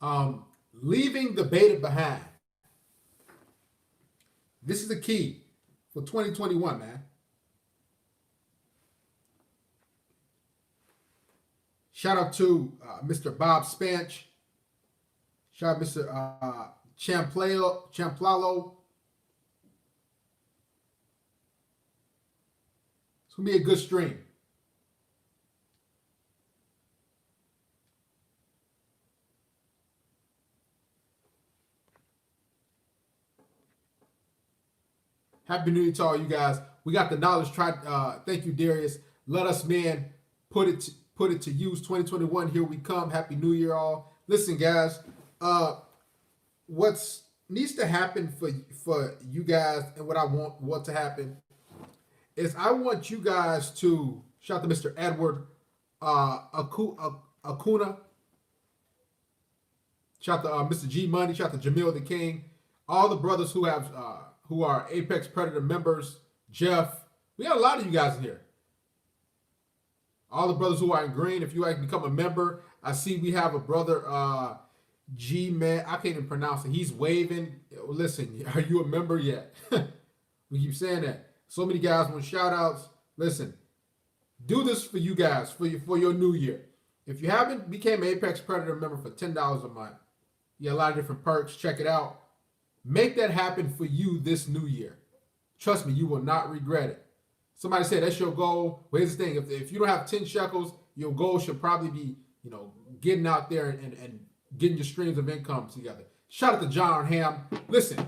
Um, Leaving the beta behind. This is the key for 2021, man. Shout out to Mr. Bob Spanch. Shout out Mr. Champlalo. It's gonna be a good stream. Happy New Year to all you guys. We got the knowledge. Thank you, Darius. Let us, man, put it to use. 2021. Here we come. Happy New Year, all. Listen, guys. What's needs to happen for you guys, and what I want to happen is I want you guys to shout out to Mr. Edward Acuna. Shout out to Mr. G Money. Shout out to Jamil the King. All the brothers who are Apex Predator members. Jeff. We got a lot of you guys in here. All the brothers who are in green. If you like to become a member, I see we have a brother G Man. I can't even pronounce it. He's waving. Listen, are you a member yet? We keep saying that. So many guys want shout outs. Listen, do this for you guys for your new year. If you haven't became an Apex Predator member for $10 a month, you get a lot of different perks. Check it out. Make that happen for you this new year. Trust me, you will not regret it. Somebody said that's your goal. Well, here's the thing: if you don't have 10 shekels, your goal should probably be, getting out there and getting your streams of income together. Shout out to John Ham. Listen,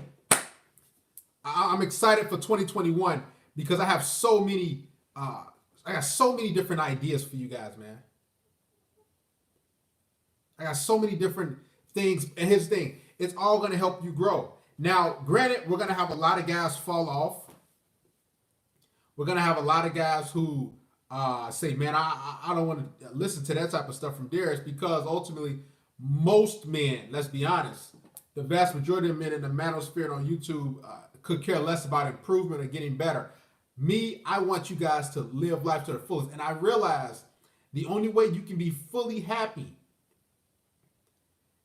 I'm excited for 2021 because I have so many. I got so many different ideas for you guys, man. I got so many different things, and here's the thing: it's all going to help you grow. Now, granted, we're going to have a lot of guys fall off. We're going to have a lot of guys who say, man, I don't want to listen to that type of stuff from Darius, because ultimately, most men, let's be honest, the vast majority of men in the manosphere on YouTube could care less about improvement or getting better. Me, I want you guys to live life to the fullest. And I realize the only way you can be fully happy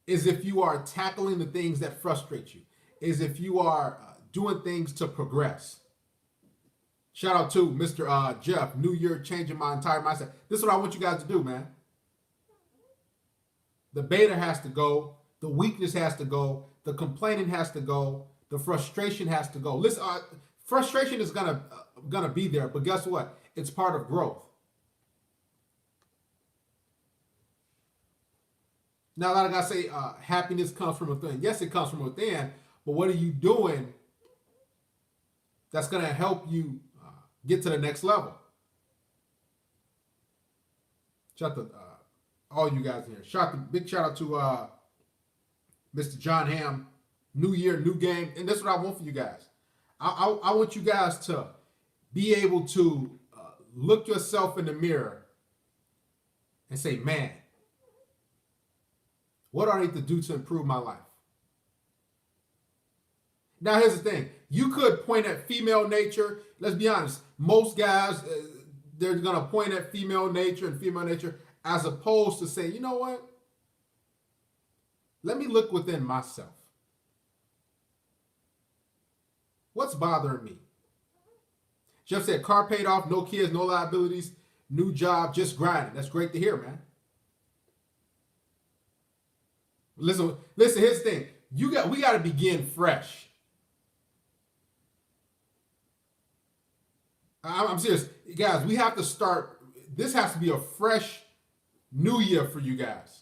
is if you are tackling the things that frustrate you, is if you are doing things to progress. Shout out to Mr. Jeff, New Year, changing my entire mindset. This is what I want you guys to do, man. The beta has to go. The weakness has to go. The complaining has to go. The frustration has to go. Listen, frustration is gonna be there, but guess what? It's part of growth. Now, a lot of guys say happiness comes from within. Yes, it comes from within, but what are you doing that's gonna help you get to the next level? Shout out to all you guys in here. Big shout out to Mr. John Ham. New year, new game, and that's what I want for you guys. I want you guys to be able to look yourself in the mirror and say, man, what do I need to do to improve my life? Now, here's the thing. You could point at female nature. Let's be honest. Most guys, they're going to point at female nature and female nature, as opposed to saying, you know what? Let me look within myself. What's bothering me? Jeff said, car paid off, no kids, no liabilities, new job, just grinding. That's great to hear, man. Listen, here's the thing. We got to begin fresh. I'm serious. Guys, we have to start. This has to be a fresh new year for you guys.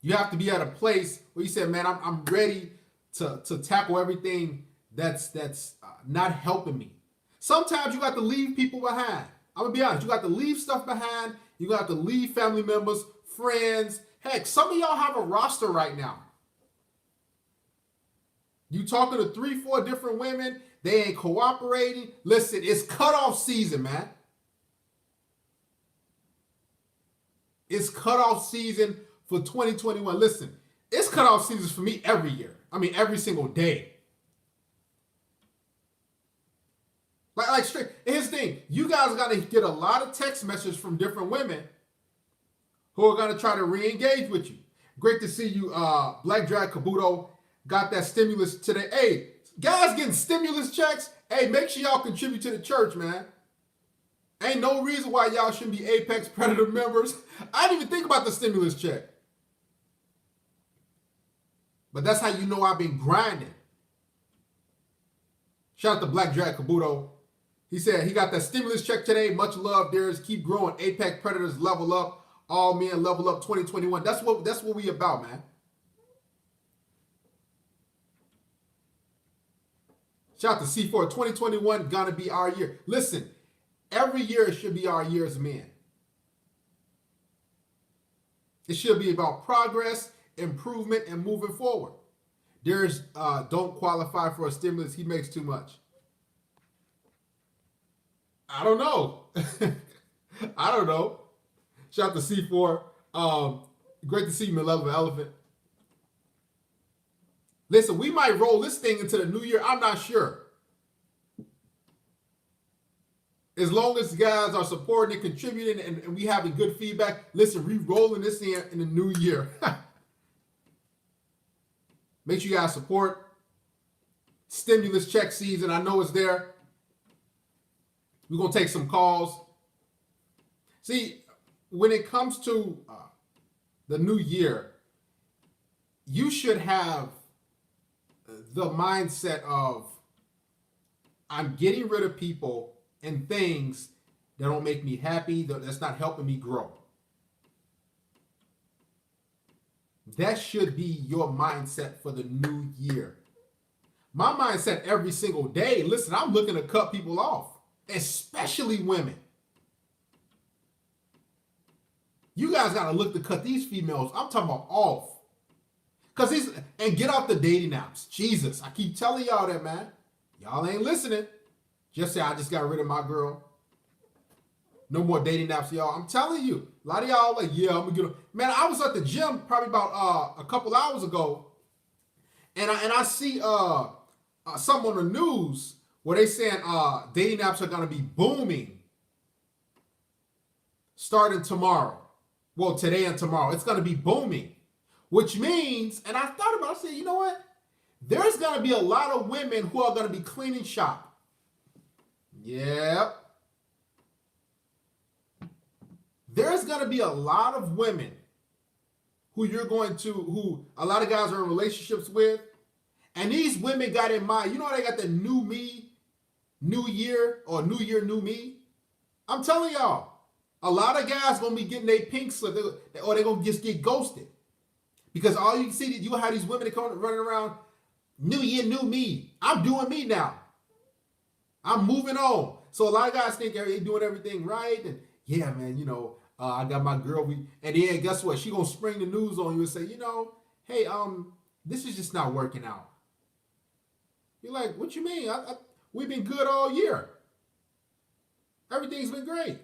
You have to be at a place where you say, man, I'm ready to tackle everything that's not helping me. Sometimes you got to leave people behind. I'm going to be honest. You got to leave stuff behind. You got to leave family members, friends. Heck, some of y'all have a roster right now. You talking to 3-4 different women. They ain't cooperating. Listen, it's cutoff season, man. It's cutoff season for 2021. Listen, it's cutoff season for me every year. I mean, every single day. Like straight. Here's the thing. you guys are going to get a lot of text messages from different women who are going to try to re-engage with you. Great to see you, Black Drag Kabuto. Got that stimulus today. Hey, guys getting stimulus checks. Hey, make sure y'all contribute to the church, man. Ain't no reason why y'all shouldn't be Apex Predator members. I didn't even think about the stimulus check. But that's how you know I've been grinding. Shout out to Black Drag Kabuto. He said he got that stimulus check today. Much love, Darius. Keep growing. Apex Predators level up. All men level up 2021. That's what we about, man. Shout out to C4. 2021 gonna be our year. Listen, every year it should be our year as men. It should be about progress, improvement, and moving forward. There's don't qualify for a stimulus. He makes too much. I don't know. I don't know. Shout out to C4. Great to see you, Malevolent Elephant. Listen, we might roll this thing into the new year. I'm not sure. As long as guys are supporting and contributing and we having good feedback, listen, we rolling this in the new year. Make sure you guys support. Stimulus check season, I know it's there. We're going to take some calls. See, when it comes to the new year, you should have the mindset of, I'm getting rid of people and things that don't make me happy, that's not helping me grow. That should be your mindset for the new year. My mindset every single day, listen, I'm looking to cut people off, especially women. You guys got to look to cut these females, I'm talking about off. And get off the dating apps. Jesus, I keep telling y'all that, man. Y'all ain't listening. Just say, I just got rid of my girl. No more dating apps, y'all. I'm telling you. A lot of y'all like, yeah, I'm going to get them. Man, I was at the gym probably about a couple hours ago. And I see something on the news where they saying dating apps are going to be booming starting tomorrow. Well, today and tomorrow. It's going to be booming. Which means, and I thought about it, I said, you know what? There's going to be a lot of women who are going to be cleaning shop. Yep. There's going to be a lot of women who a lot of guys are in relationships with. And these women got in mind, you know, they got the new me, new year, or new year, new me. I'm telling y'all, a lot of guys going to be getting their pink slip, or they're going to just get ghosted. Because all you can see, you have these women that come running around, new year, new me. I'm doing me now. I'm moving on. So a lot of guys think they're doing everything right. And yeah, man, you know, I got my girl. And then guess what? She going to spring the news on you and say, you know, hey, this is just not working out. You're like, what you mean? We've been good all year. Everything's been great.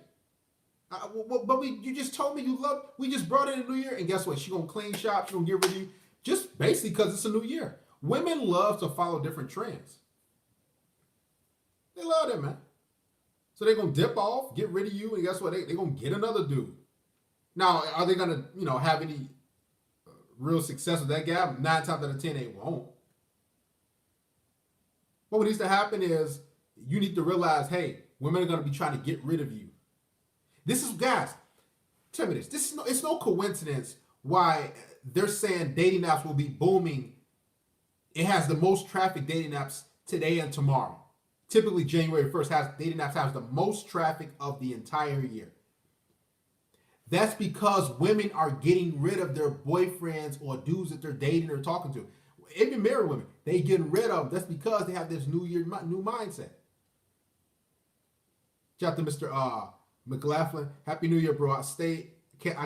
But you just told me you love. We just brought in a new year, and guess what? She gonna clean shop. She gonna get rid of you, just basically because it's a new year. Women love to follow different trends. They love that, man. So they're gonna dip off, get rid of you, and guess what? They're gonna get another dude. Now, are they gonna, have any real success with that guy? 9 times out of 10, they won't. But what needs to happen is you need to realize, hey, women are gonna be trying to get rid of you. This is, guys, tell me this. It's no coincidence why they're saying dating apps will be booming. It has the most traffic dating apps today and tomorrow. Typically, January 1st, dating apps has the most traffic of the entire year. That's because women are getting rid of their boyfriends or dudes that they're dating or talking to. Even married women, they getting rid of them. That's because they have this new mindset. Shout out to Mr. McLaughlin, Happy New Year, bro. I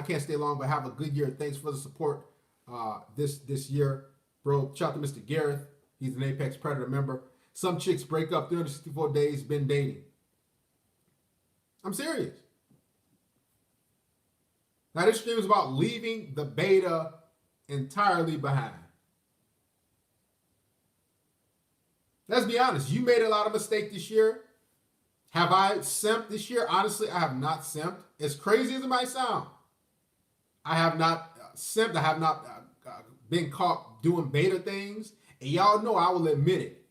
can't stay long, but have a good year. Thanks for the support this year, bro. Shout out to Mr. Gareth. He's an Apex Predator member. Some chicks break up 364 days, been dating. I'm serious. Now, this stream is about leaving the beta entirely behind. Let's be honest. You made a lot of mistakes this year. Have I simped this year? Honestly, I have not simped. As crazy as it might sound, I have not simped. I have not been caught doing beta things. And y'all know I will admit it.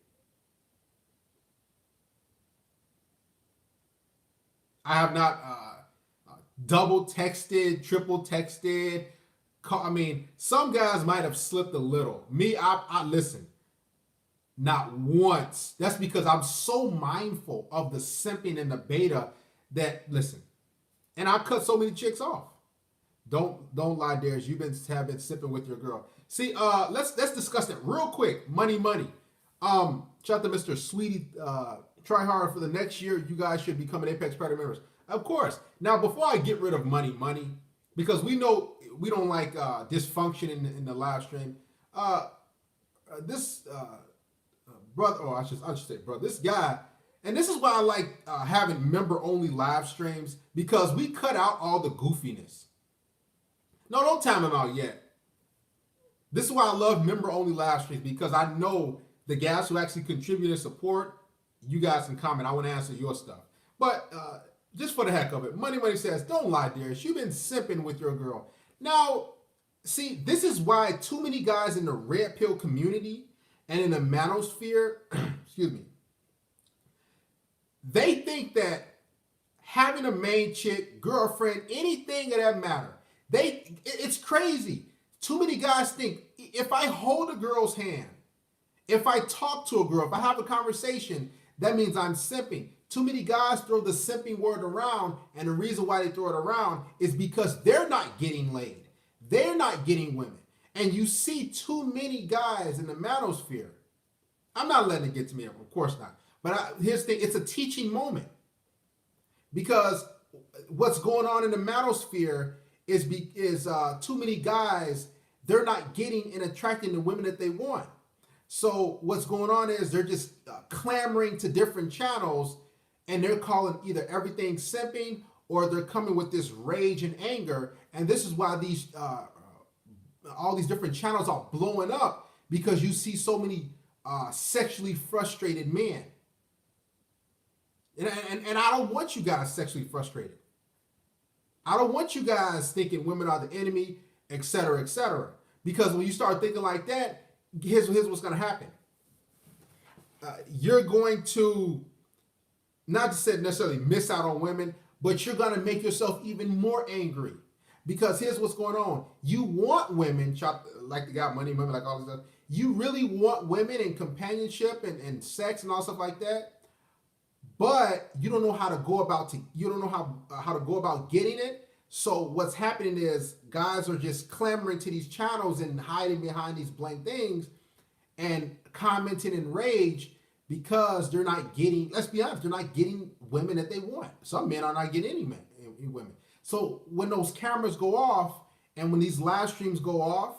I have not double texted, triple texted. I mean, some guys might have slipped a little. Me, I listen. Not once. That's because I'm so mindful of the simping and the beta that listen. And I cut so many chicks off. Don't lie, Darius. You've been have been sipping with your girl. See, let's discuss that real quick. Money. Shout out to Mr. Sweetie. Try hard for the next year. You guys should become an Apex Predator members. Of course. Now, before I get rid of money, because we know we don't like dysfunction in the live stream. This brother, or I should say, brother, this guy, and this is why I like having member-only live streams, because we cut out all the goofiness. No, don't time him out yet. This is why I love member-only live streams, because I know the guys who actually contribute and support, you guys can comment. I want to answer your stuff. But just for the heck of it, Money says, don't lie, Darius. You've been simping with your girl. Now, see, this is why too many guys in the red pill community and in the manosphere, excuse me, they think that having a main chick, girlfriend, anything of that matter, it's crazy. Too many guys think if I hold a girl's hand, if I talk to a girl, if I have a conversation, that means I'm simping. Too many guys throw the simping word around, and the reason why they throw it around is because they're not getting laid. They're not getting women. And you see too many guys in the manosphere. I'm not letting it get to me, of course not. But here's the thing, it's a teaching moment. Because what's going on in the manosphere is too many guys, they're not getting and attracting the women that they want. So what's going on is they're just clamoring to different channels, and they're calling either everything simping, or they're coming with this rage and anger. And this is why these all these different channels are blowing up, because you see so many sexually frustrated men. And I don't want you guys sexually frustrated. I don't want you guys thinking women are the enemy, etc., etc. Because when you start thinking like that, here's what's going to happen. You're going to not just necessarily miss out on women, but you're going to make yourself even more angry. Because here's what's going on. You want women, like the guy Money, like all this stuff. You really want women and companionship and sex and all stuff like that. But you don't know how to go about how to go about getting it. So what's happening is guys are just clamoring to these channels and hiding behind these blank things and commenting in rage because they're not getting, let's be honest, they're not getting women that they want. Some men are not getting any women. So when those cameras go off and when these live streams go off,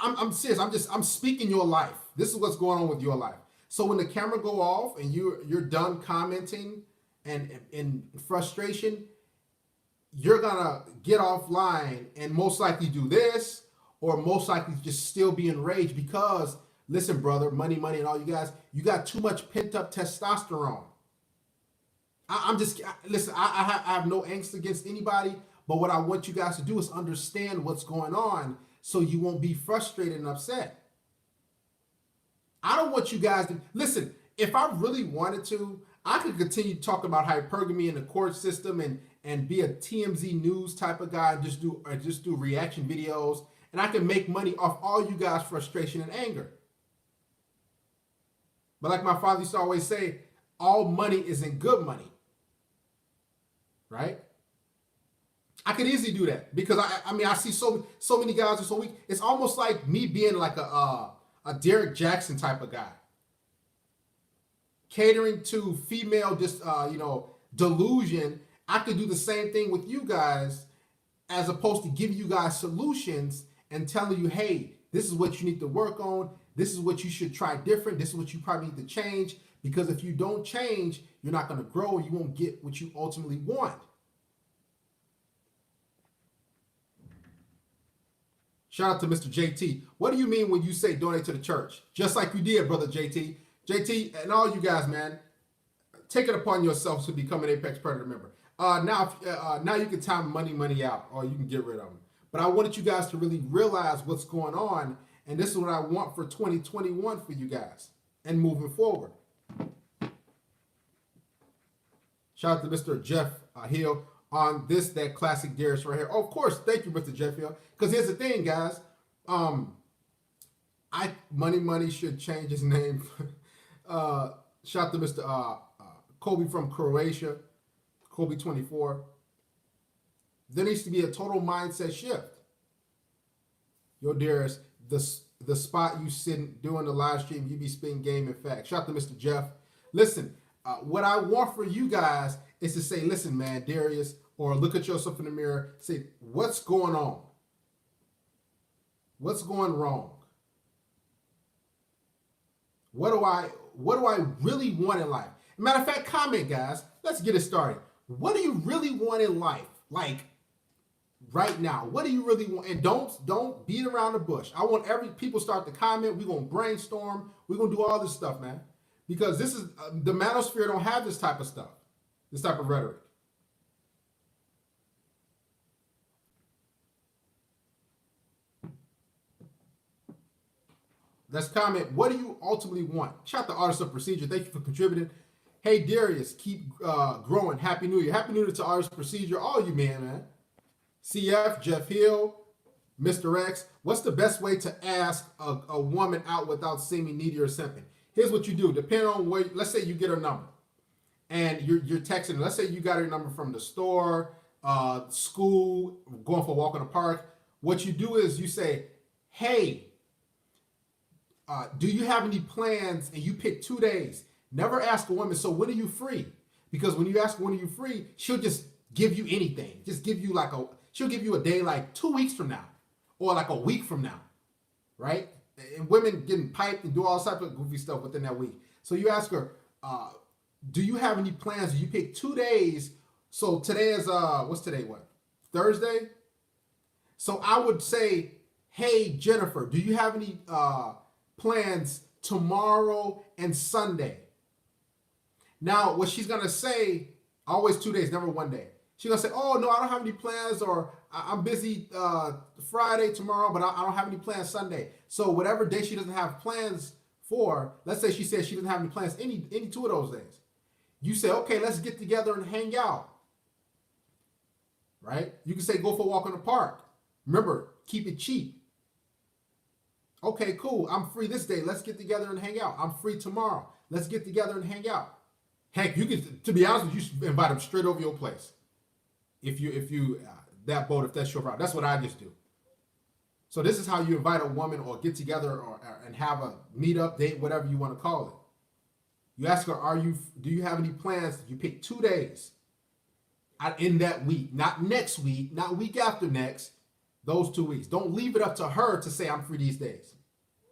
I'm serious. I'm speaking your life. This is what's going on with your life. So when the camera go off and you're done commenting and in frustration, you're gonna get offline and most likely do this, or most likely just still be enraged because, listen, brother, money, and all you guys, you got too much pent up testosterone. Listen, I have no angst against anybody, but what I want you guys to do is understand what's going on so you won't be frustrated and upset. I don't want you guys to listen. If I really wanted to, I could continue to talk about hypergamy in the court system and be a TMZ news type of guy and just do reaction videos, and I can make money off all you guys' frustration and anger. But like my father used to always say, all money isn't good money, right? I could easily do that because I see so many guys are so weak. It's almost like me being like a Derek Jackson type of guy, catering to female delusion. I could do the same thing with you guys, as opposed to giving you guys solutions and telling you, hey, this is what you need to work on. This is what you should try different. This is what you probably need to change, because if you don't change, you're not going to grow and you won't get what you ultimately want. Shout out to Mr. JT. What do you mean when you say donate to the church? Just like you did, brother JT. JT and all you guys, man. take it upon yourself to become an Apex Predator member. Now you can time money out, or you can get rid of them. But I wanted you guys to really realize what's going on, and this is what I want for 2021 for you guys and moving forward. Shout out to Mr. Jeff Hill on that classic Darius right here. Oh, of course, thank you, Mr. Jeff Hill. Because here's the thing, guys. Money should change his name. Shout out to Mr. Kobe from Croatia, Kobe 24. There needs to be a total mindset shift. Yo, Darius, the spot you sitting doing the live stream, you be spitting game and facts. Shout out to Mr. Jeff. Listen, what I want for you guys is to say, listen, man, Darius, or look at yourself in the mirror, say, what's going on? What's going wrong? What do I really want in life? Matter of fact, comment, guys. Let's get it started. What do you really want in life? Like right now, what do you really want? And don't beat around the bush. I want people start to comment. We're gonna brainstorm. We're gonna do all this stuff, man. Because this is the manosphere don't have this type of stuff, this type of rhetoric. Let's comment. What do you ultimately want? Shout out to Artists of Procedure. Thank you for contributing. Hey, Darius, keep growing. Happy New Year. Happy New Year to Artists of Procedure. All you, man. CF, Jeff Hill, Mr. X. What's the best way to ask a woman out without seeming needy or simping? Here's what you do. Depending on where, let's say you get her number and you're texting her. Let's say you got her number from the store, school, going for a walk in the park. What you do is you say, hey, do you have any plans? And you pick 2 days. Never ask a woman, so when are you free? Because when you ask when are you free, she'll just give you anything. Just give you she'll give you a day like 2 weeks from now or like a week from now, right? And women getting piped and do all types of goofy stuff within that week. So you ask her, do you have any plans? You pick 2 days. So today is, what's today, what? Thursday? So I would say, hey, Jennifer, do you have any plans tomorrow and Sunday? Now, what she's going to say, always 2 days, never 1 day. She's going to say, oh, no, I don't have any plans, or I'm busy Friday, tomorrow, but I don't have any plans Sunday. So whatever day she doesn't have plans for, let's say she says she doesn't have any plans any 2 of those days. You say, okay, let's get together and hang out, right? You can say go for a walk in the park. Remember, keep it cheap. Okay, cool. I'm free this day. Let's get together and hang out. I'm free tomorrow. Let's get together and hang out. Heck, you can, to be honest with you, should invite them straight over your place. If you that boat, if that's your route, that's what I just do. So this is how you invite a woman or get together and have a meetup, date, whatever you want to call it. You ask her, do you have any plans? You pick 2 days in that week, not next week, not week after next, those 2 weeks. Don't leave it up to her to say I'm free these days.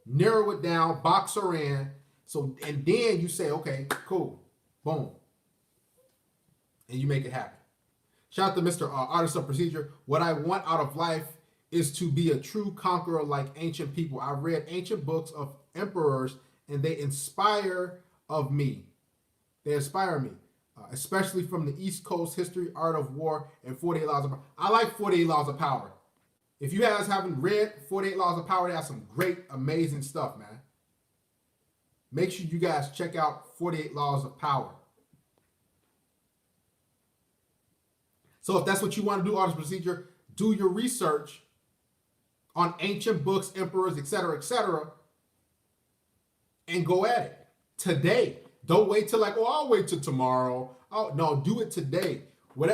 Narrow it down, box her in. So, and then you say, okay, cool, boom. And you make it happen. Shout out to Mr. Artist of Procedure. What I want out of life is to be a true conqueror like ancient people. I read ancient books of emperors and they inspire me. They inspire me, especially from the East Coast history, art of war, and 48 Laws of Power. I like 48 Laws of Power. If you guys haven't read 48 Laws of Power, they have some great, amazing stuff, man. Make sure you guys check out 48 Laws of Power. So if that's what you want to do, Artist Procedure, do your research on ancient books, emperors, etc., and go at it today. Don't wait till I'll wait till tomorrow. Oh no, do it today.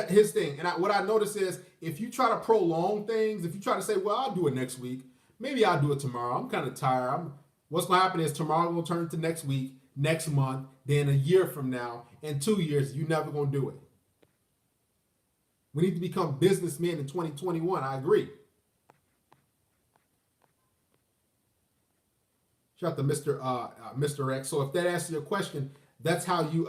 His thing, and what I notice is if you try to prolong things, if you try to say, well, I'll do it next week, maybe I'll do it tomorrow. I'm kind of tired. What's going to happen is tomorrow will turn to next week, next month, then a year from now, and 2 years, you're never going to do it. We need to become businessmen in 2021. I agree. Shout out to Mr. X. So if that answers your question, that's how you,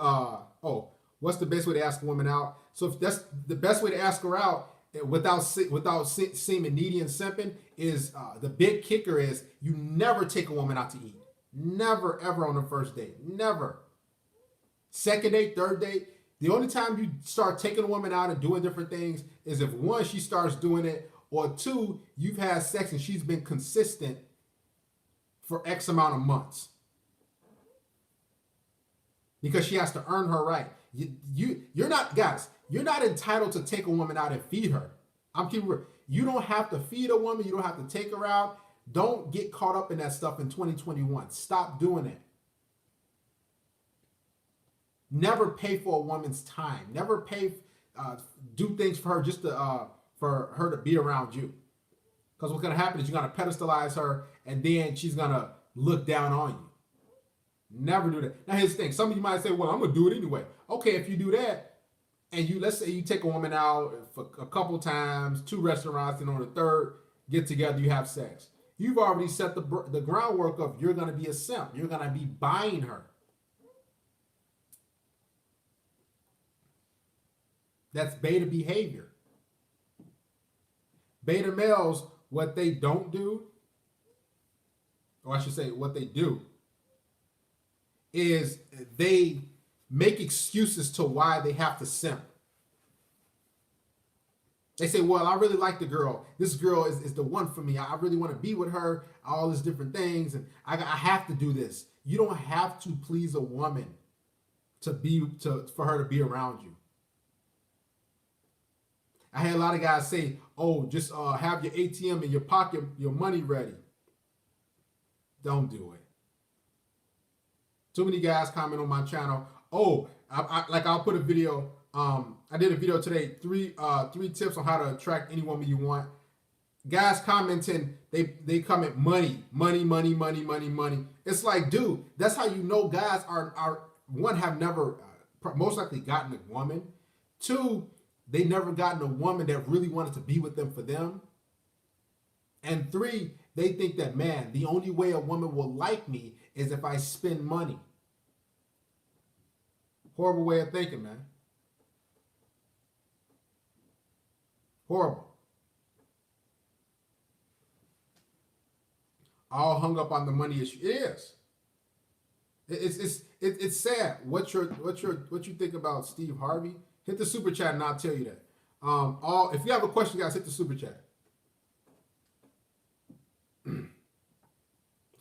what's the best way to ask a woman out? So if that's the best way to ask her out without seeming needy and simping is the big kicker is you never take a woman out to eat. Never, ever on the first date. Never. Second date, third date. The only time you start taking a woman out and doing different things is if one, she starts doing it, or two, you've had sex and she's been consistent for X amount of months. Because she has to earn her right. You're not, guys, you're not entitled to take a woman out and feed her. I'm keeping real. You don't have to feed a woman. You don't have to take her out. Don't get caught up in that stuff in 2021. Stop doing it. Never pay for a woman's time. Never pay, do things for her just to, for her to be around you. Because what's going to happen is you're going to pedestalize her and then she's going to look down on you. Never do that. Now, here's the thing. Some of you might say, well, I'm going to do it anyway. Okay, if you do that, and let's say you take a woman out for a couple times, 2 restaurants, and on the third get together, you have sex. You've already set the groundwork of you're going to be a simp. You're going to be buying her. That's beta behavior. Beta males, what they don't do, or I should say what they do, is they make excuses to why they have to simp. They say, well, I really like the girl. This girl is the one for me. I really want to be with her, all these different things, and I have to do this. You don't have to please a woman for her to be around you. I had a lot of guys say, oh, just have your ATM in your pocket, your money ready. Don't do it. Too many guys comment on my channel. Oh, I'll put a video. I did a video today, three tips on how to attract any woman you want. Guys commenting, they comment money. It's like, dude, that's how you know guys are one, have never most likely gotten a woman. Two, they never gotten a woman that really wanted to be with them for them. And three, they think that, man, the only way a woman will like me is if I spend money. Horrible way of thinking, man. Horrible. All hung up on the money issue. It is. It's sad. What you think about Steve Harvey? Hit the super chat and I'll tell you that. If you have a question, guys, hit the super chat.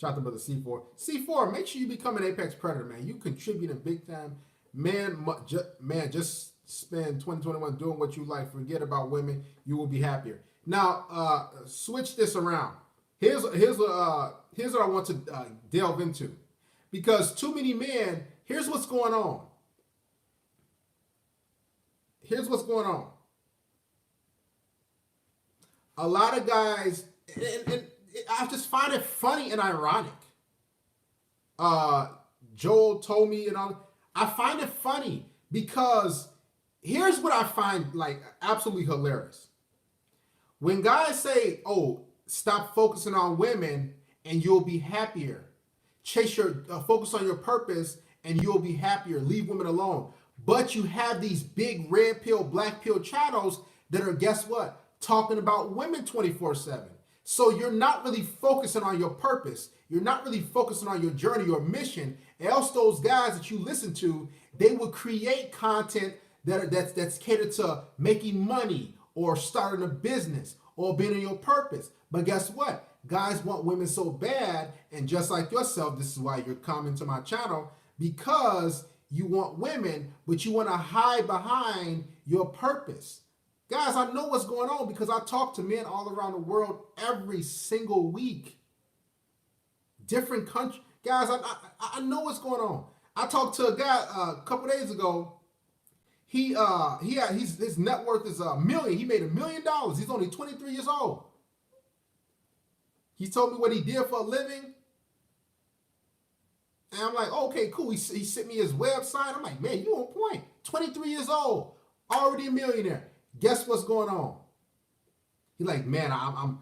Shout out to brother C4. C4, make sure you become an Apex Predator, man. You contributing big time. Man, just spend 2021 doing what you like. Forget about women. You will be happier. Now, switch this around. Here's what I want to delve into. Because too many men, here's what's going on. Here's what's going on. A lot of guys, and I just find it funny and ironic. Joel told me and all. I find it funny because here's what I find like absolutely hilarious. When guys say, oh, stop focusing on women and you'll be happier. Focus on your purpose and you'll be happier. Leave women alone. But you have these big red pill, black pill channels that are, guess what? Talking about women 24/7. So you're not really focusing on your purpose. You're not really focusing on your journey, your mission. Else those guys that you listen to, they will create content that's catered to making money or starting a business or being in your purpose. But guess what? Guys want women so bad, and just like yourself, this is why you're coming to my channel, because you want women, but you want to hide behind your purpose. Guys, I know what's going on because I talk to men all around the world every single week. Different countries. Guys, I know what's going on. I talked to a guy a couple days ago. His net worth is $1 million. He made $1 million. He's only 23 years old. He told me what he did for a living. And I'm like, okay, cool. He sent me his website. I'm like, man, you on point. 23 years old, already a millionaire. Guess what's going on? He's like, man, I'm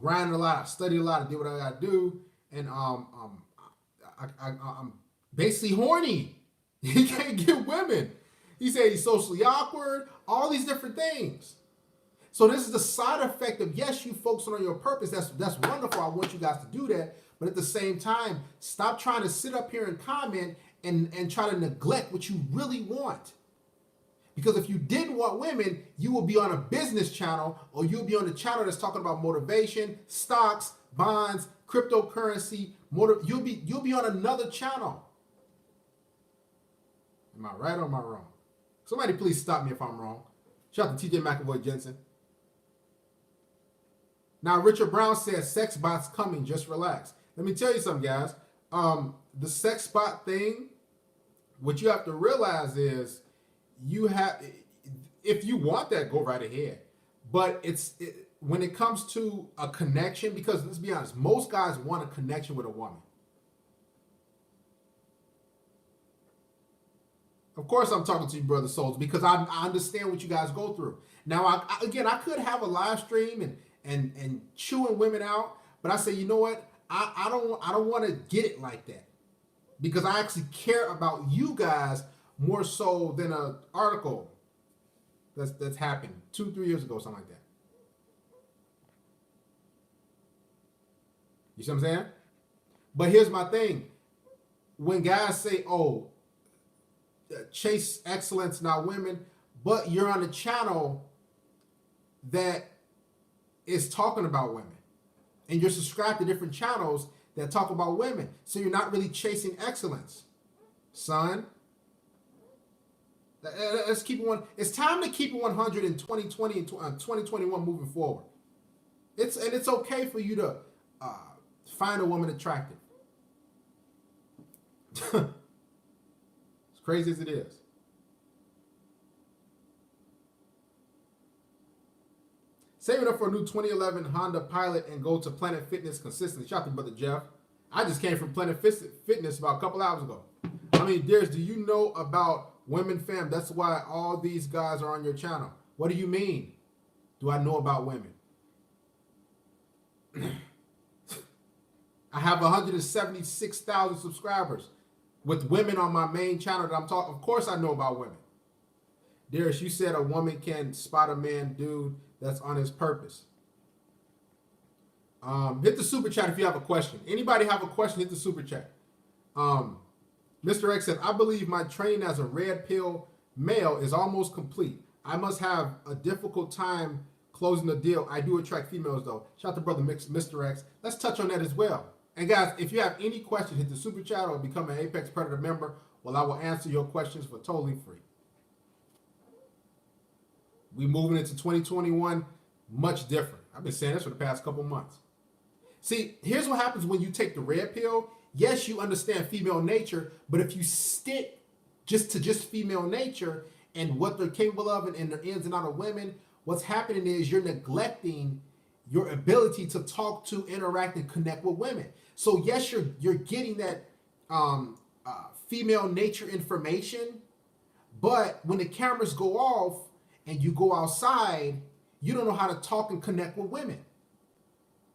grinding a lot. I studied a lot. I did what I got to do, and I'm basically horny. He can't get women. He said he's socially awkward. All these different things. So this is the side effect of, yes, you focusing on your purpose. That's wonderful. I want you guys to do that. But at the same time, stop trying to sit up here and comment and try to neglect what you really want. Because if you didn't want women, you will be on a business channel, or you'll be on the channel that's talking about motivation, stocks, bonds, cryptocurrency. You'll be on another channel. Am I right or am I wrong? Somebody please stop me if I'm wrong. Shout out to TJ McAvoy Jensen. Now Richard Brown says sex bots coming. Just relax. Let me tell you something, guys. The sex bot thing. What you have to realize is, if you want that, go right ahead. But when it comes to a connection, because let's be honest, most guys want a connection with a woman. Of course, I'm talking to you, brother souls, because I understand what you guys go through. Now, I could have a live stream and chewing women out, but I say, you know what? I don't want to get it like that, because I actually care about you guys more so than an article that's happened 2-3 years ago, something like that. You see what I'm saying? But here's my thing. When guys say, oh, chase excellence, not women, but you're on a channel that is talking about women, and you're subscribed to different channels that talk about women, so you're not really chasing excellence, son. Let's keep it one. It's time to keep it 100 in 2020 and 2021 moving forward. It's okay for you to find a woman attractive. As crazy as it is. Save it up for a new 2011 Honda Pilot and go to Planet Fitness consistently. Shout out to Brother Jeff. I just came from Planet Fitness about a couple hours ago. I mean, Darius, do you know about Women Fam? That's why all these guys are on your channel. What do you mean? Do I know about women? I have 176,000 subscribers with women on my main channel that I'm talking. Of course I know about women. Darius, you said a woman can spot a man, dude, that's on his purpose. Hit the super chat if you have a question. Anybody have a question, hit the super chat. Mr. X said, I believe my training as a red pill male is almost complete. I must have a difficult time closing the deal. I do attract females though. Shout out to brother Mr. X. Let's touch on that as well. And guys, if you have any questions, hit the super chat or become an Apex Predator member. Well, I will answer your questions for totally free. We moving into 2021 much different. I've been saying this for the past couple months. See, here's what happens when you take the red pill. Yes, you understand female nature, but if you stick just female nature and what they're capable of and their ins and outs of women, what's happening is you're neglecting your ability to talk to, interact, and connect with women. So yes, you're getting that female nature information, but when the cameras go off and you go outside, you don't know how to talk and connect with women.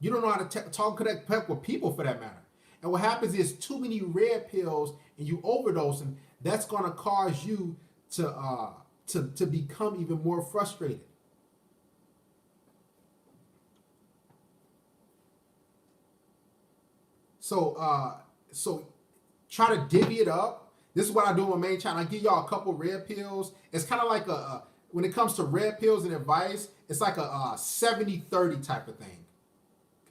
You don't know how to talk and connect with people for that matter. And what happens is too many red pills and you overdose, and that's going to cause you to become even more frustrated. So try to divvy it up. This is what I do on my main channel. I give y'all a couple red pills. It's kind of like when it comes to red pills and advice, it's like a 70-30 type of thing.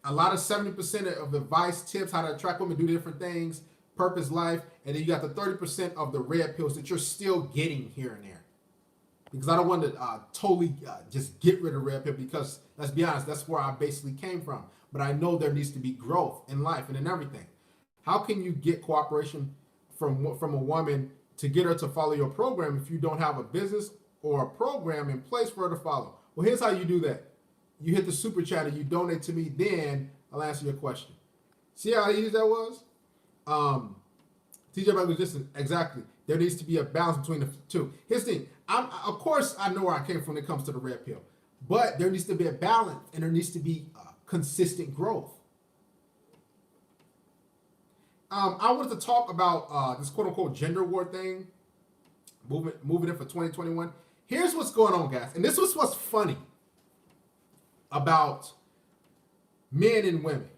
A lot of 70% of advice, tips, how to attract women, do different things, purpose, life, and then you got the 30% of the red pills that you're still getting here and there. Because I don't want to totally just get rid of red pill, because let's be honest, that's where I basically came from. But I know there needs to be growth in life and in everything. How can you get cooperation from a woman to get her to follow your program if you don't have a business or a program in place for her to follow? Well, here's how you do that. You hit the super chat and you donate to me, then I'll answer your question. See how easy that was? TJ was just exactly. There needs to be a balance between the two. Here's the thing. Of course, I know where I came from when it comes to the red pill, but there needs to be a balance and there needs to be consistent growth. I wanted to talk about this quote-unquote gender war thing, moving in for 2021. Here's what's going on, guys, and this was what's funny about men and women.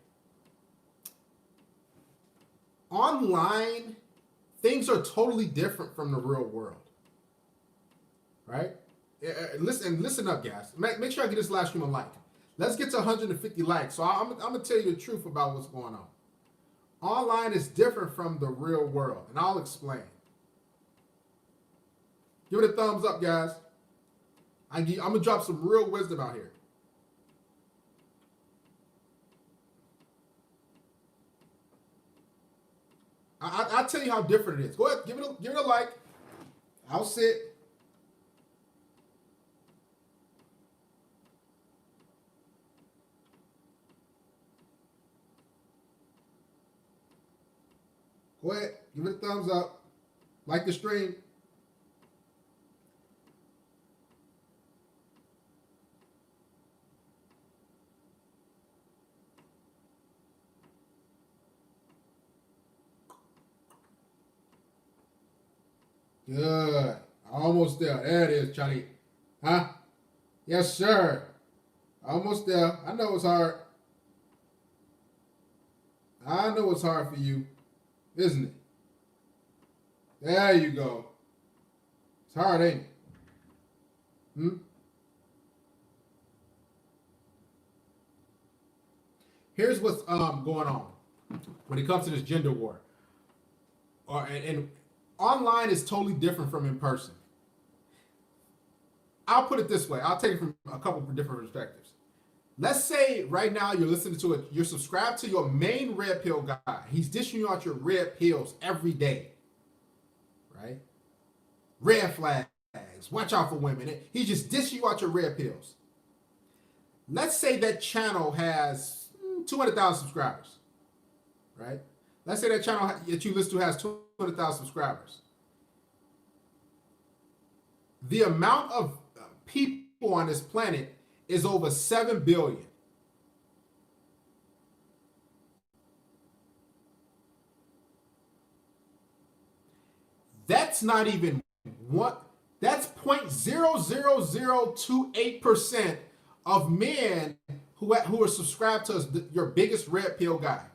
Online things are totally different from the real world, right? Listen up, guys. Make sure I get this live stream a like. Let's get to 150 likes. So I'm gonna tell you the truth about what's going on. Online is different from the real world, and I'll explain. Give it a thumbs up, guys. I'm gonna drop some real wisdom out here. I'll tell you how different it is. Go ahead, give it a like. I'll sit. Go ahead, give it a thumbs up. Like the stream. Good. Almost there. There it is, Charlie. Huh? Yes, sir. Almost there. I know it's hard. I know it's hard for you, isn't it? There you go. It's hard, ain't it? Hmm? Here's what's going on when it comes to this gender war. And online is totally different from in person. I'll put it this way. I'll take it from a couple of different perspectives. Let's say right now you're listening to it. You're subscribed to your main red pill guy. He's dishing you out your red pills every day, right? Red flags. Watch out for women. He's just dishing you out your red pills. Let's say that channel has 200,000 subscribers, right? Let's say that channel that you listen to has 200,000 subscribers. The amount of people on this planet is over 7 billion. That's not even what. That's 0.00028% of men who are subscribed to your biggest red pill guy.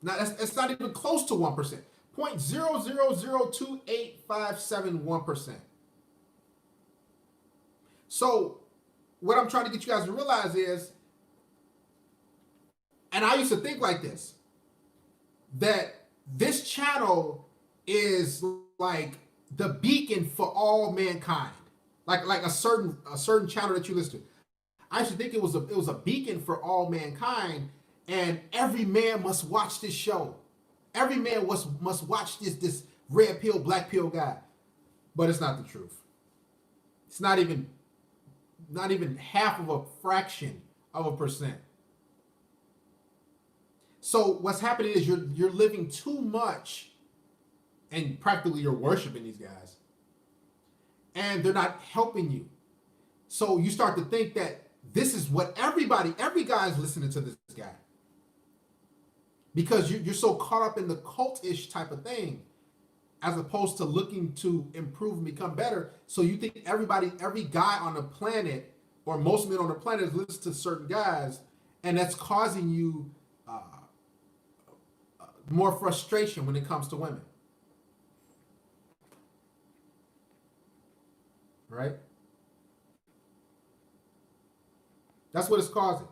Now that's not even close to 1%. 0.0002857%. So what I'm trying to get you guys to realize is, and I used to think like this, that this channel is like the beacon for all mankind, like a certain channel that you listen to. I used to think it was a beacon for all mankind, and every man must watch this show. Every man must watch this red pill, black pill guy. But it's not the truth. It's not even half of a fraction of a percent. So what's happening is you're living too much, and practically you're worshiping these guys, and they're not helping you. So you start to think that this is what every guy is listening to this guy, because you're so caught up in the cultish type of thing, as opposed to looking to improve and become better. So you think every guy on the planet, or most men on the planet, is listening to certain guys, and that's causing you more frustration when it comes to women. Right? That's what it's causing.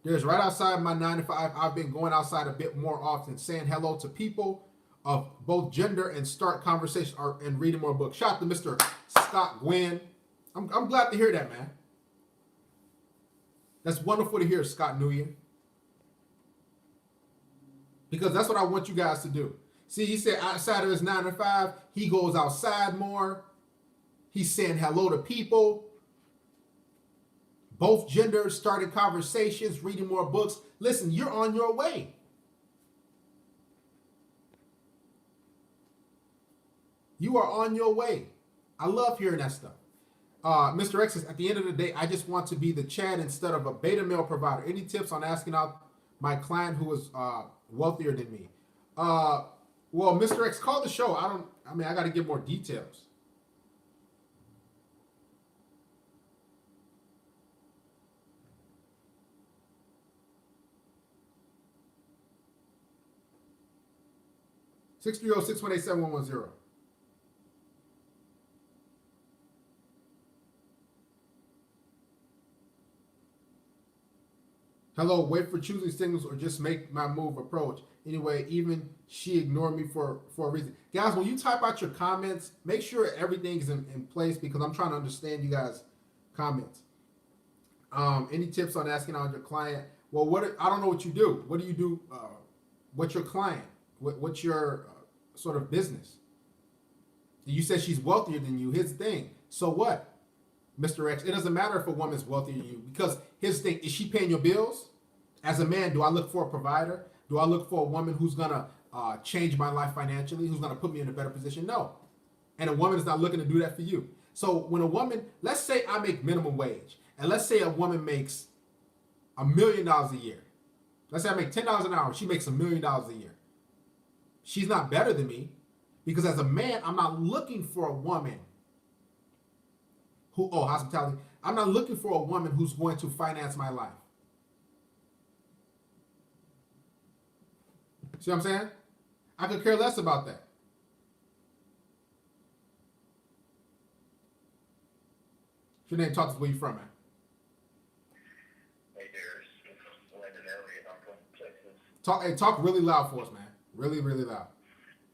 There's right outside my 9 to 5. I've been going outside a bit more often, saying hello to people of both gender and start conversation and reading more books. Shout out to Mr. Scott Gwynn. I'm glad to hear that, man. That's wonderful to hear, Scott Nguyen. Because that's what I want you guys to do. See, he said outside of his 9 to 5, he goes outside more. He's saying hello to people. Both genders started conversations, reading more books. Listen, you're on your way. You are on your way. I love hearing that stuff. Mr. X says, at the end of the day, I just want to be the Chad instead of a beta male provider. Any tips on asking out my client who is wealthier than me? Well, Mr. X, call the show. I got to get more details. 630-618-7110. Hello, wait for choosing signals or just make my move approach. Anyway, even she ignored me for a reason. Guys, when you type out your comments, make sure everything is in place because I'm trying to understand you guys' comments. Any tips on asking out your client? Well, I don't know what you do. What do you do? What's your client? What's your sort of business? You said she's wealthier than you. Here's the thing. So what? Mr. X, it doesn't matter if a woman's wealthier than you because here's the thing: is she paying your bills? As a man, do I look for a provider? Do I look for a woman who's gonna change my life financially, who's gonna put me in a better position? No, and a woman is not looking to do that for you. So when a woman, let's say I make minimum wage, and let's say a woman makes $1 million a year. Let's say I make $10 an hour, she makes $1 million a year. She's not better than me because as a man, I'm not looking for a woman hospitality. I'm not looking for a woman who's going to finance my life. See what I'm saying? I could care less about that. Your name, talk to us, where you from, man? Hey, Darius. Landon Elliott. I'm from Texas. Talk really loud for us, man. Really, really loud.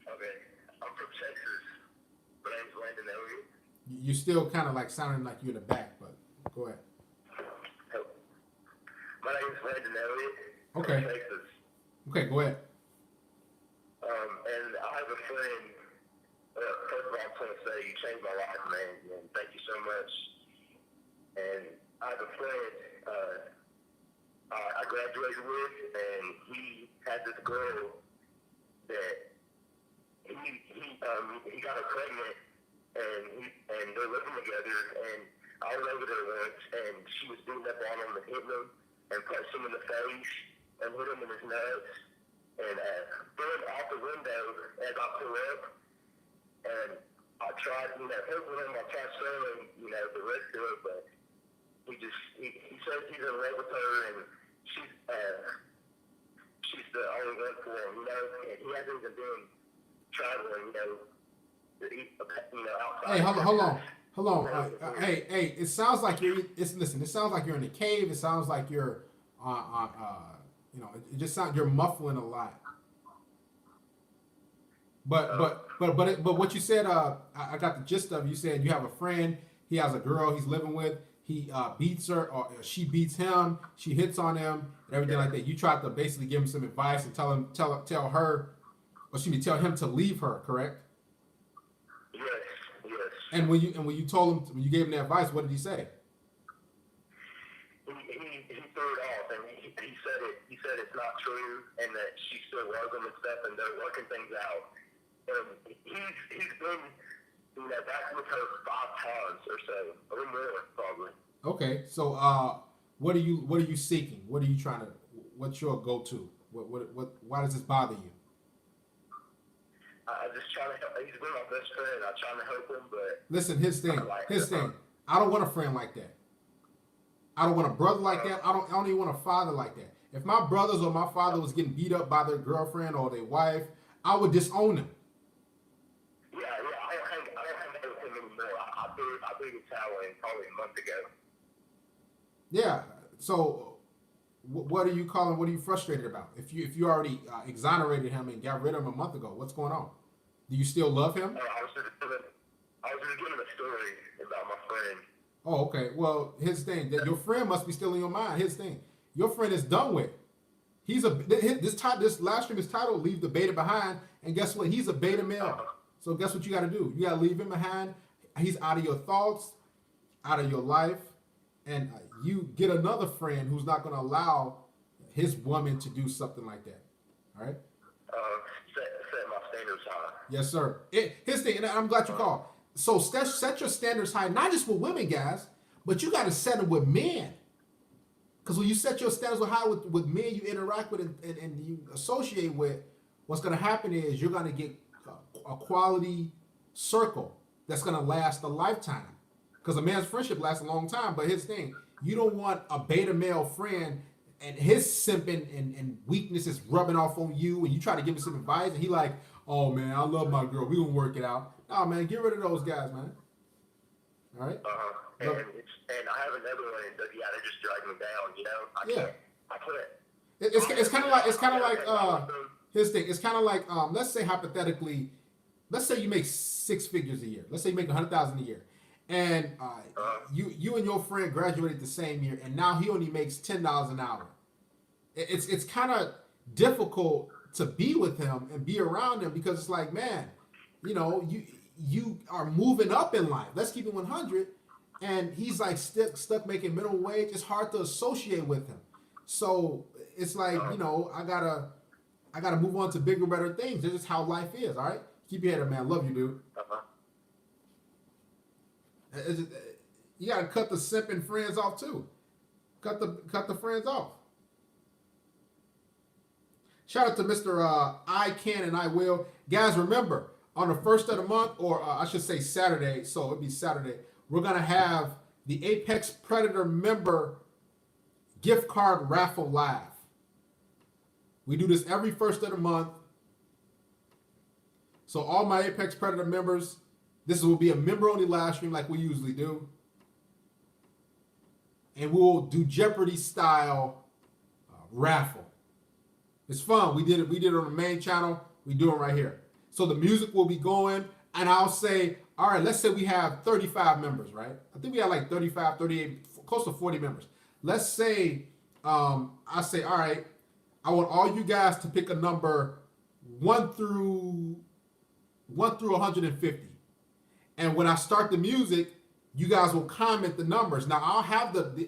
Okay. I'm from Texas. My name's Landon Elliott. You still kind of like sounding like you're in the back, but go ahead. My name's Landon Elliott. Okay. From Texas. Okay, go ahead. And I have a friend. First of all, I'm going to say you changed my life, man. And thank you so much. And I have a friend I graduated with, and he had this girl that he got her pregnant, and they're living together. And I was over there once, and she was beating up on him and hitting him and punched him in the face and hit him in his nuts and threw him out the window as I pulled up. And I tried, helping him. I tried showing him, the rest of it, but he says he's in love with her, and she's the only one for him, and he hasn't even been traveling, outside. Hey, hold on. Hey, it sounds like it sounds like you're in a cave. It sounds like you're, it just sounds you're muffling a lot. But what you said, I got the gist of. You said you have a friend. He has a girl he's living with. He beats her, or she beats him. She hits on him, and everything like that. You tried to basically give him some advice and tell him to leave her. Correct? Yes. And when you told him, when you gave him the advice, what did he say? He threw it off, and he said it's not true, and that she still loves him and stuff, and they're working things out. And he's been back with her 5 times or so, or more probably. Okay, so what are you seeking? What are you trying to? What's your go-to? Why does this bother you? I just try to help. He's been my best friend. I'm trying to help him, but listen, his thing. I don't want a friend like that. I don't want a brother like that. I don't even want a father like that. If my brothers or my father was getting beat up by their girlfriend or their wife, I would disown them. Yeah. I don't hang out with him anymore. I threw the towel in probably a month ago. Yeah. So, what are you calling? What are you frustrated about? If you already exonerated him and got rid of him a month ago, what's going on? Do you still love him? I was just giving a story about my friend. Oh, okay. Well, his thing that your friend must be still in your mind. His thing, your friend is done with. This last stream is titled "Leave the Beta Behind," and guess what? He's a beta male. So guess what you got to do? You got to leave him behind. He's out of your thoughts, out of your life, and you get another friend who's not going to allow his woman to do something like that. All right. Set my standards high. Yes, sir. His thing, and I'm glad you called. So set your standards high, not just with women, guys, but you got to set them with men. Because when you set your standards high with men you interact with and you associate with, what's going to happen is you're going to get a quality circle that's going to last a lifetime. Because a man's friendship lasts a long time. But his thing, you don't want a beta male friend and his simping and weakness is rubbing off on you, and you try to give him some advice, and he like, Oh man, I love my girl. We gonna work it out. Oh man, get rid of those guys, man. All right. And Look, and I have another one, but yeah, they're just dragging me down. You know, yeah. I can't. It's kind of like Dude, his thing. It's kind of like let's say hypothetically, let's say you make six figures a year. Let's say you make 100,000 a year, and you and your friend graduated the same year, and now he only makes $10 an hour. It's kind of difficult to be with him and be around him because it's like, man, you know, you are moving up in life. Let's keep it 100, and he's like stuck making minimum wage. It's hard to associate with him. So it's like, you know, I gotta move on to bigger, better things. This is how life is. All right, keep your head up, man. Love you, dude. You gotta cut the simping friends off too. Cut the friends off. Shout out to Mr. I Can and I Will. Guys, remember, on the first of the month, or I should say Saturday, so it'll be Saturday, we're going to have the Apex Predator member gift card raffle live. We do this every first of the month. So all my Apex Predator members, this will be a member-only live stream like we usually do. And we'll do Jeopardy-style raffle. It's fun. We did it on the main channel. We do it right here. So the music will be going, and I'll say, all right, let's say we have 35 members, right? I think we have like 35, 38, close to 40 members. Let's say, I say, all right, I want all you guys to pick a number 1 through 150. And when I start the music, you guys will comment the numbers. Now I'll have the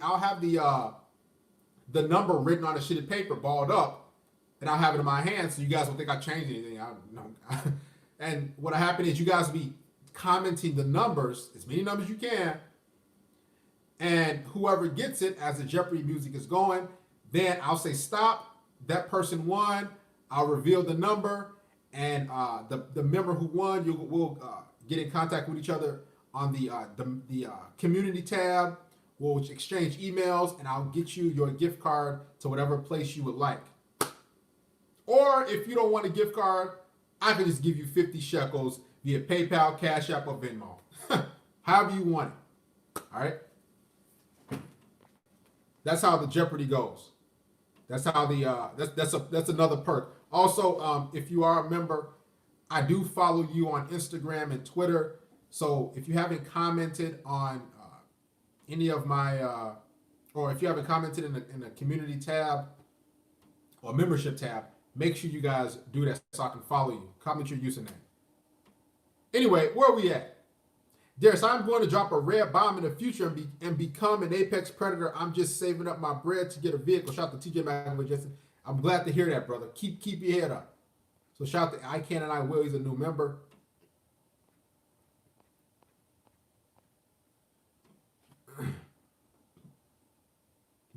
number written on a sheet of paper, balled up, and I'll have it in my hand, so you guys don't think I changed anything. And what'll happen is you guys will be commenting the numbers, as many numbers you can, and whoever gets it as the Jeopardy music is going, then I'll say stop. That person won. I'll reveal the number, and the member who won, we'll get in contact with each other on the community tab. We'll exchange emails, and I'll get you your gift card to whatever place you would like. Or if you don't want a gift card, I can just give you 50 shekels via PayPal, Cash App, or Venmo. However you want it. All right? That's how the Jeopardy goes. That's how that's another perk. Also, if you are a member, I do follow you on Instagram and Twitter. So if you haven't commented on any of my, or if you haven't commented in the community tab or membership tab, make sure you guys do that so I can follow you. Comment your username. Anyway, where are we at? Darius, I'm going to drop a red bomb in the future and become an Apex Predator. I'm just saving up my bread to get a vehicle. Shout out to TJ McAvoy, Justin. I'm glad to hear that, brother. Keep your head up. So shout out to I Can and I Will. He's a new member.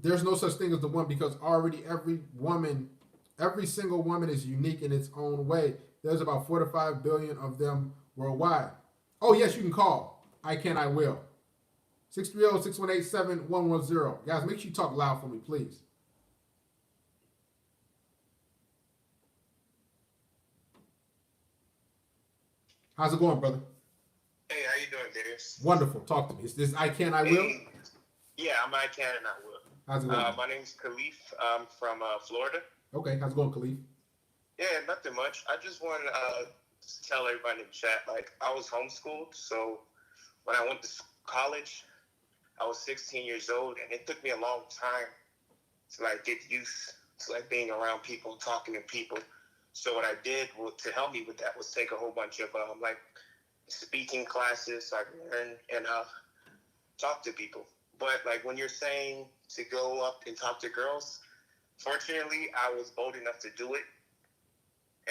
There's no such thing as the one, because already every single woman is unique in its own way. There's about 4 to 5 billion of them worldwide. Oh, yes, you can call. I Can, I Will. 630-618-7110. Guys, make sure you talk loud for me, please. How's it going, brother? Hey, how you doing, Darius? Wonderful. Talk to me. Is this I Can, I Will? Yeah, I Can and I Will. How's it going? My name's Khalif. I'm from Florida. Okay, how's it going, Khalif? Yeah, nothing much. I just wanted to tell everybody in the chat, like, I was homeschooled, so when I went to college, I was 16 years old, and it took me a long time to, like, get used to, like, being around people, talking to people. So what I did to help me with that was take a whole bunch of, like, speaking classes so I could learn and talk to people. But, like, when you're saying to go up and talk to girls, fortunately, I was bold enough to do it.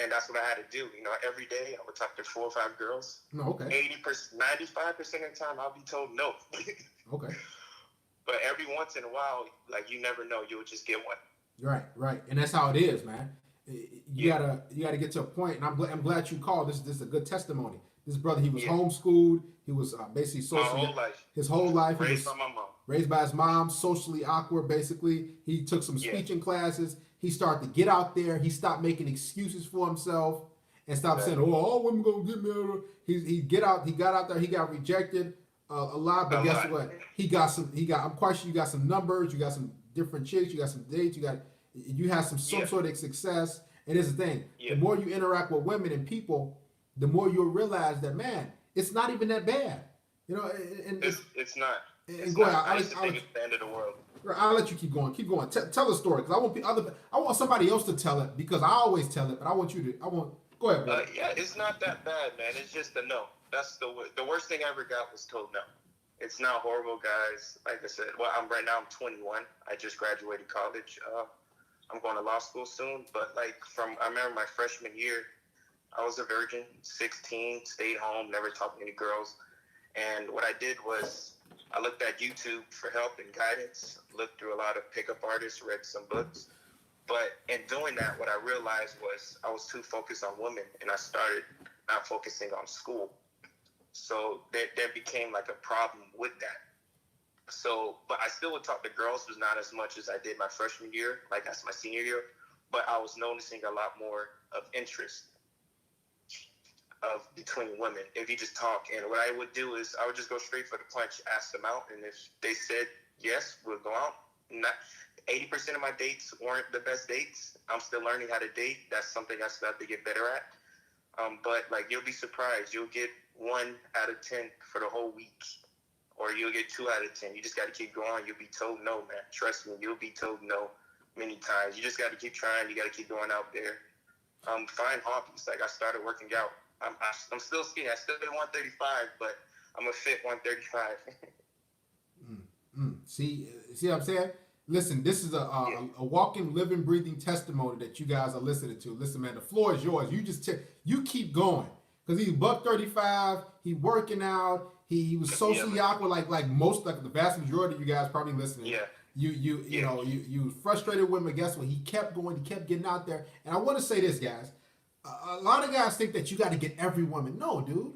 And that's what I had to do. You know, every day I would talk to 4 or 5 girls. No, okay. 95% of the time I'll be told no. Okay. But every once in a while, like, you never know, you'll just get one. Right. And that's how it is, man. You gotta get to a point, and I'm glad you called. This is a good testimony. This brother, he was homeschooled. He was basically socially, his whole life. Raised by my mom. Raised by his mom, socially awkward, basically. He took some speaking classes. He started to get out there. He stopped making excuses for himself. and stop saying, "Oh, all women gonna get me." He got out there. He got rejected a lot, but guess what? He got some. I'm quite sure you got some numbers. You got some different chicks. You got some dates. You have some sort of success. And here's the thing: the more you interact with women and people, the more you'll realize that, man, it's not even that bad. You know, and it's not. And go ahead. I think it's the end of the world. I'll let you keep going. Keep going. Tell the story, because I want somebody else to tell it, because I always tell it, but I want you to. Go ahead, bro. Yeah, it's not that bad, man. It's just a no. That's the worst thing I ever got was told no. It's not horrible, guys. Like I said, well, I'm 21. I just graduated college. I'm going to law school soon. But I remember my freshman year, I was a virgin, 16, stayed home, never talked to any girls. And what I did was I looked at YouTube for help and guidance, looked through a lot of pickup artists, read some books. But in doing that, what I realized was I was too focused on women, and I started not focusing on school. So there became like a problem with that. So, but I still would talk to girls, but not as much as I did my freshman year, like that's my senior year. But I was noticing a lot more of interest between women if you just talk. And what I would do is I would just go straight for the punch, ask them out, and if they said yes, we'll go out. Not 80% of my dates weren't the best dates. I'm still learning how to date. That's something I still have to get better at. But you'll be surprised. You'll get 1 out of 10 for the whole week, or you'll get 2 out of 10. You just got to keep going. You'll be told no, man. Trust me, you'll be told no many times. You just got to keep trying. You got to keep going out there. Find hobbies. Like I started working out. I'm still skinny. I still weigh 135, but I'm a fit 135. See what I'm saying? Listen, this is a walking, living, breathing testimony that you guys are listening to. Listen, man, the floor is yours. You keep going, because he's $135. He working out. He was socially awkward, like the vast majority of you guys probably listening. Yeah. You frustrated with him. Guess what? He kept going. He kept getting out there. And I want to say this, guys. A lot of guys think that you got to get every woman. No, dude.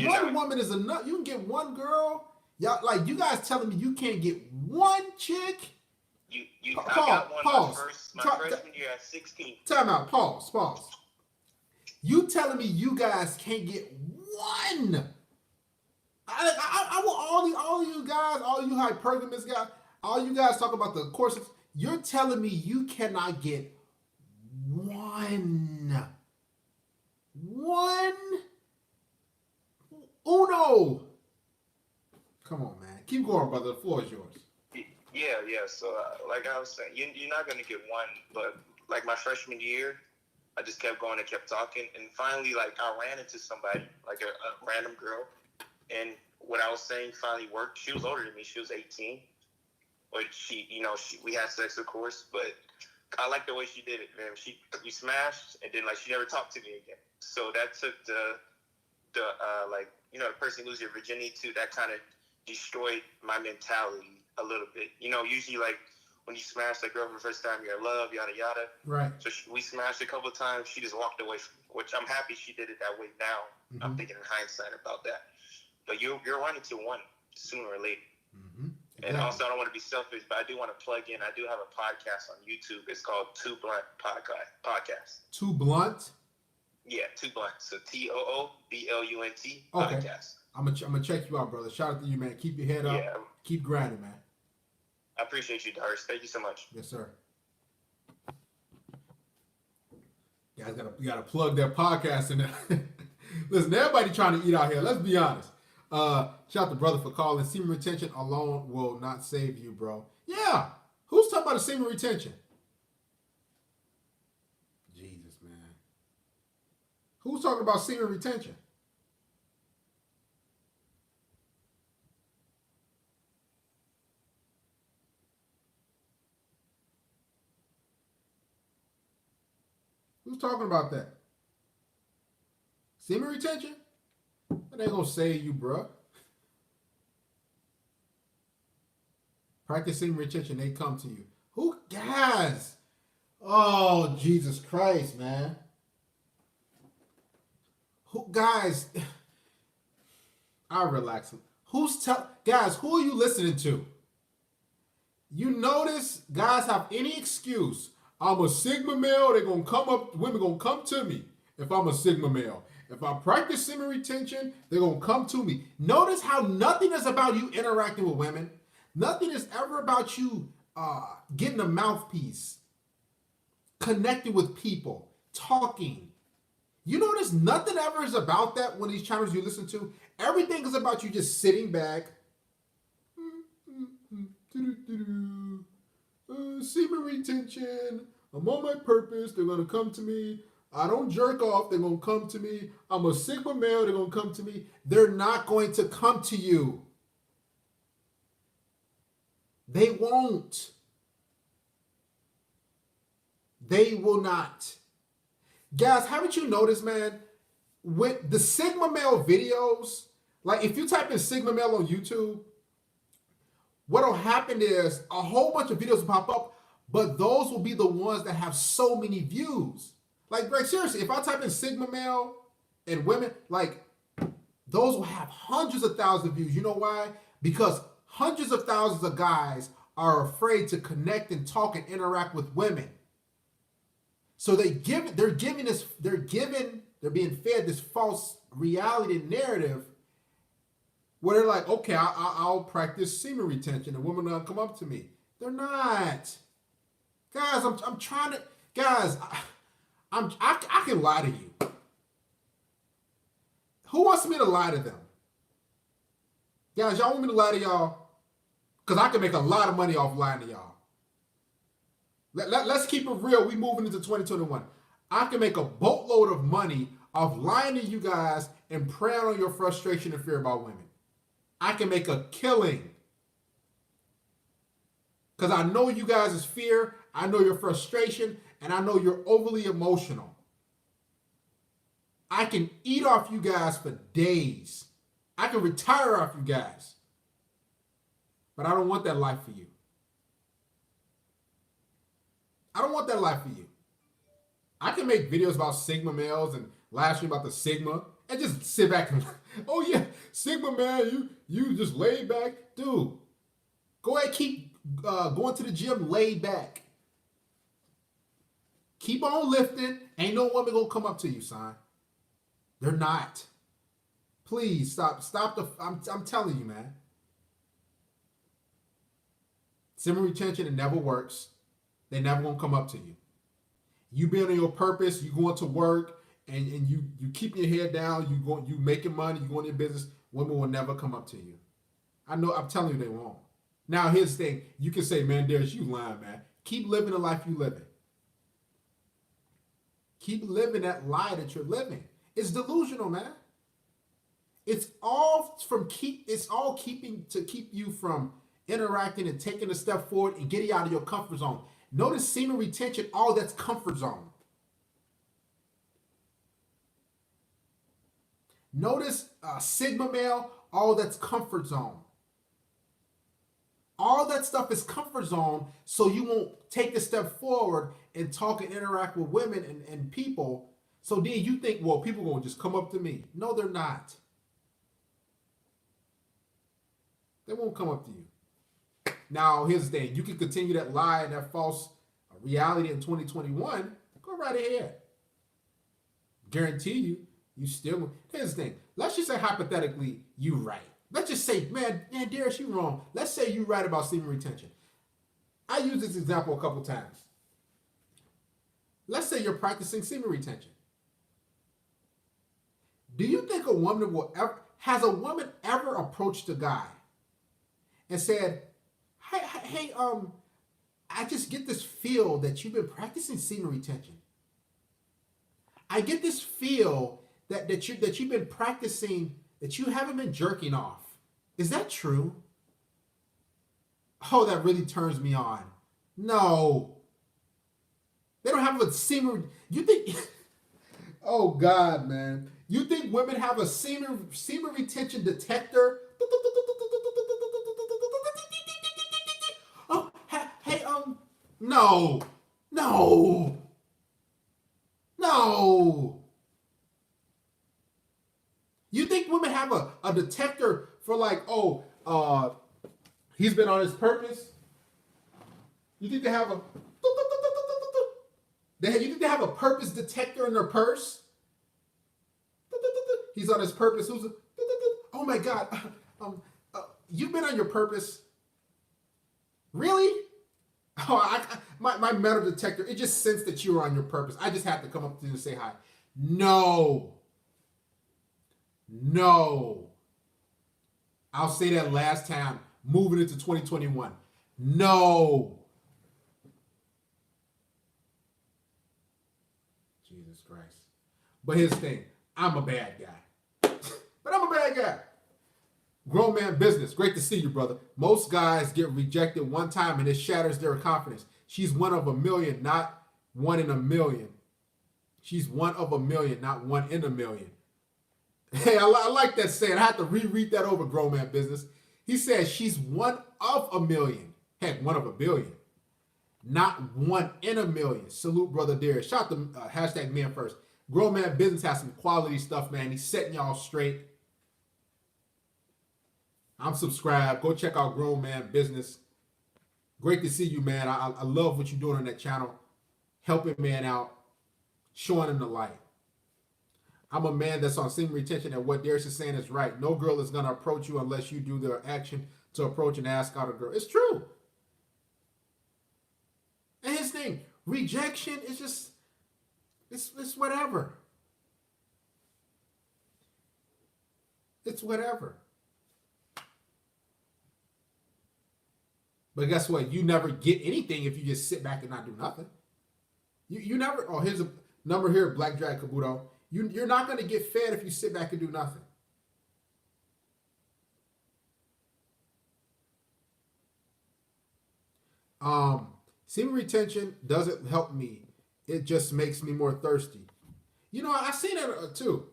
One woman is enough. You can get one girl. Y'all, you guys telling me you can't get one chick? I got one my freshman year at 16. Time out. Pause. You telling me you guys can't get one? I want all of you guys, all you hypergamous guys, all you guys talk about the courses. You're telling me you cannot get one? Uno. Come on, man. Keep going, brother. The floor is yours. Yeah. So, like I was saying, you're not going to get one, but like my freshman year, I just kept going and kept talking. And finally, I ran into somebody, like a random girl. And what I was saying finally worked. She was older than me. She was 18. But we had sex, of course. But I liked the way she did it, man. We smashed, and then, she never talked to me again. So that took the person lose your virginity to, that kind of destroyed my mentality a little bit. Usually when you smash that girl for the first time, you're in love, yada yada. Right. So we smashed a couple of times. She just walked away from me, which I'm happy she did it that way now. Mm-hmm. I'm thinking in hindsight about that. But you're running to one sooner or later. Mm-hmm. Exactly. And also, I don't want to be selfish, but I do want to plug in. I do have a podcast on YouTube. It's called Too Blunt Podcast. Too Blunt? Yeah, Too Blunt. So TOOBLUNT okay. Podcast. I'm gonna check you out, brother. Shout out to you, man. Keep your head up. Yeah. Keep grinding, man. I appreciate you, Darius. Thank you so much. Yes, sir. Guys, gotta plug their podcast in there. Listen, everybody trying to eat out here. Let's be honest. Shout out to brother for calling. Semen retention alone will not save you, bro. Yeah. Who's talking about a semen retention? Jesus, man. Who's talking about semen retention? Who's talking about that? Semen retention? That ain't gonna save you, bro. Practice semen retention, they come to you. Who, guys? Oh, Jesus Christ, man. Who, guys? I'll relax. Guys, who are you listening to? You notice guys have any excuse. I'm a Sigma male. They're gonna come up. Women gonna come to me, if I'm a Sigma male. If I practice semen retention, they're going to come to me. Notice how nothing is about you interacting with women. Nothing is ever about you getting a mouthpiece, connecting with people, talking. You notice nothing ever is about that when these channels you listen to. Everything is about you just sitting back. Semen retention. I'm on my purpose. They're going to come to me. I don't jerk off. They're going to come to me. I'm a Sigma male. They're going to come to me. They're not going to come to you. They won't. They will not. Guys, haven't you noticed, man, with the Sigma male videos, like if you type in Sigma male on YouTube, what'll happen is a whole bunch of videos will pop up, but those will be the ones that have so many views. Like, Greg, seriously, if I type in Sigma male and women, like, those will have hundreds of thousands of views. You know why? Because hundreds of thousands of guys are afraid to connect and talk and interact with women. So they're being fed this false reality narrative where they're like, okay, I'll practice semen retention and women will come up to me. They're not. Guys, I'm trying to, guys, I can lie to you. Who wants me to lie to them? Guys, y'all want me to lie to y'all? Because I can make a lot of money off lying to y'all. Let's keep it real. We moving into 2021. I can make a boatload of money off lying to you guys and preying on your frustration and fear about women. I can make a killing. Because I know you guys' fear, I know your frustration, and I know you're overly emotional. I can eat off you guys for days. I can retire off you guys. But I don't want that life for you. I don't want that life for you. I can make videos about Sigma males and live stream about the Sigma and just sit back and, oh yeah, Sigma man, you just laid back. Dude, go ahead, keep going to the gym laid back. Keep on lifting. Ain't no woman gonna come up to you, son. They're not. Please stop. I'm telling you, man. Semen retention, it never works. They never gonna come up to you. You being on your purpose, you going to work, and you keeping your head down, you making money, you going in business, women will never come up to you. I know, I'm telling you they won't. Now here's the thing, you can say, man, Darius, you lying, man. Keep living the life you living. Keep living that lie that you're living. It's delusional, man. It's all keeping to keep you from interacting and taking a step forward and getting out of your comfort zone. Notice semen retention, all that's comfort zone. Notice Sigma male, all that's comfort zone. All that stuff is comfort zone, so you won't take a step forward and talk and interact with women and people. So then you think, well, people are going to just come up to me. No, they're not. They won't come up to you. Now, here's the thing. You can continue that lie and that false reality in 2021. Go right ahead. Guarantee you still. Here's the thing. Let's just say hypothetically you right. Let's just say, man, Darius, you wrong. Let's say you right about semen retention. I use this example a couple times. Let's say you're practicing semen retention. Do you think has a woman ever approached a guy and said, hey, I just get this feel that you've been practicing semen retention. I get this feel that you've been practicing, that you haven't been jerking off. Is that true? Oh, that really turns me on. No. They don't have a semen. You think, oh God, man. You think women have a semen retention detector? Oh, hey, no. You think women have a detector for like, he's been on his purpose? You think they have a purpose detector in their purse? He's on his purpose. Oh my God. You've been on your purpose. Really? Oh, my metal detector, it just sensed that you were on your purpose. I just had to come up to you and say hi. No. No. I'll say that last time, moving into 2021. No. Jesus Christ. But here's the thing. I'm a bad guy. But I'm a bad guy. Grown man business. Great to see you, brother. Most guys get rejected one time and it shatters their confidence. She's one of a million, not one in a million. She's one of a million, not one in a million. Hey, I like that saying. I have to reread that over, grown man business. He says she's one of a million. Heck, one of a billion. Not one in a million. Salute, brother Darius. Shout out to hashtag man first. Grown man business has some quality stuff, man. He's setting y'all straight. I'm subscribed. Go check out Grown Man Business. Great to see you, man. I love what you're doing on that channel. Helping man out. Showing him the light. I'm a man that's on semen retention, and what Darius is saying is right. No girl is going to approach you unless you do the action to approach and ask out a girl. It's true. And his thing, rejection is just, it's whatever. It's whatever. But guess what? You never get anything if you just sit back and not do nothing. You never. Oh, here's a number here, Black Drag Kabuto. You're not going to get fed if you sit back and do nothing. Semen retention doesn't help me. It just makes me more thirsty. You know, I see that too.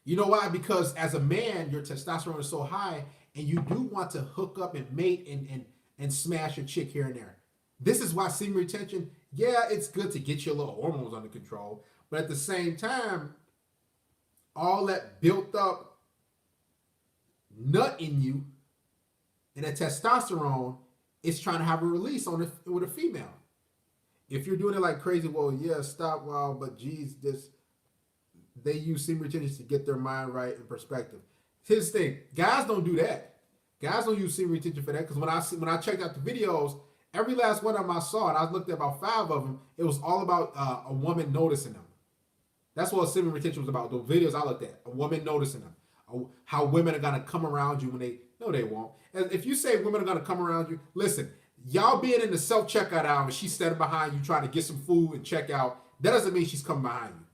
You know why? Because as a man, your testosterone is so high, and you do want to hook up and mate and smash a chick here and there. This is why semen retention, yeah, it's good to get your little hormones under control. But at the same time, all that built up nut in you and that testosterone is trying to have a release on it with a female. If you're doing it like crazy, well, yeah, stop, well, but geez, they use semen retention to get their mind right and perspective. Here's the thing, guys don't do that. Guys don't use semen retention for that, because when I checked out the videos, every last one of them I saw, and I looked at about 5 of them, it was all about a woman noticing them. That's what semen retention was about. The videos I looked at, a woman noticing them. How women are going to come around you when no, they won't. If you say women are going to come around you, listen, y'all being in the self-checkout aisle and she's standing behind you trying to get some food and check out, that doesn't mean she's coming behind you.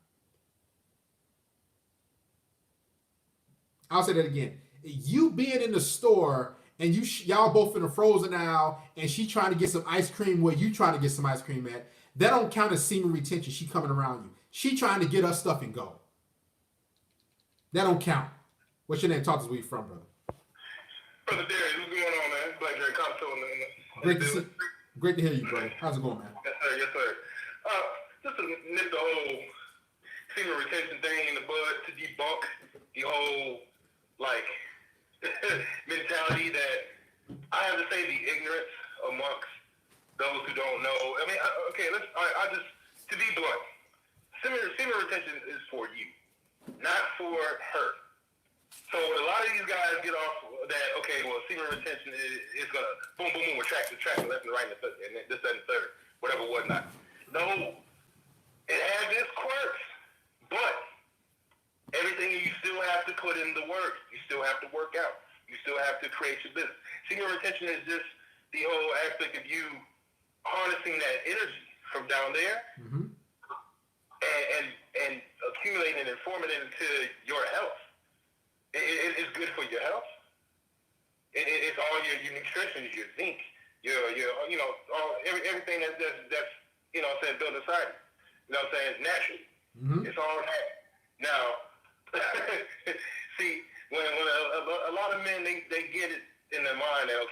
I'll say that again. You being in the store and y'all both in the frozen aisle and she trying to get some ice cream where you trying to get some ice cream at, that don't count as semen retention. She coming around you. She trying to get us stuff and go. That don't count. What's your name? Talk to us where you from, brother. Brother Darius, what's going on, man? Black Drake Compton. Great to hear you, brother. How's it going, man? Yes, sir. Yes, sir. Just to nip the whole semen retention thing in the bud, to debunk the whole, mentality that I have to say the ignorance amongst those who don't know. I mean, to be blunt, semen retention is for you, not for her. So a lot of these guys get off that, okay, well, semen retention is going to boom, boom, boom, attract, left and right, and this, that, and third, whatever, whatnot. No, it has its quirks, but everything you still have to put in the work. You still have to work out. You still have to create your business. Semen retention is just the whole aspect of you harnessing that energy from down there and accumulating and forming it into your health. It's good for your health. It's all your nutrition, your zinc, your everything that's built inside. You know what I'm saying? It's natural. It's all that. Now, see, when a lot of men they get it in their mind that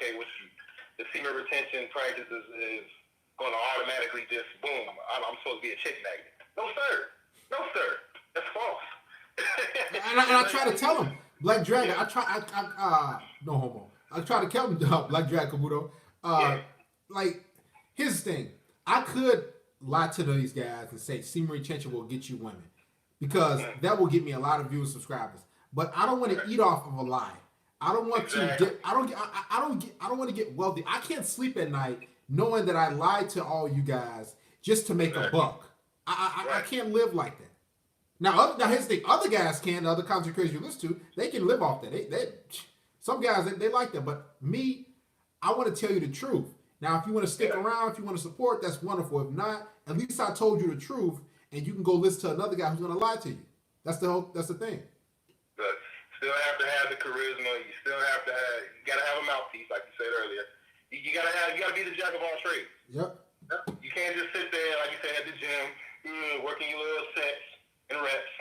the semen retention practice is going to automatically just boom. I'm supposed to be a chick magnet. No sir, that's false. and I try to tell him, Black Dragon. No homo. I try to tell him, Black Dragon Kabuto. Here's the thing. I could lie to these guys and say semen retention will get you women. because that will get me a lot of viewers, subscribers. But I don't want to eat off of a lie. I don't want to get. I don't want to get wealthy. I can't sleep at night knowing that I lied to all you guys just to make a buck. I can't live like that. Now here's the thing. Other guys can. The other content creators you listen to, they can live off that. Some guys they like that. But me, I want to tell you the truth. Now, if you want to stick around, if you want to support, that's wonderful. If not, at least I told you the truth, and you can go listen to another guy who's going to lie to you. That's the thing. But still have to have the charisma. You still have to have. You gotta have a mouthpiece, like you said earlier. You gotta be the jack of all trades. Yep. You can't just sit there, like you said, at the gym, working your little sets and reps.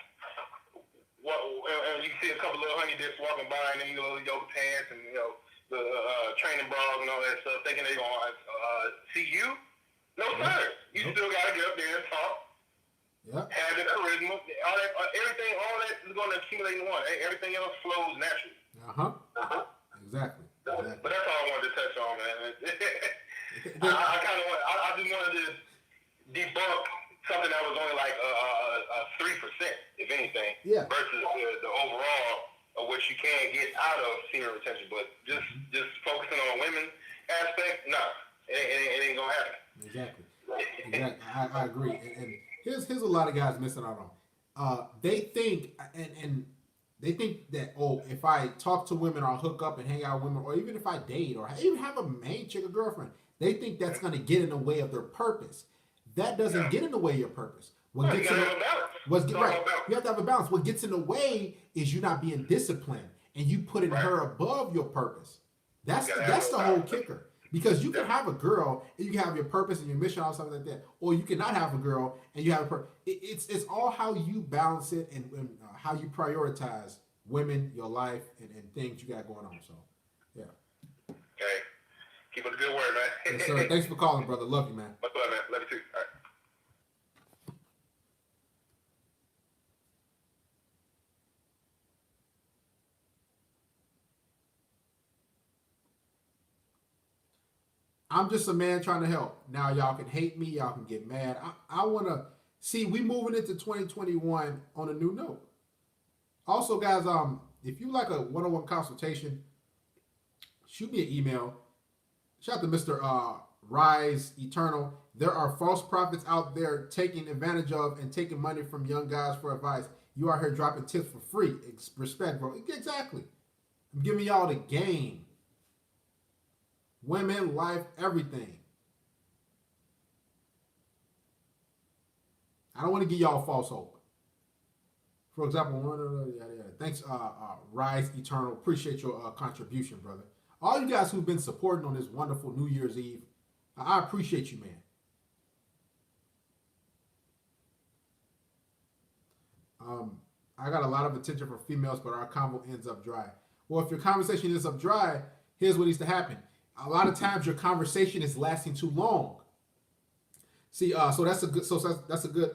And you see a couple little honey dips walking by, and then your little yoga pants and the training bras and all that stuff, thinking they're gonna see you. No sir. You still gotta get up there and talk. Yep. Have the charisma. Everything, all that is going to accumulate in one. Everything else flows naturally. Exactly. But that's all I wanted to touch on, man. I just wanted to debunk something that was only like 3%, if anything, versus the overall of what you can get out of senior retention. But just focusing on women aspect, it ain't gonna happen. Exactly. I agree. And here's a lot of guys missing out on. They think they think that if I talk to women or hook up and hang out with women, or even if I date or even have a main chick or girlfriend, they think that's going to get in the way of their purpose. That doesn't get in the way of your purpose. You have to have a balance. What gets in the way is you not being disciplined and you putting her above your purpose. That's the whole kicker. Because you can have a girl and you can have your purpose and your mission or something like that, or you cannot have a girl and you have a purpose. It's all how you balance it and how you prioritize women, your life, and things you got going on. So, yeah. Okay. Keep up the good work, man. Yes, sir. Thanks for calling, brother. Love you, man. Much love, man. Love you too. All right. I'm just a man trying to help. Now y'all can hate me, y'all can get mad. I want to see we moving into 2021 on a new note. Also, guys, if you like a one-on-one consultation, shoot me an email. Shout out to Mr. Rise Eternal. There are false prophets out there taking advantage of and taking money from young guys for advice. You are here dropping tips for free. Respect, bro. Exactly. I'm giving y'all the game. Women, life, everything. I don't want to give y'all false hope. For example, thanks, Rise Eternal. Appreciate your contribution, brother. All you guys who've been supporting on this wonderful New Year's Eve, I appreciate you, man. I got a lot of attention for females, but our convo ends up dry. Well, if your conversation ends up dry, here's what needs to happen. A lot of times your conversation is lasting too long. See, so that's a good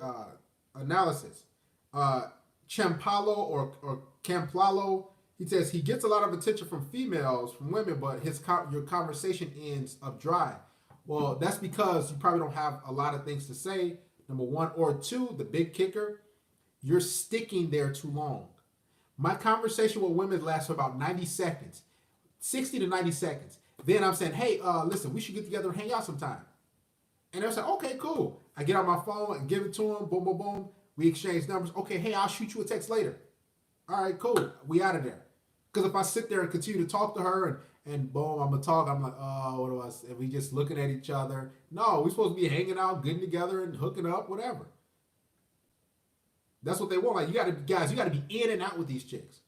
analysis. Champalo or Camplalo, he says he gets a lot of attention from females, from women, but your conversation ends up dry. Well, that's because you probably don't have a lot of things to say. Number one, or two, the big kicker, you're sticking there too long. My conversation with women lasts for about 90 seconds, 60 to 90 seconds. Then I'm saying, hey, listen, we should get together and hang out sometime. And they're saying, okay, cool. I get on my phone and give it to them. Boom, boom, boom. We exchange numbers. Okay, hey, I'll shoot you a text later. All right, cool. We out of there. Because if I sit there and continue to talk to her and boom, I'm going to talk, I'm like, oh, what do I say? We just looking at each other. No, we're supposed to be hanging out, getting together and hooking up, whatever. That's what they want. Like, you got to be in and out with these chicks.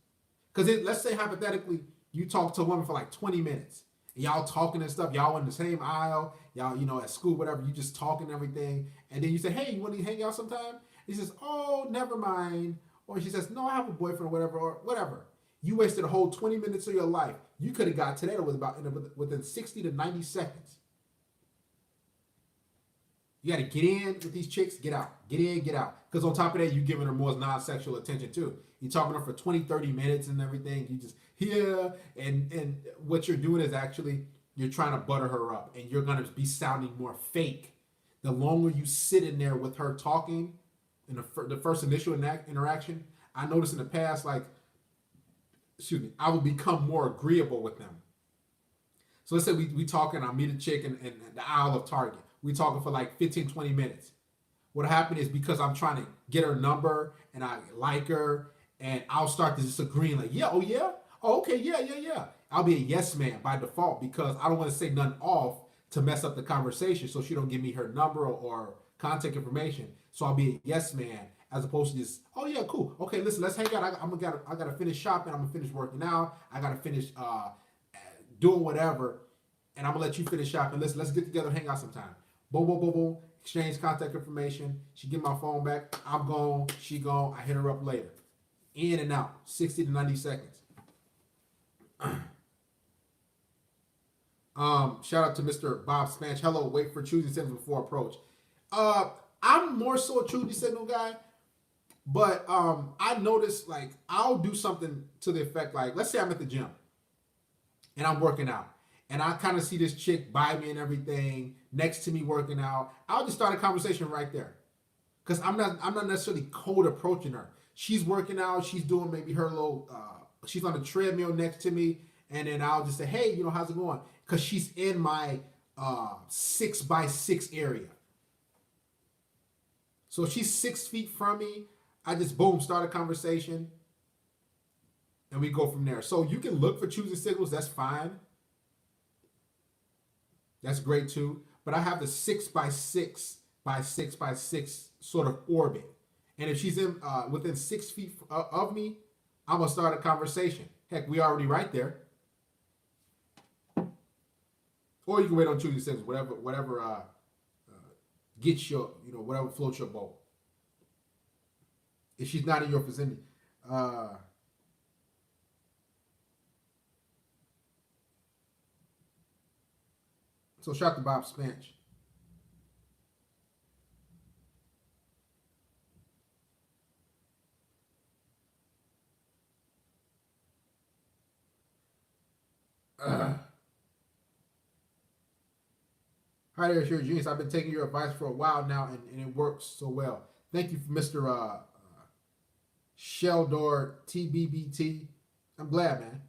Because let's say hypothetically, you talk to a woman for like 20 minutes. Y'all talking and stuff. Y'all in the same aisle. Y'all, at school, whatever. You just talking and everything. And then you say, hey, you want to hang out sometime? He says, oh, never mind. Or she says, no, I have a boyfriend or whatever. Or whatever. You wasted a whole 20 minutes of your life. You could have got to that within 60 to 90 seconds. You got to get in with these chicks, get out. Get in, get out. Because on top of that, you're giving her more non-sexual attention too. You're talking to her for 20, 30 minutes and everything. You just, and what you're doing is actually, you're trying to butter her up. And you're going to be sounding more fake. The longer you sit in there with her talking, in the first initial interaction, I noticed in the past, like, excuse me, I would become more agreeable with them. So let's say we talking, I meet a chick in the aisle of Target. We talking for like 15, 20 minutes. What happened is because I'm trying to get her number and I like her, and I'll start to disagreeing like, yeah, oh yeah, oh okay, yeah, yeah, yeah. I'll be a yes man by default because I don't want to say nothing off to mess up the conversation so she don't give me her number or contact information. So I'll be a yes man as opposed to just, oh yeah, cool. Okay, listen, let's hang out. I gotta finish shopping. I'm gonna finish working out. I gotta finish doing whatever, and I'm gonna let you finish shopping. Let's get together, hang out sometime. Boom, boom, boom, boom. Exchange contact information. She get my phone back. I'm gone. She gone. I hit her up later. In and out. 60 to 90 seconds. Shout out to Mr. Bob Spanch. Hello. Wait for choosing signals before approach. I'm more so a choosing signal guy, but I notice like I'll do something to the effect like, let's say I'm at the gym and I'm working out, and I kind of see this chick by me and everything next to me working out. I'll just start a conversation right there, because I'm not necessarily cold approaching her. She's working out. She's doing maybe her little. She's on a treadmill next to me, and then I'll just say, hey, how's it going? Because she's in my 6x6 area. So if she's 6 feet from me, I just boom start a conversation, and we go from there. So you can look for choosing signals. That's fine. That's great too. But I have the 6x6 sort of orbit. And if she's in within 6 feet of me, I'm gonna start a conversation. Heck, we already right there. Or you can wait on choosing signals, whatever gets your, whatever floats your boat. If she's not in your vicinity. So shout out to Bob Spanch. Hi there, it's your genius. I've been taking your advice for a while now, and it works so well. Thank you, Mr. Sheldor TBBT. I'm glad, man,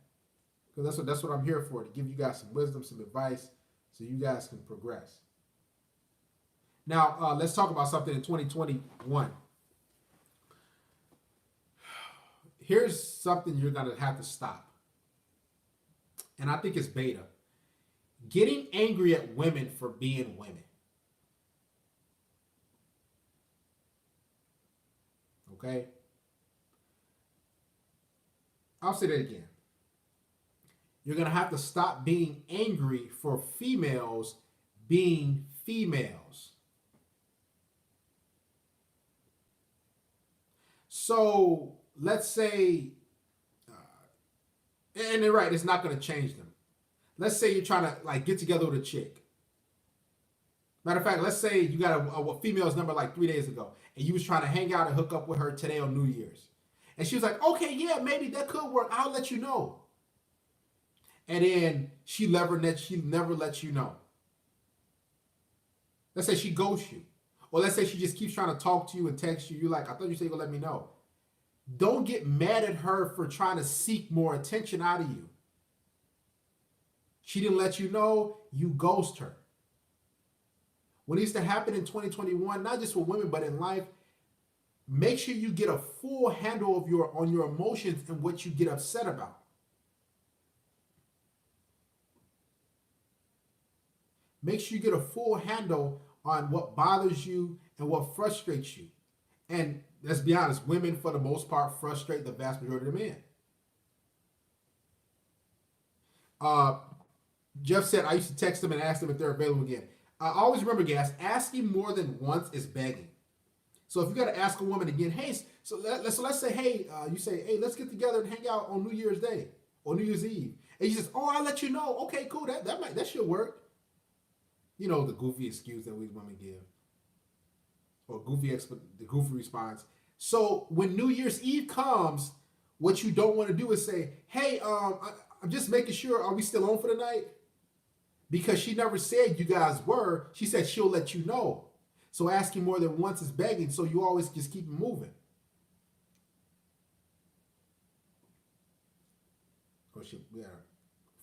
because that's what I'm here for, to give you guys some wisdom, some advice, so you guys can progress. Now, let's talk about something in 2021. Here's something you're going to have to stop. And I think it's beta. Getting angry at women for being women. Okay? I'll say that again. You're going to have to stop being angry for females being females. So let's say, and they're right, it's not going to change them. Let's say you're trying to like get together with a chick. Matter of fact, let's say you got a female's number like 3 days ago, and you was trying to hang out and hook up with her today on New Year's. And she was like, okay, yeah, maybe that could work. I'll let you know. And then she never lets you know. Let's say she ghosts you. Or let's say she just keeps trying to talk to you and text you. You're like, I thought you said you're going to let me know. Don't get mad at her for trying to seek more attention out of you. She didn't let you know, you ghost her. What needs to happen in 2021, not just for women, but in life, make sure you get a full handle of on your emotions and what you get upset about. Make sure you get a full handle on what bothers you and what frustrates you. And let's be honest, women, for the most part, frustrate the vast majority of men. Jeff said, I used to text them and ask them if they're available again. I always remember, guys, asking more than once is begging. So if you got to ask a woman again, hey, so let's say, hey, you say, hey, let's get together and hang out on New Year's Day or New Year's Eve. And she says, oh, I'll let you know. Okay, cool. That should work. You know, the goofy excuse that we women give. Or the goofy response. So when New Year's Eve comes, what you don't want to do is say, hey, I'm just making sure, are we still on for the night? Because she never said you guys were. She said she'll let you know. So asking more than once is begging. So you always just keep moving. Oh shit, we had a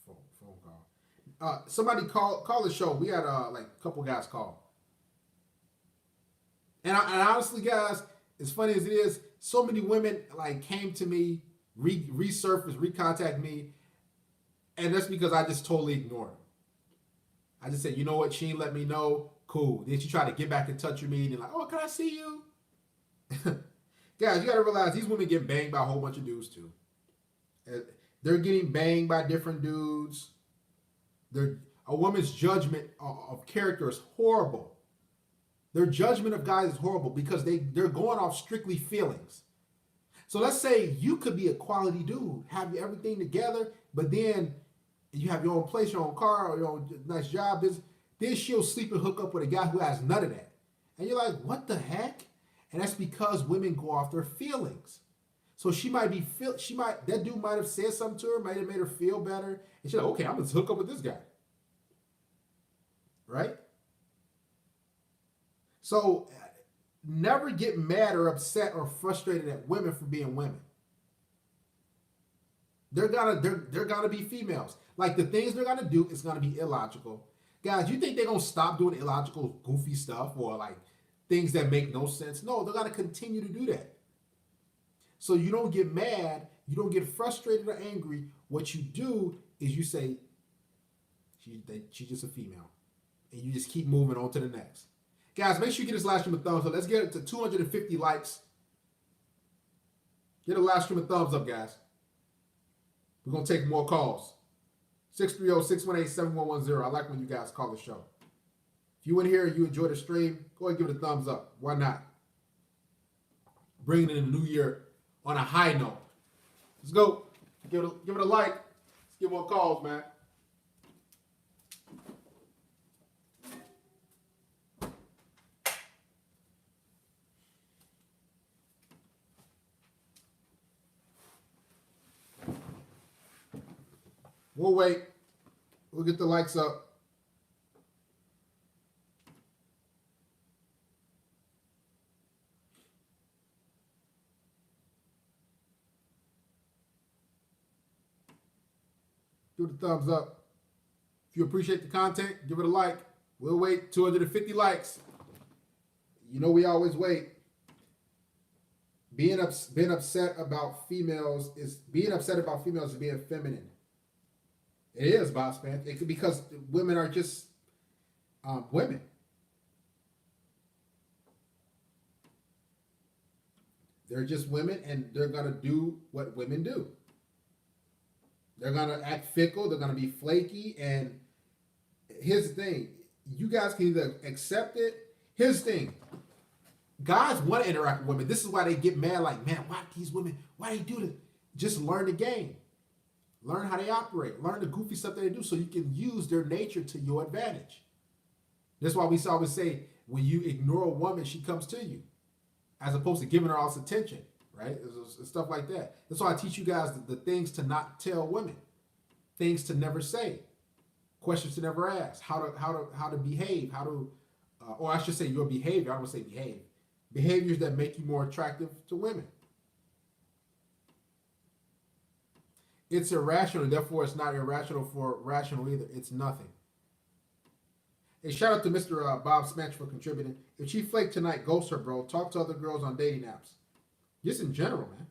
phone call. Somebody call the show. We had like a couple guys call. And honestly, guys, as funny as it is, so many women like came to me, resurfaced, recontact me, and that's because I just totally ignored them. I just said, you know what, she ain't let me know. Cool. Then she tried to get back in touch with me, and like, oh, can I see you? Guys, you gotta realize these women get banged by a whole bunch of dudes too. They're getting banged by different dudes. A woman's judgment of character is horrible. Their judgment of guys is horrible because they're going off strictly feelings. So let's say you could be a quality dude, have everything together, but then you have your own place, your own car, or your own nice job. Then she'll sleep and hook up with a guy who has none of that. And you're like, what the heck? And that's because women go off their feelings. So that dude might have said something to her, might have made her feel better. And she's like, okay, I'm going to hook up with this guy. Right? So never get mad or upset or frustrated at women for being women. They're gonna be females. Like the things they're gonna do is gonna be illogical. Guys, you think they're gonna stop doing illogical, goofy stuff or like things that make no sense? No, they're gonna continue to do that. So you don't get mad, you don't get frustrated or angry. What you do is you say, she's just a female. And you just keep moving on to the next. Guys, make sure you get this live stream a thumbs up. Let's get it to 250 likes. Get a live stream a thumbs up, guys. We're going to take more calls. 630-618-7110. I like when you guys call the show. If you in here and you enjoy the stream, go ahead and give it a thumbs up. Why not? Bringing in the new year on a high note. Let's go. Give it a like. Let's get more calls, man. We'll wait. We'll get the likes up. Give it a thumbs up. If you appreciate the content, give it a like. We'll wait 250 likes. You know we always wait. Being upset about females is being feminine. It is, boss man. It could because women are just women. They're just women, and they're gonna do what women do. They're gonna act fickle. They're gonna be flaky. And here's the thing: you guys can either accept it. Here's the thing: guys want to interact with women. This is why they get mad. Like, man, why these women? Why they do this? Just learn the game. Learn how they operate. Learn the goofy stuff that they do so you can use their nature to your advantage. That's why we always say, when you ignore a woman, she comes to you. As opposed to giving her all this attention, right? It's stuff like that. That's why I teach you guys the things to not tell women. Things to never say. Questions to never ask. How to behave. Or I should say your behavior. I don't want to say behave. Behaviors that make you more attractive to women. It's irrational, therefore it's not irrational for rational either. It's nothing. Hey, shout out to Mr. Bob Smatch for contributing. If she flaked tonight, ghost her, bro. Talk to other girls on dating apps. Just in general, man.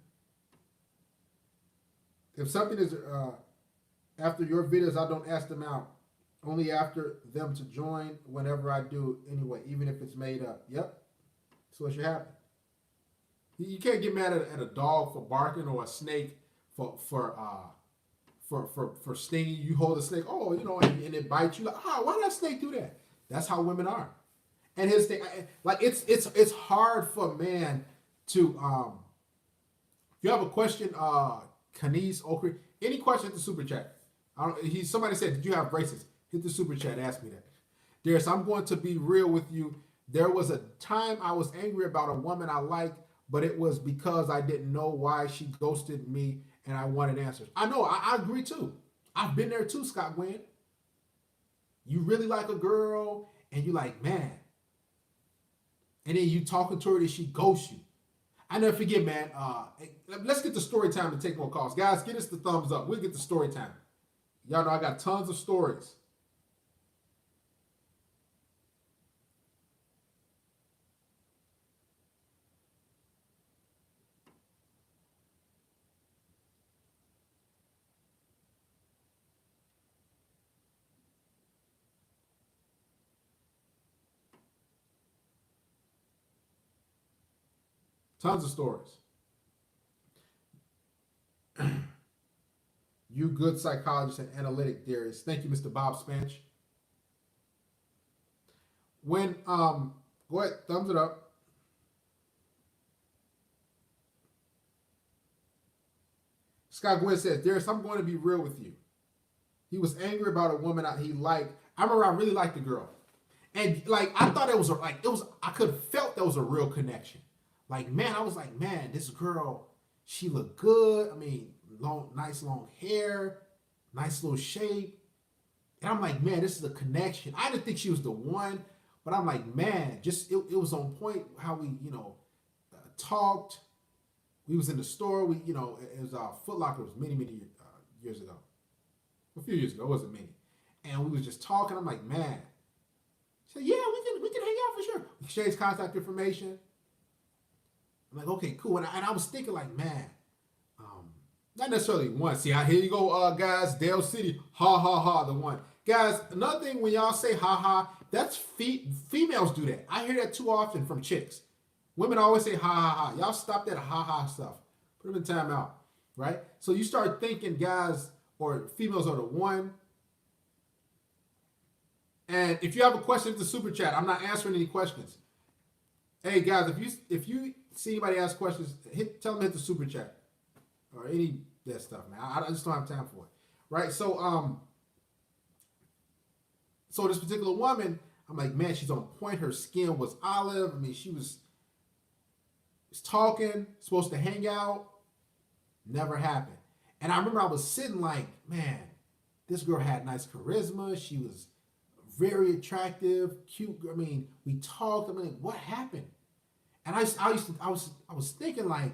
If something is after your videos, I don't ask them out. Only after them to join whenever I do anyway, even if it's made up. Yep. That's what should happen. You can't get mad at a dog for barking or a snake for stinging. You hold a snake, and it bites you. Like, why did that snake do that? That's how women are. And his thing, like it's hard for a man to. If you have a question, Kanice Okri, any question at the super chat. Somebody said, did you have braces? Hit the super chat. Ask me that. Darius, I'm going to be real with you. There was a time I was angry about a woman I liked, but it was because I didn't know why she ghosted me. And I wanted answers. I know, I agree too. I've been there too, Scott Gwen. You really like a girl, and you're like, man, and then you talking to her, and she ghosts you. I never forget, man. Let's get the story time to take more calls, guys. Get us the thumbs up. We'll get the story time. Y'all know I got tons of stories. Tons of stories. You good psychologist and analytic theorist. Thank you, Mr. Bob Spanch. When go ahead, thumbs it up. Scott Gwynn says, Darius, I'm going to be real with you. He was angry about a woman he liked. I remember I really liked the girl. And like I thought I could have felt there was a real connection. Like, man, I was like, man, this girl, she looked good. I mean, nice long hair, nice little shape. And I'm like, man, this is a connection. I didn't think she was the one, but I'm like, man, just it was on point how we, talked. We was in the store. It was Foot Locker. It was many years ago. A few years ago, it wasn't many. And we was just talking. I'm like, man. She said, yeah, we can hang out for sure. Exchange contact information. I'm like, okay, cool. And I was thinking like, man, not necessarily one. See, here you go, guys. Dale City, ha, ha, ha, the one. Guys, another thing when y'all say ha, ha, that's females do that. I hear that too often from chicks. Women always say ha, ha, ha. Y'all stop that ha, ha stuff. Put them in time out, right? So you start thinking guys or females are the one. And if you have a question, it's the super chat. I'm not answering any questions. Hey, guys, if you see anybody ask questions, tell them to hit the super chat. Or any of that stuff, man. I just don't have time for it. Right? So this particular woman, I'm like, man, she's on point. Her skin was olive. I mean, she was talking, supposed to hang out. Never happened. And I remember I was sitting like, man, this girl had nice charisma. She was very attractive, cute. I mean, we talked. I mean, what happened? And I was thinking like,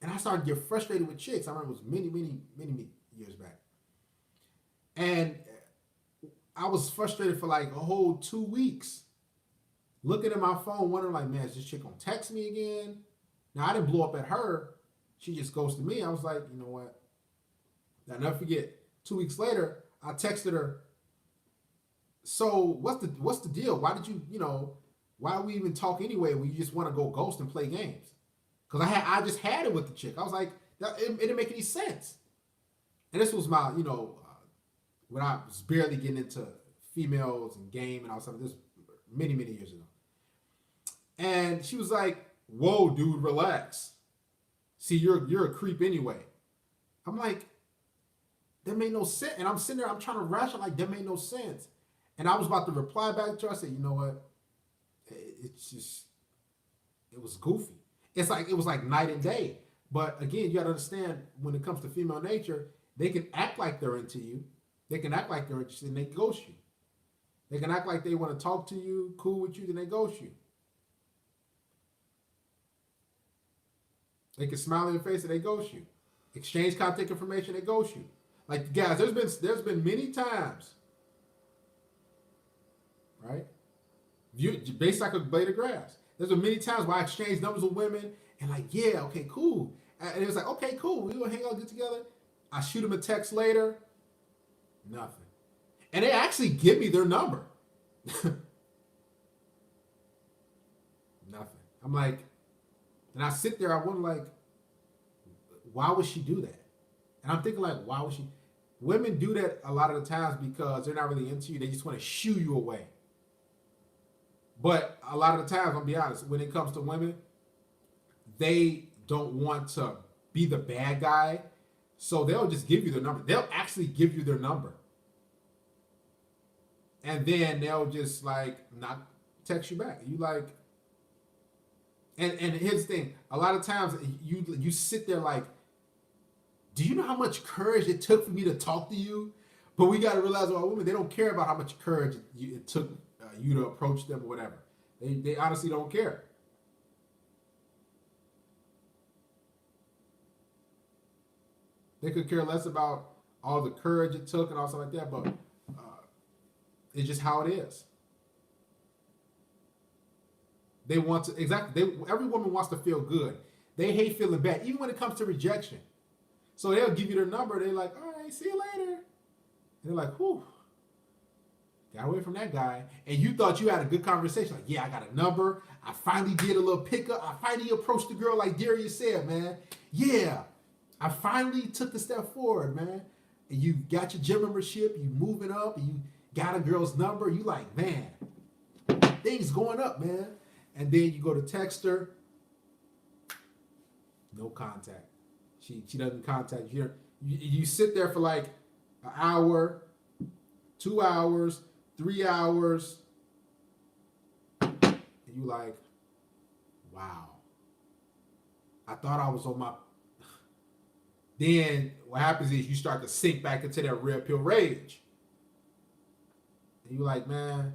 and I started to get frustrated with chicks. I remember it was many years back. And I was frustrated for like a whole 2 weeks. Looking at my phone, wondering like, man, is this chick gonna text me again? Now, I didn't blow up at her. She just ghosted me. I was like, you know what? I'll never forget. 2 weeks later, I texted her, so what's the deal? Why did why do we even talk anyway when you just want to go ghost and play games? Because I just had it with the chick. I was like, it didn't make any sense. And this was my, when I was barely getting into females and game and all stuff. This many years ago. And she was like, whoa, dude, relax. See, you're a creep anyway. I'm like, that made no sense. And I'm sitting there, I'm trying to rationalize, like, that made no sense. And I was about to reply back to her. I said, you know what? It was goofy. It was like night and day. But again, you got to understand when it comes to female nature, they can act like they're into you. They can act like they're interested and they ghost you. They can act like they want to talk to you, cool with you, then they ghost you. They can smile in your face and they ghost you. Exchange contact information, they ghost you. Like, guys, there's been many times, right? Based like a blade of grass. There's been many times where I exchanged numbers with women and like, yeah, okay, cool. And it was like, okay, cool. We gonna hang out, get together. I shoot them a text later. Nothing. And they actually give me their number. Nothing. I'm like, and I sit there, I wonder like, why would she do that? And I'm thinking like, why would she? Women do that a lot of the times because they're not really into you. They just want to shoo you away. But a lot of the times, I'll be honest, when it comes to women, they don't want to be the bad guy. So they'll just give you their number. They'll actually give you their number. And then they'll just like not text you back. You like, and here's the thing. A lot of times you sit there like, do you know how much courage it took for me to talk to you? But we got to realize, well, women, they don't care about how much courage it took you to approach them or whatever. They honestly don't care. They could care less about all the courage it took and all stuff like that, but it's just how it is. They want to exactly. Every woman wants to feel good. They hate feeling bad, even when it comes to rejection. So they'll give you their number. They're like, "All right, see you later." And they're like, "Whew, got away from that guy." And you thought you had a good conversation. Like, "Yeah, I got a number. I finally did a little pickup. I finally approached the girl like Darius said, man. Yeah, I finally took the step forward, man. And you got your gym membership. You moving up. And you got a girl's number. You like, man, things going up, man." And then you go to text her. No contact. She doesn't contact you. You sit there for like an hour, 2 hours, 3 hours, and you like, wow. I thought I was on my. Then what happens is you start to sink back into that red pill rage, and you're like, man.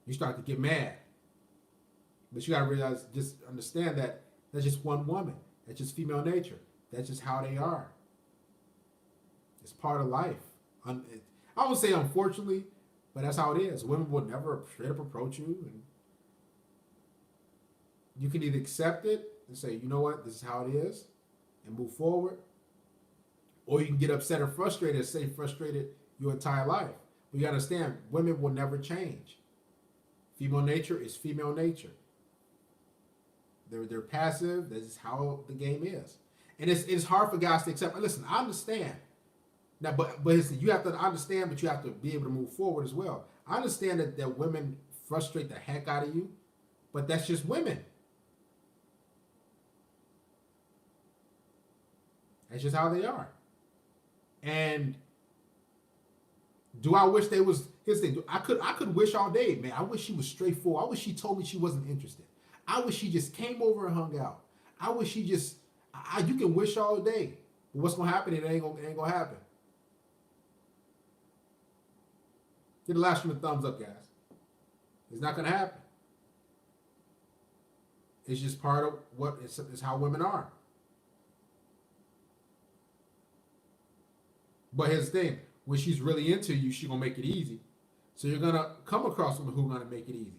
You start to get mad. But you got to realize, just understand that that's just one woman. That's just female nature. That's just how they are. It's part of life. I would say unfortunately, but that's how it is. Women will never straight up approach you. And you can either accept it and say, you know what, this is how it is, and move forward. Or you can get upset or frustrated and stay frustrated your entire life. But you got to understand, women will never change. Female nature is female nature. They're passive. This is how the game is, and it's hard for guys to accept. Listen, I understand now, but you have to understand, but you have to be able to move forward as well. I understand that women frustrate the heck out of you, but that's just women. That's just how they are. And do I wish they was? Here's the thing. I could wish all day, man. I wish she was straightforward. I wish she told me she wasn't interested. I wish she just came over and hung out. I wish she just. You can wish all day, but what's gonna happen? It ain't gonna happen. Get the last one a thumbs up, guys. It's not gonna happen. It's just part of what it's how women are. But here's the thing. When she's really into you, she's gonna make it easy. So you're gonna come across women who are gonna make it easy.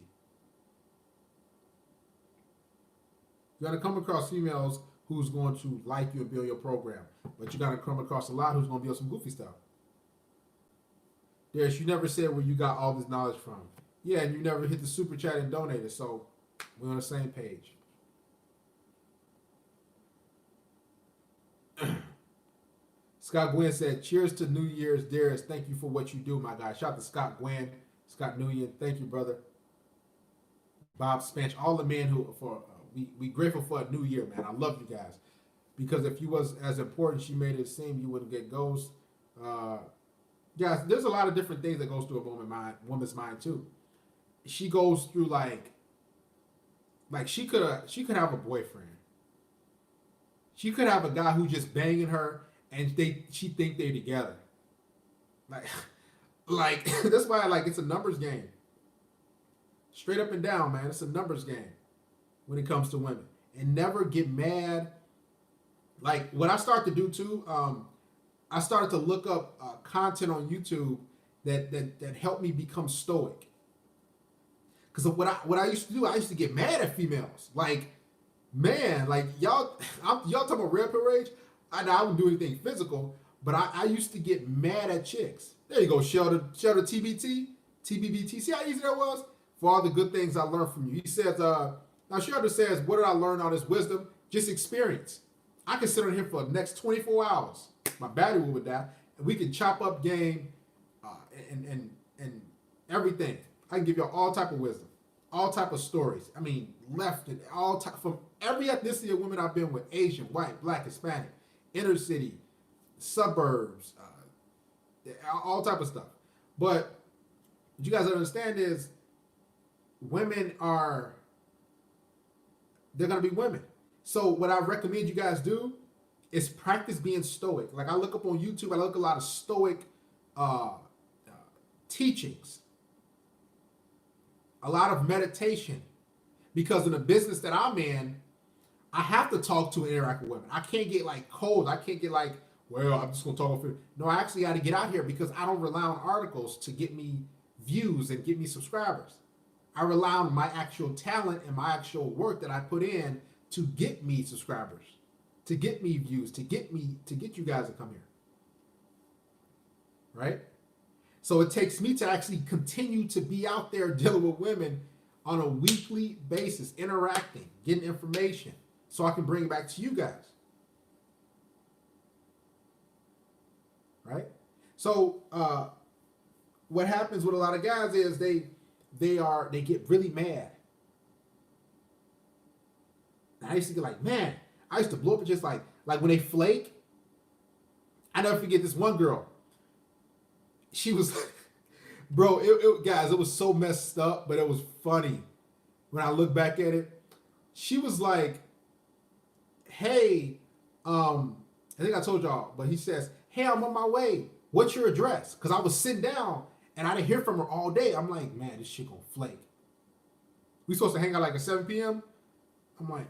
You're gonna come across females who's going to like you and build your program. But you're gonna come across a lot who's gonna build some goofy stuff. Darius, you never said where you got all this knowledge from. Yeah, and you never hit the super chat and donated, so we're on the same page. Scott Gwynn said, cheers to New Year's, Darius. Thank you for what you do, my guy. Shout out to Scott Gwynn, Scott Nguyen. Thank you, brother. Bob Spanch, all the men who we grateful for a new year, man. I love you guys. Because if you was as important she made it seem, you wouldn't get ghosts. Guys, there's a lot of different things that goes through a woman's mind too. She goes through like she could have a boyfriend. She could have a guy who just banging her and she think they're together. Like that's why it's a numbers game. Straight up and down, man. It's a numbers game when it comes to women. And never get mad. Like what I start to do too, I started to look up content on YouTube that helped me become stoic. Because what I used to do, I used to get mad at females. Like, man, like y'all talking about red pill rage. I wouldn't do anything physical, but I used to get mad at chicks. There you go, Shelter TBT, TBBT. See how easy that was? For all the good things I learned from you. He says, now Shelter says, what did I learn all this wisdom? Just experience. I can sit on here for the next 24 hours. My battery would die. And we can chop up game and everything. I can give you all type of wisdom, all type of stories. I mean, left and all type from every ethnicity of women I've been with: Asian, white, black, Hispanic, inner city, suburbs, all type of stuff. But what you guys understand is women they're gonna be women. So what I recommend you guys do is practice being stoic. Like I look up on YouTube, I look at a lot of stoic teachings. a lot of meditation, because in the business that I'm in, I have to talk to and interact with women. I can't get like cold. I can't get like, well, I'm just gonna talk with you. No, I actually got to get out here because I don't rely on articles to get me views and get me subscribers. I rely on my actual talent and my actual work that I put in to get me subscribers, to get me views, to get you guys to come here. Right? So it takes me to actually continue to be out there dealing with women on a weekly basis, interacting, getting information, so I can bring it back to you guys. Right? So what happens with a lot of guys is they get really mad. And I used to get like, man, I used to blow up just like when they flake. I never forget this one girl. She was, bro, guys, it was so messed up, but it was funny when I look back at it. She was like, hey, I think I told y'all, but he says, hey, I'm on my way. What's your address? Because I was sitting down and I didn't hear from her all day. I'm like, man, this shit gonna flake. We supposed to hang out like at 7 p.m. I'm like,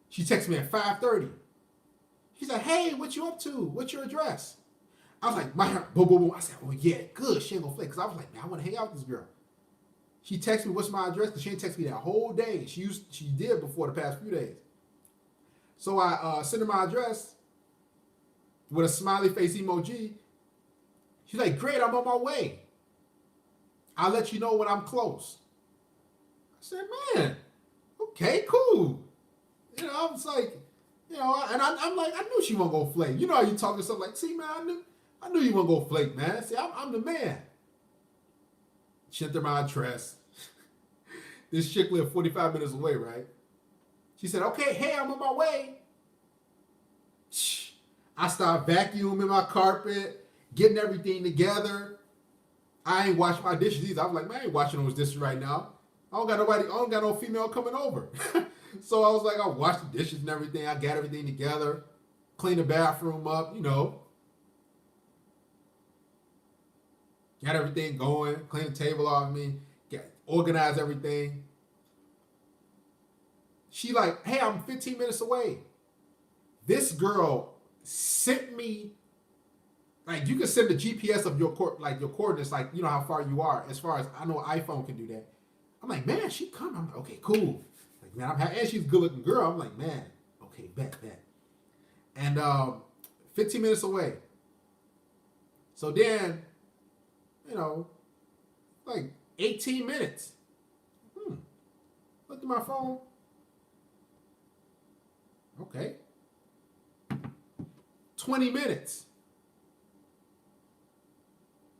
she texted me at 5:30. She said, hey, what you up to? What's your address? I was like, my heart, boom, boom, boom. I said, oh yeah, good. She ain't gonna flake. Because I was like, man, I want to hang out with this girl. She texted me, what's my address? Because she didn't text me that whole day. She did before the past few days. So I sent her my address with a smiley face emoji. She's like, great, I'm on my way. I'll let you know when I'm close. I said, man, okay, cool. You know, I was like, you know, and I'm like, I knew she wasn't gonna flake. You know how you talk to something like, see, man, I knew you weren't gonna flake, man. See, I'm the man. Sent her my address. This chick lived 45 minutes away, right? She said, okay, hey, I'm on my way. I started vacuuming my carpet, getting everything together. I ain't washing my dishes either. I was like, man, I ain't washing those dishes right now. I don't got no female coming over. So I was like, I washed the dishes and everything. I got everything together, cleaned the bathroom up, you know. Got everything going, cleaned the table off me, organized everything. She like, hey, I'm 15 minutes away. This girl sent me, like, you can send the GPS of your coordinates, like, you know how far you are. As far as I know, iPhone can do that. I'm like, man, she coming. I'm like, okay, cool. Like, man, and she's a good-looking girl. I'm like, man, okay, bet. And 15 minutes away. So then, you know, like 18 minutes. Looked at my phone. Okay. 20 minutes.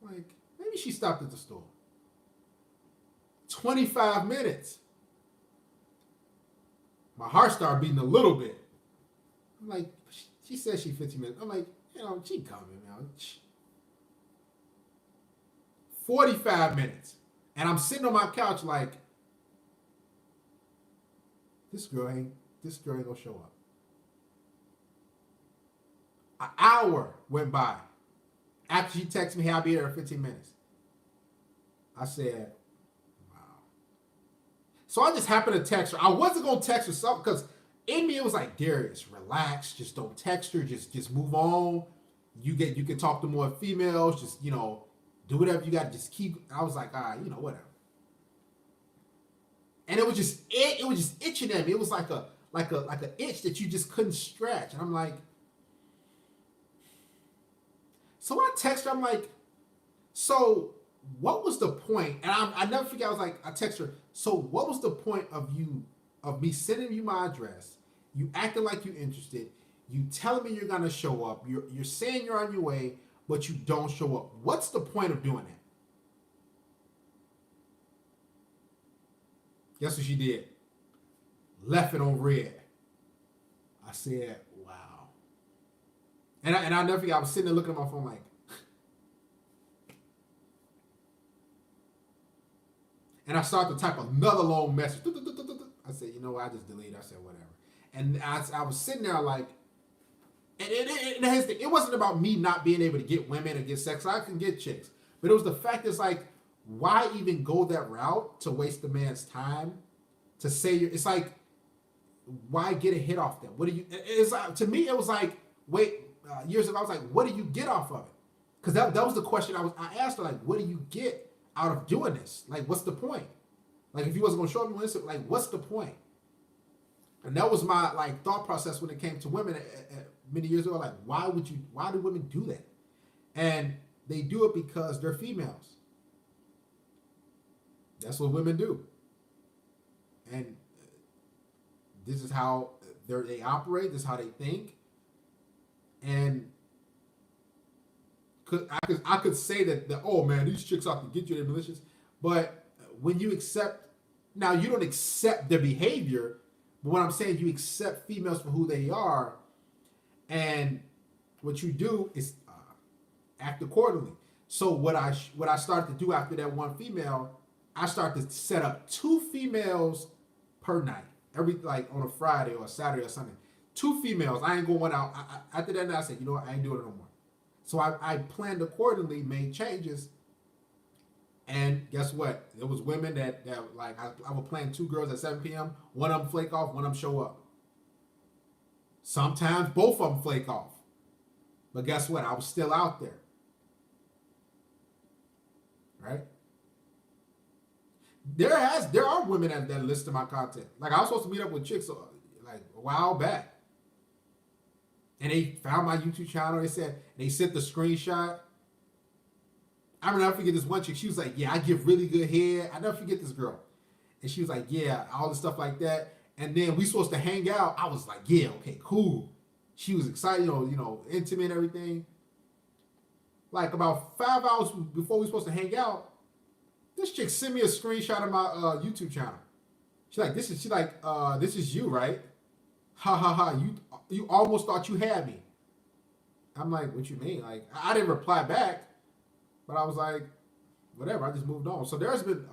Like, maybe she stopped at the store. 25 minutes. My heart started beating a little bit. I'm like, she said she 15 minutes. I'm like, you know, she coming now. 45 minutes. And I'm sitting on my couch like, this girl ain't gonna show up. An hour went by after she texted me, hey, I'll be there in 15 minutes. I said, wow. So I just happened to text her. I wasn't gonna text her something because in me it was like, Darius, relax, just don't text her, just move on. You can talk to more females, just, you know, do whatever you got, just keep. I was like, all right, you know, whatever. And it was just itching at me. It was like a itch that you just couldn't scratch. And I'm like, so I text her, I'm like, so what was the point? And I never forget, I was like, I text her, so what was the point of me sending you my address, you acting like you're interested, you telling me you're gonna show up, you're saying you're on your way, but you don't show up. What's the point of doing that? Guess what she did? Left it on red. I said, wow. And I'll never forget, I was sitting there looking at my phone like, and I started to type another long message. I said, you know what, I just deleted. I said, whatever. And I was sitting there like, and it wasn't about me not being able to get women or get sex. I can get chicks. But it was the fact it's like, why even go that route to waste the man's time to say it's like, why get a hit off that? What do you? It's to me, it was like, wait, years ago, I was like, what do you get off of it? Because that was the question I asked her, like, what do you get out of doing this? Like, what's the point? Like, if you wasn't gonna show me this, like, what's the point? And that was my like thought process when it came to women many years ago. Like, why do women do that? And they do it because they're females. That's what women do. And this is how they operate. This is how they think. And I could say that oh man, these chicks out to get you, they're malicious. But when you accept, now you don't accept their behavior, but what I'm saying, you accept females for who they are, and what you do is act accordingly. So what I started to do after that one female, I started to set up 2 females per night, every like on a Friday or a Saturday or something. 2 females. I ain't going out. After that night, I said, you know what, I ain't doing it no more. So I planned accordingly, made changes, and guess what? There was women that like I would plan 2 girls at 7 p.m. One of them flake off, one of them show up. Sometimes both of them flake off, but guess what? I was still out there, right? There are women that listen to my content. Like I was supposed to meet up with chicks like a while back, and they found my YouTube channel. They sent the screenshot. I will never forget this one chick. She was like, "Yeah, I give really good head." I never forget this girl, and she was like, "Yeah, all the stuff like that." And then we supposed to hang out. I was like, "Yeah, okay, cool." She was excited, you know, intimate and everything. Like about 5 hours before we supposed to hang out, this chick sent me a screenshot of my YouTube channel. This is you, right? Ha ha ha. You almost thought you had me. I'm like, what you mean? Like, I didn't reply back, but I was like, whatever. I just moved on. So there's been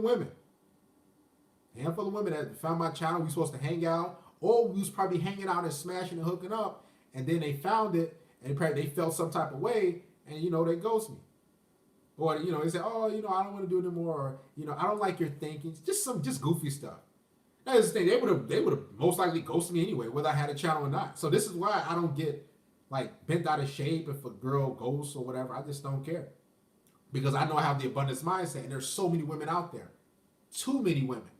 women, a handful of women that found my channel. We supposed to hang out, or we was probably hanging out and smashing and hooking up, and then they found it and they felt some type of way, and you know they ghost me. Or, you know, they say, oh, you know, I don't want to do it anymore. Or, you know, I don't like your thinking. Just goofy stuff. That's the thing. They would have most likely ghosted me anyway, whether I had a channel or not. So this is why I don't get like bent out of shape if a girl ghosts or whatever. I just don't care. Because I know I have the abundance mindset, and there's so many women out there. Too many women.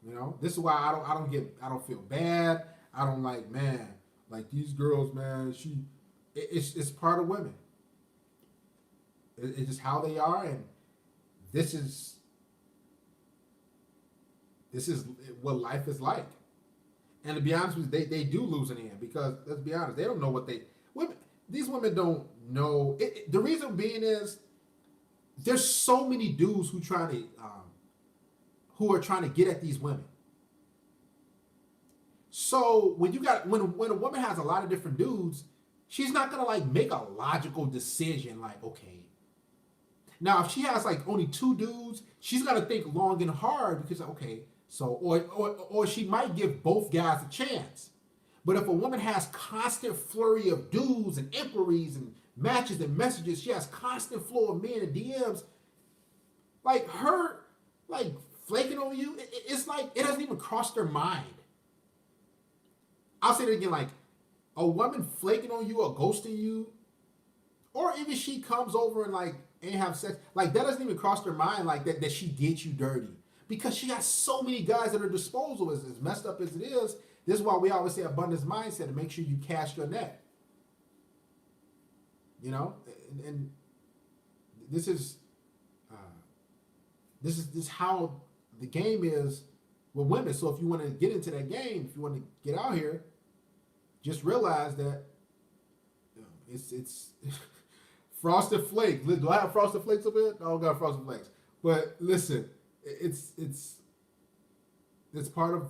You know, this is why I don't feel bad. I don't like, man, like these girls, man, it's part of women. It's just how they are, and this is what life is like. And to be honest with you, they do lose in the end, because let's be honest, they don't know these women don't know. The reason being is there's so many dudes who are trying to get at these women. So when a woman has a lot of different dudes, she's not gonna like make a logical decision like, okay. Now, if she has like only 2 dudes, she's gonna think long and hard, because okay, so or she might give both guys a chance. But if a woman has constant flurry of dudes and inquiries and matches and messages, she has constant flow of men and DMs, like her like flaking on you, it's like it doesn't even cross their mind. I'll say it again, like a woman flaking on you or ghosting you, or even she comes over and like ain't have sex, like that doesn't even cross their mind like that she did you dirty, because she got so many guys at her disposal. As messed up as it is, this is why we always say abundance mindset, to make sure you cast your net. You know, and this is how the game is with women. So if you want to get into that game, if you want to get out here, just realize that it's Frosted Flakes. Do I have Frosted Flakes up here? I don't got Frosted Flakes. But listen, it's part of.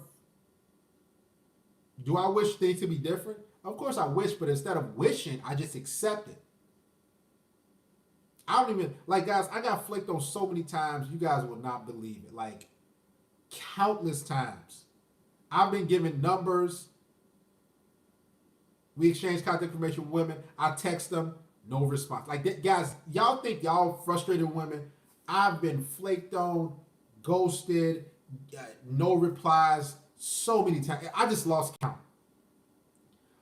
Do I wish things could be different? Of course I wish, but instead of wishing, I just accept it. I don't even, like, guys, I got flaked on so many times, you guys will not believe it. Like, countless times. I've been given numbers. We exchange contact information with women. I text them. No response. Like that, guys, y'all think y'all frustrated women. I've been flaked on, ghosted, no replies so many times. I just lost count.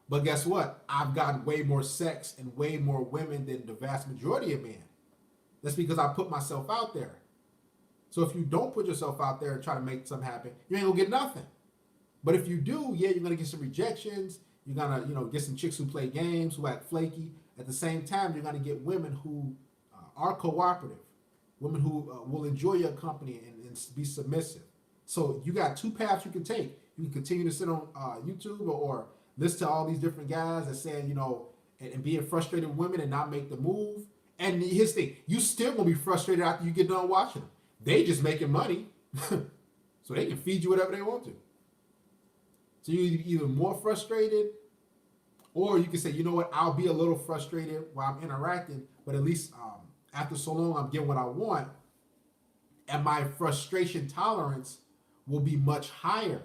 But guess what? I've gotten way more sex and way more women than the vast majority of men. That's because I put myself out there. So if you don't put yourself out there and try to make something happen, you ain't gonna get nothing. But if you do, yeah, you're gonna get some rejections. You're gonna, get some chicks who play games, who act flaky. At the same time, you're gonna get women who are cooperative, women who will enjoy your company and be submissive. So you got two paths you can take. You can continue to sit on YouTube or listen to all these different guys that saying, and being frustrated with women and not make the move. And here's the thing, you still gonna be frustrated after you get done watching them. They just making money, so they can feed you whatever they want to. So you're either more frustrated, or you can say, you know what, I'll be a little frustrated while I'm interacting, but at least after so long, I'm getting what I want, and my frustration tolerance will be much higher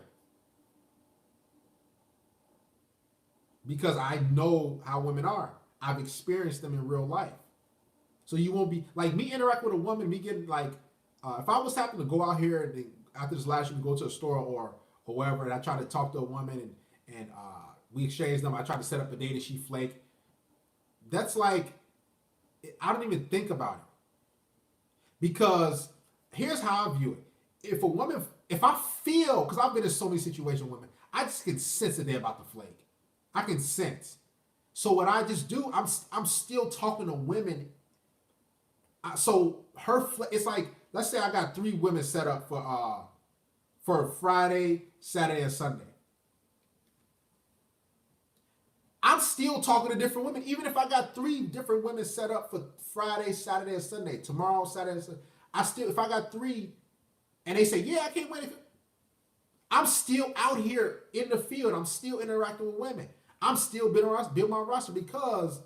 because I know how women are. I've experienced them in real life. So you won't be like me interact with a woman, me getting like, if I was happening to go out here and after this last year, go to a store or wherever, and I try to talk to a woman and we exchange them, I try to set up a date and she flake. That's like, I don't even think about it. Because here's how I view it. If I feel, because I've been in so many situations with women, I just can sense that they're about to flake. I can sense. So what I just do, I'm still talking to women. So it's like, let's say I got 3 women set up for Friday, Saturday, and Sunday. I'm still talking to different women, even if I got 3 different women set up for Friday, Saturday, and Sunday. Tomorrow, Saturday, and Sunday. If I got 3, and they say, yeah, I can't wait. I'm still out here in the field. I'm still interacting with women. I'm still building my roster because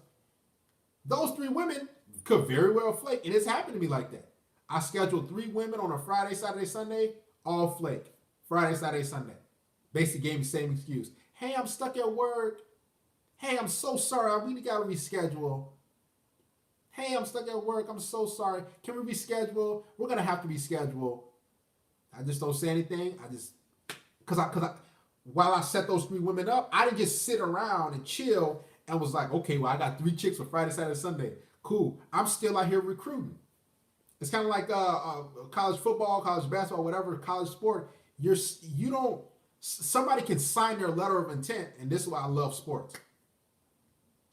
those 3 women could very well flake. And it's happened to me like that. I scheduled 3 women on a Friday, Saturday, Sunday, all flake. Friday, Saturday, Sunday. Basically gave me the same excuse. Hey, I'm stuck at work. Hey, I'm so sorry. I really got to reschedule. Hey, I'm stuck at work. I'm so sorry. Can we reschedule? We're going to have to reschedule. I just don't say anything. While I set those 3 women up, I didn't just sit around and chill and was like, okay, well, I got 3 chicks for Friday, Saturday, Sunday. Cool. I'm still out here recruiting. It's kind of like college football, college basketball, whatever, college sport. Somebody can sign their letter of intent, and this is why I love sports.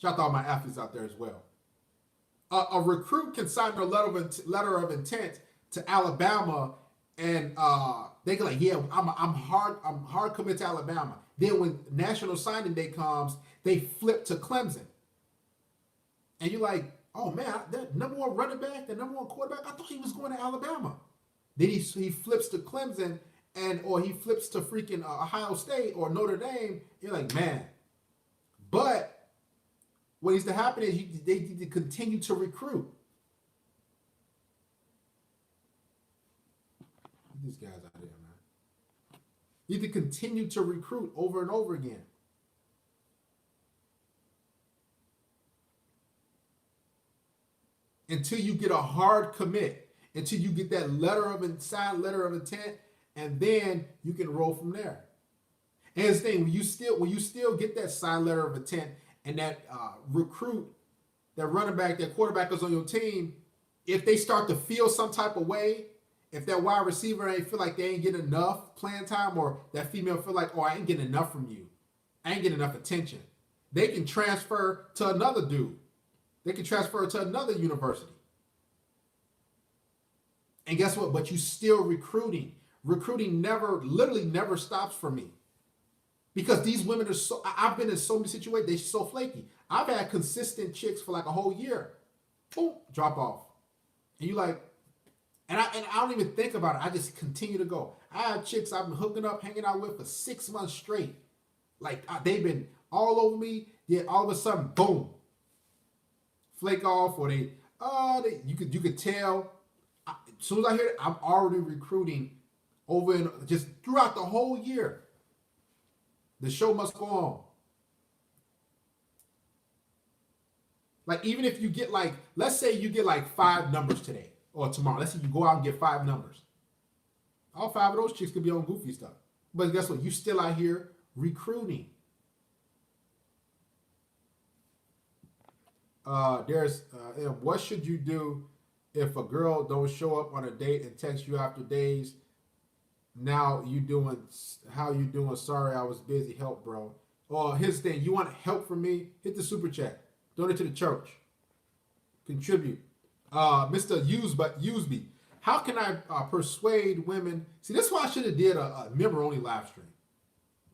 Shout out to all my athletes out there as well. A recruit can sign their letter of intent to Alabama, and they can like, yeah, I'm hard committed to Alabama. Then when National Signing Day comes, they flip to Clemson, and you're like, oh man, that number 1 running back, the number 1 quarterback, I thought he was going to Alabama. Then he flips to Clemson, or he flips to freaking Ohio State or Notre Dame. You're like, man. But what needs to happen is they need to continue to recruit. These guys out there, man. You need to continue to recruit over and over again. Until you get a hard commit, until you get that signed letter of intent, and then you can roll from there. And here's the thing, when you still get that signed letter of intent and that recruit, that running back, that quarterback is on your team, if they start to feel some type of way, if that wide receiver ain't feel like they ain't getting enough playing time, or that female feel like, oh, I ain't getting enough from you, I ain't getting enough attention, they can transfer to another dude. They can transfer to another university. And guess what? But you still recruiting. Recruiting literally never stops for me. Because these women are I've been in so many situations, they're so flaky. I've had consistent chicks for like a whole year. Boom, drop off. And you like, and I don't even think about it. I just continue to go. I have chicks I've been hooking up, hanging out with for 6 months straight. Like they've been all over me. Then all of a sudden, boom, flake off, or you could tell. As soon as I hear it, I'm already recruiting over and just throughout the whole year. The show must go on. Like even if you get like, let's say you get like 5 numbers today or tomorrow. Let's say you go out and get 5 numbers. All 5 of those chicks could be on goofy stuff. But guess what? You still out here recruiting. What should you do if a girl don't show up on a date and text you after days? Now you doing, how you doing? Sorry, I was busy. Help, bro. Or here's the thing, you want help from me? Hit the super chat. Donate to the church. Contribute. Mr. Useby, how can I persuade women? See, that's why I should have did a member-only live stream.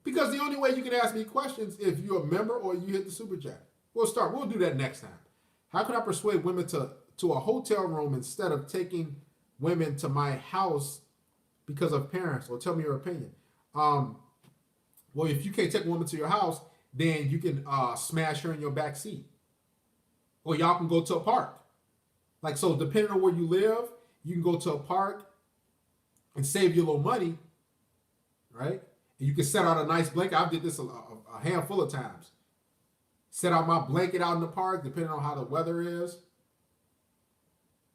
Because the only way you can ask me questions if you're a member or you hit the super chat. We'll do that next time. How can I persuade women to a hotel room instead of taking women to my house because of parents? Or tell me your opinion. Well, if you can't take a woman to your house, then you can smash her in your back seat. Or y'all can go to a park. Like, so depending on where you live, you can go to a park and save you a little money, right? And you can set out a nice blanket. I did this a handful of times. Set out my blanket out in the park, depending on how the weather is.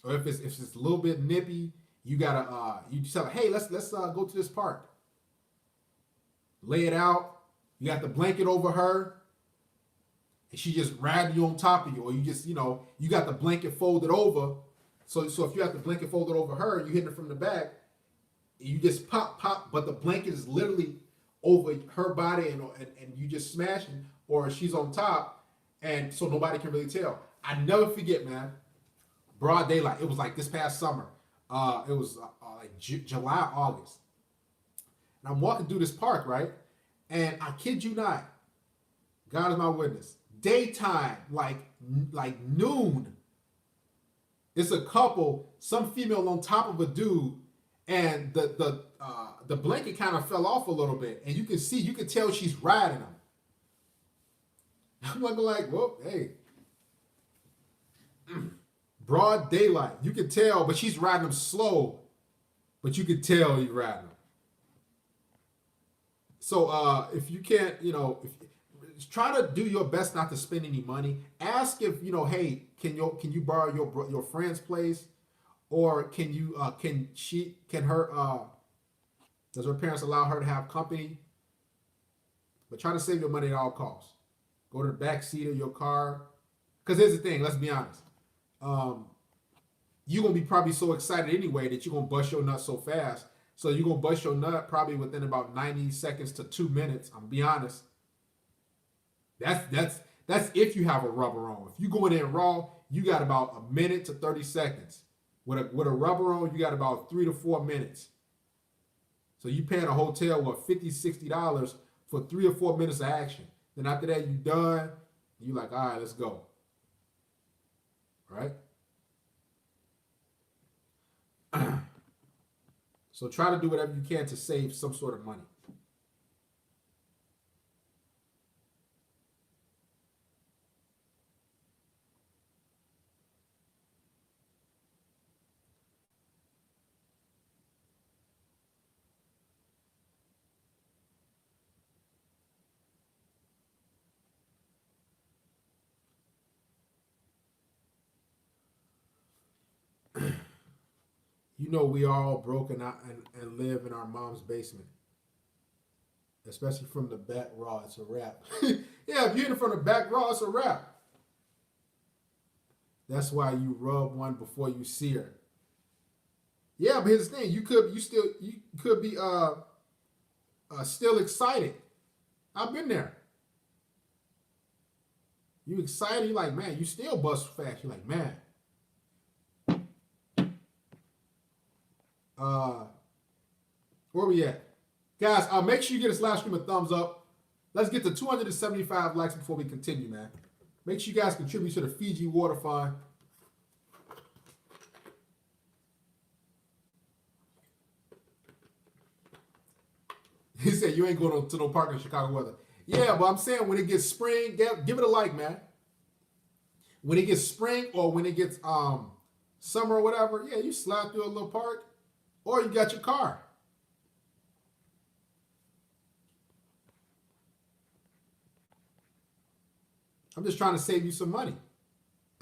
Or if it's a little bit nippy, you gotta you tell her, hey, let's go to this park. Lay it out. You got the blanket over her, and she just riding you on top of you, or you just, you got the blanket folded over. So if you have the blanket folded over her, you hit her from the back, you just pop, but the blanket is literally over her body, and you just smashing, or she's on top, and so nobody can really tell. I never forget, man. Broad daylight. It was like this past summer. It was like July, August. And I'm walking through this park, right? And I kid you not, God is my witness. Daytime, like noon. It's a couple, some female on top of a dude, and the blanket kind of fell off a little bit, and you can tell she's riding him. I'm like, whoa, hey. Broad daylight. You can tell, but she's riding him slow, but you can tell he's riding him. So if you can't, try to do your best not to spend any money. Ask if, hey, can you borrow your friend's place, or does her parents allow her to have company? But try to save your money at all costs. Go to the back seat of your car. Because here's the thing, let's be honest. You're going to be probably so excited anyway that you're going to bust your nut so fast. So you're going to bust your nut probably within about 90 seconds to 2 minutes. I'm be honest. That's if you have a rubber on. If you going in raw, you got about a minute to 30 seconds. With a rubber on, you got about 3 to 4 minutes. So you paying a hotel $50, $60 for 3 or 4 minutes of action. Then after that, you done. You like, all right, let's go. All right. So try to do whatever you can to save some sort of money. We are all broken out and live in our mom's basement. Especially from the back raw, it's a wrap. Yeah, if you're in from the back raw, it's a wrap. That's why you rub one before you see her. Yeah, but here's the thing, you could be still excited. I've been there. You excited, you're like, man, you still bust fast. You're like, man. Where we at? Guys, make sure you get this live stream a thumbs up. Let's get to 275 likes before we continue, man. Make sure you guys contribute to the Fiji Water Fund. He said, you ain't going to no park in Chicago weather. Yeah, but I'm saying when it gets spring, give it a like, man. When it gets spring or when it gets summer or whatever, yeah, you slide through a little park or you got your car. I'm just trying to save you some money.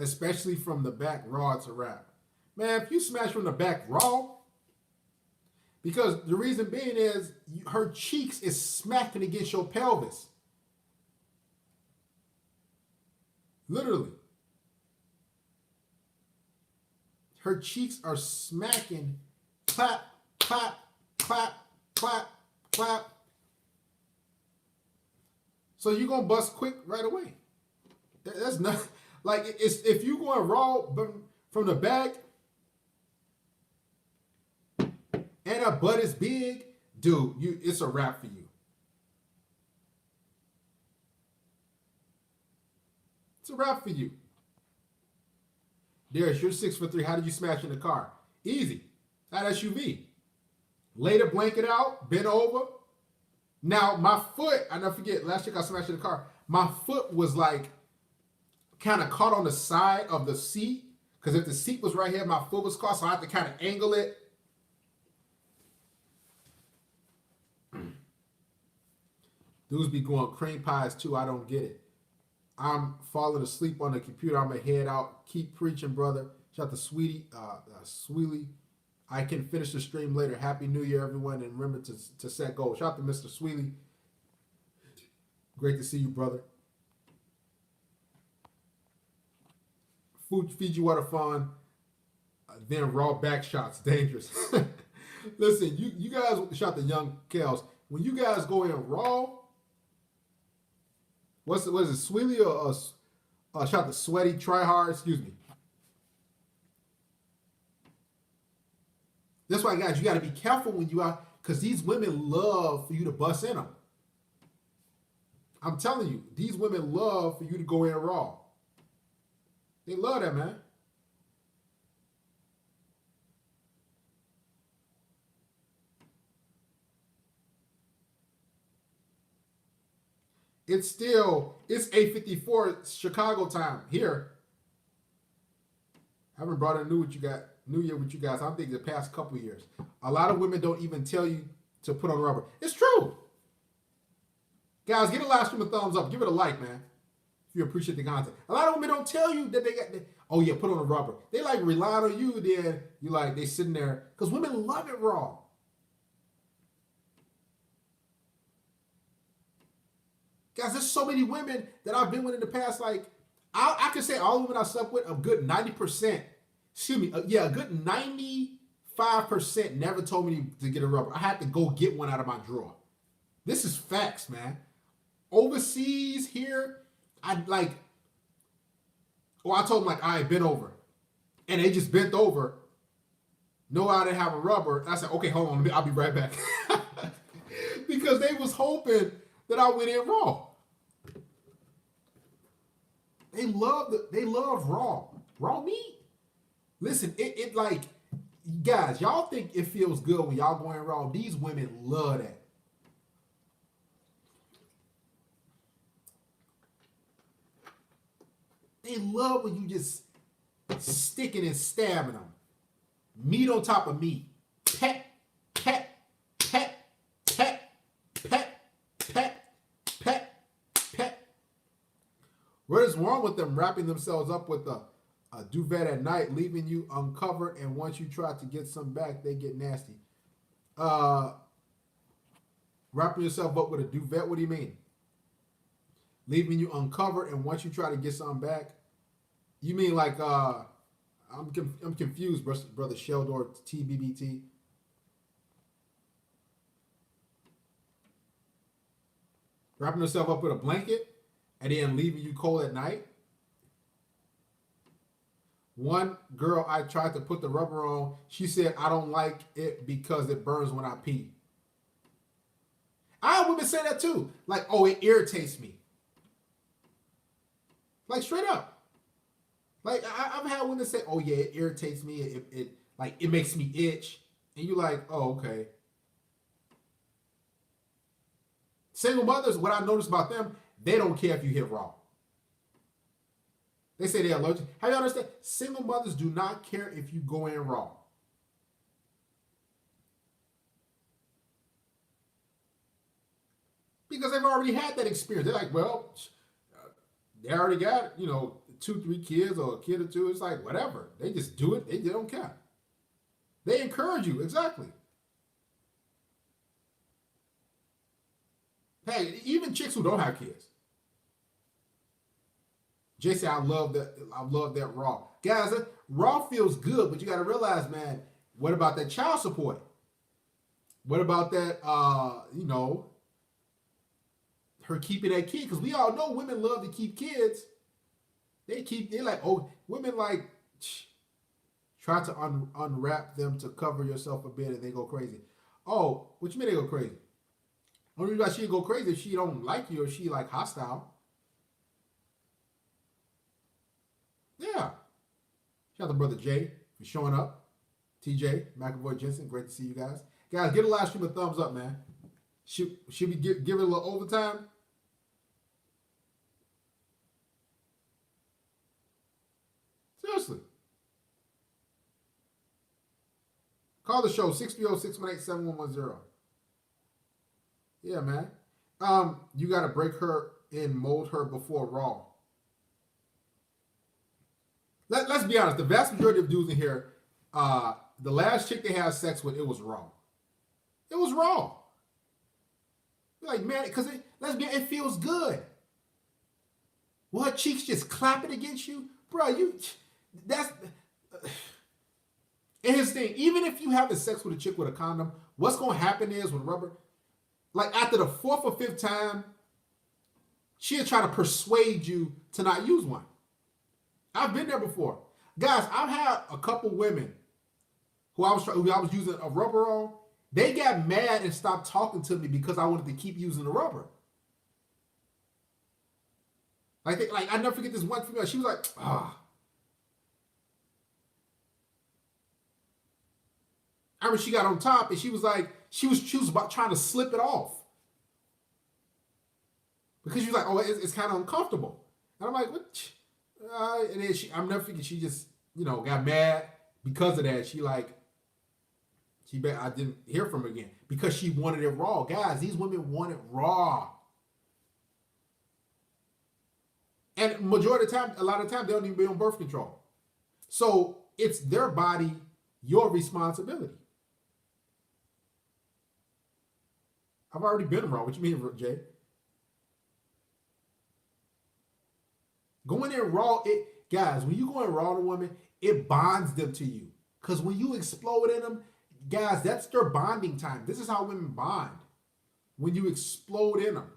especially from the back raw, it's a wrap. Man, if you smash from the back raw, because the reason being is her cheeks is smacking against your pelvis. Literally. Her cheeks are smacking, clap, clap, clap, clap, clap. So you're going to bust quick right away. That's not, like, it's, if you going raw from the back, and her butt is big, dude, it's a wrap for you. It's a wrap for you. Darius, you're 6'3". How did you smash in the car? Easy. That SUV. Lay the blanket out, bent over. Now, my foot, I never forget, last year I smashed in the car. My foot was like kind of caught on the side of the seat. Because if the seat was right here, my foot was caught, so I had to kind of angle it. Dudes be going cream pies too. I don't get it. I'm falling asleep on the computer. I'm going to head out. Keep preaching, brother. Shout out to Sweetie. I can finish the stream later. Happy New Year, everyone. And remember to set goals. Shout out to Mr. Sweetie. Great to see you, brother. Fiji water fun. Then raw back shots. Dangerous. Listen, you guys, shout out to Young Kels. When you guys go in raw, what is it, Sweetie or shout out to Sweaty, Try Hard, excuse me. That's why, guys, you got to be careful when you out, because these women love for you to bust in them. I'm telling you, these women love for you to go in raw. They love that, man. It's 8:54 Chicago time here. I haven't brought a New Year with you guys. I'm thinking the past couple years. A lot of women don't even tell you to put on rubber. It's true. Guys, give the live stream a thumbs up. Give it a like, man. If you appreciate the content. A lot of women don't tell you that oh yeah, put on a rubber. They like relying on you, then you like they sitting there. Because women love it raw. Guys, there's so many women that I've been with in the past. Like, I can say all the women I slept with, a good 90%, excuse me, a good 95% never told me to get a rubber. I had to go get one out of my drawer. This is facts, man. Overseas here, I told them, like, all right, bend over. And they just bent over. No, I didn't have a rubber. I said, okay, hold on, I'll be right back. Because they was hoping that I went in raw. They love raw meat. Listen, it like, guys, y'all think it feels good when y'all going raw. These women love that. They love when you just sticking and stabbing them. Meat on top of meat. Pet, pet, pet, pet, pet, pet, pet, pet. What is wrong with them wrapping themselves up with a duvet at night, leaving you uncovered, and once you try to get some back, they get nasty? Wrapping yourself up with a duvet, what do you mean? Leaving you uncovered, and once you try to get something back, you mean like I'm confused, brother Sheldor TBBT. Wrapping yourself up with a blanket and then leaving you cold at night. One girl, I tried to put the rubber on. She said, I don't like it because it burns when I pee. I have women say that too. Like, oh, it irritates me. Like, straight up. Like, I've had women say, oh, yeah, it irritates me. It makes me itch. And you're like, oh, okay. Single mothers, what I noticed about them, they don't care if you hit raw. They say they're allergic. How you understand? Single mothers do not care if you go in raw. Because they've already had that experience. They're like, well, they already got, two, three kids or a kid or two, it's like whatever. They just do it. They don't care. They encourage you. Exactly. Hey, even chicks who don't have kids. Jay said, I love that. I love that Raw. Guys, Raw feels good, but you got to realize, man, what about that child support? What about that, her keeping that kid? Because we all know women love to keep kids. They're like, oh, women like, try to unwrap them to cover yourself a bit and they go crazy. Oh, what you mean they go crazy? Only reason she go crazy if she don't like you or she like hostile. Yeah. Shout out to Brother Jay for showing up. TJ, McAvoy, Jensen, great to see you guys. Guys, give the live stream a thumbs up, man. Should we give it a little overtime? Seriously. Call the show 630-618-7110. Yeah, man. You got to break her and mold her before Raw. Let's be honest. The vast majority of dudes in here, the last chick they had sex with, it was Raw. It was Raw. You're like, man, because it feels good. Well, her cheeks just clapping against you, bro. And here's the thing: even if you having sex with a chick with a condom, what's gonna happen is with rubber, like after the fourth or fifth time, she'll try to persuade you to not use one. I've been there before, guys. I've had a couple women who I was using a rubber on. They got mad and stopped talking to me because I wanted to keep using the rubber. Like I never forget this one female. She was like, ah. I remember she got on top and she was like, she was about trying to slip it off. Because she was like, oh, it's kind of uncomfortable. And I'm like, what? And then I'm never forgetting, she just, got mad because of that. I didn't hear from her again because she wanted it raw. Guys, these women want it raw. And majority of the time, a lot of the time, they don't even be on birth control. So it's their body, your responsibility. I've already been raw. What you mean, Jay? Going in raw, guys, when you go in raw to women, it bonds them to you. Because when you explode in them, guys, that's their bonding time. This is how women bond. When you explode in them.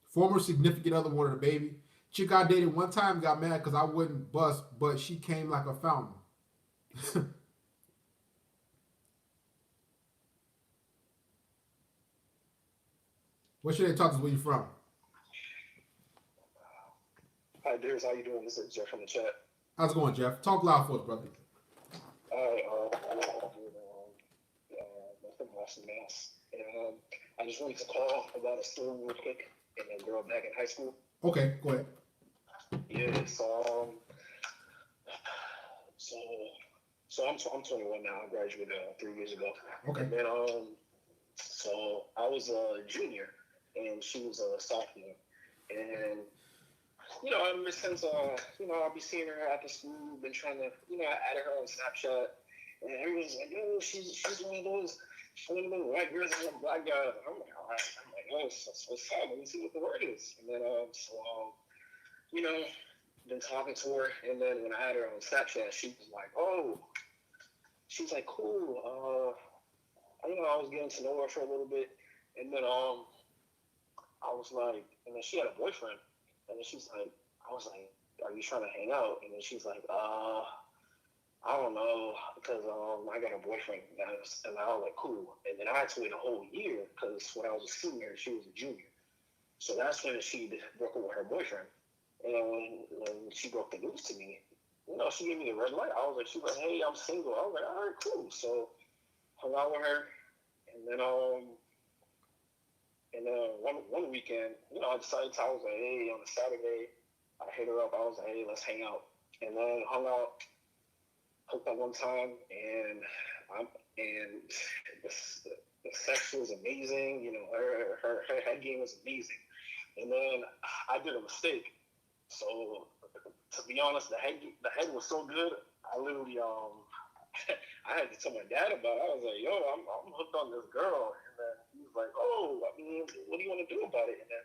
Former significant other wanted a baby. Chick I dated one time got mad because I wouldn't bust, but she came like a fountain. What should they talk to us? Where you from? Hi, Darius. How you doing? This is Jeff from the chat. How's it going, Jeff? Talk loud for us, brother. I'm from Boston, Mass. And I just wanted to call about a story real quick and a girl back in high school. Okay, go ahead. Yeah, so I'm 21 now. I graduated 3 years ago. Okay. And then so I was a junior and she was a sophomore. And ever since I'll be seeing her after school, been trying to, I added her on Snapchat, and everyone's like, yo, she's one of those white girls and a black guy. I'm like, all right. I'm like, oh, so sad. Let me see what the word is. And then been talking to her, and then when I had her on Snapchat, she was like, oh, she's like, cool. I was getting to know her for a little bit, and then I was like, and then she had a boyfriend, and then she's like, I was like, are you trying to hang out? And then she's like, I don't know, because I got a boyfriend, and I was like, cool. And then I had to wait a whole year, because when I was a senior, she was a junior. So that's when she broke up with her boyfriend. And when she broke the news to me, she gave me the red light. She was like, hey, I'm single. I was like, all right, cool. So hung out with her, and then one weekend, I decided I was like, hey, on a Saturday, I hit her up. I was like, hey, let's hang out. And then hooked up one time, and the the sex was amazing. You know, her head game was amazing. And then I did a mistake. So to be honest, the head was so good. I literally I had to tell my dad about it. I was like, yo, I'm hooked on this girl. And then he was like, oh, I mean, what do you want to do about it? And then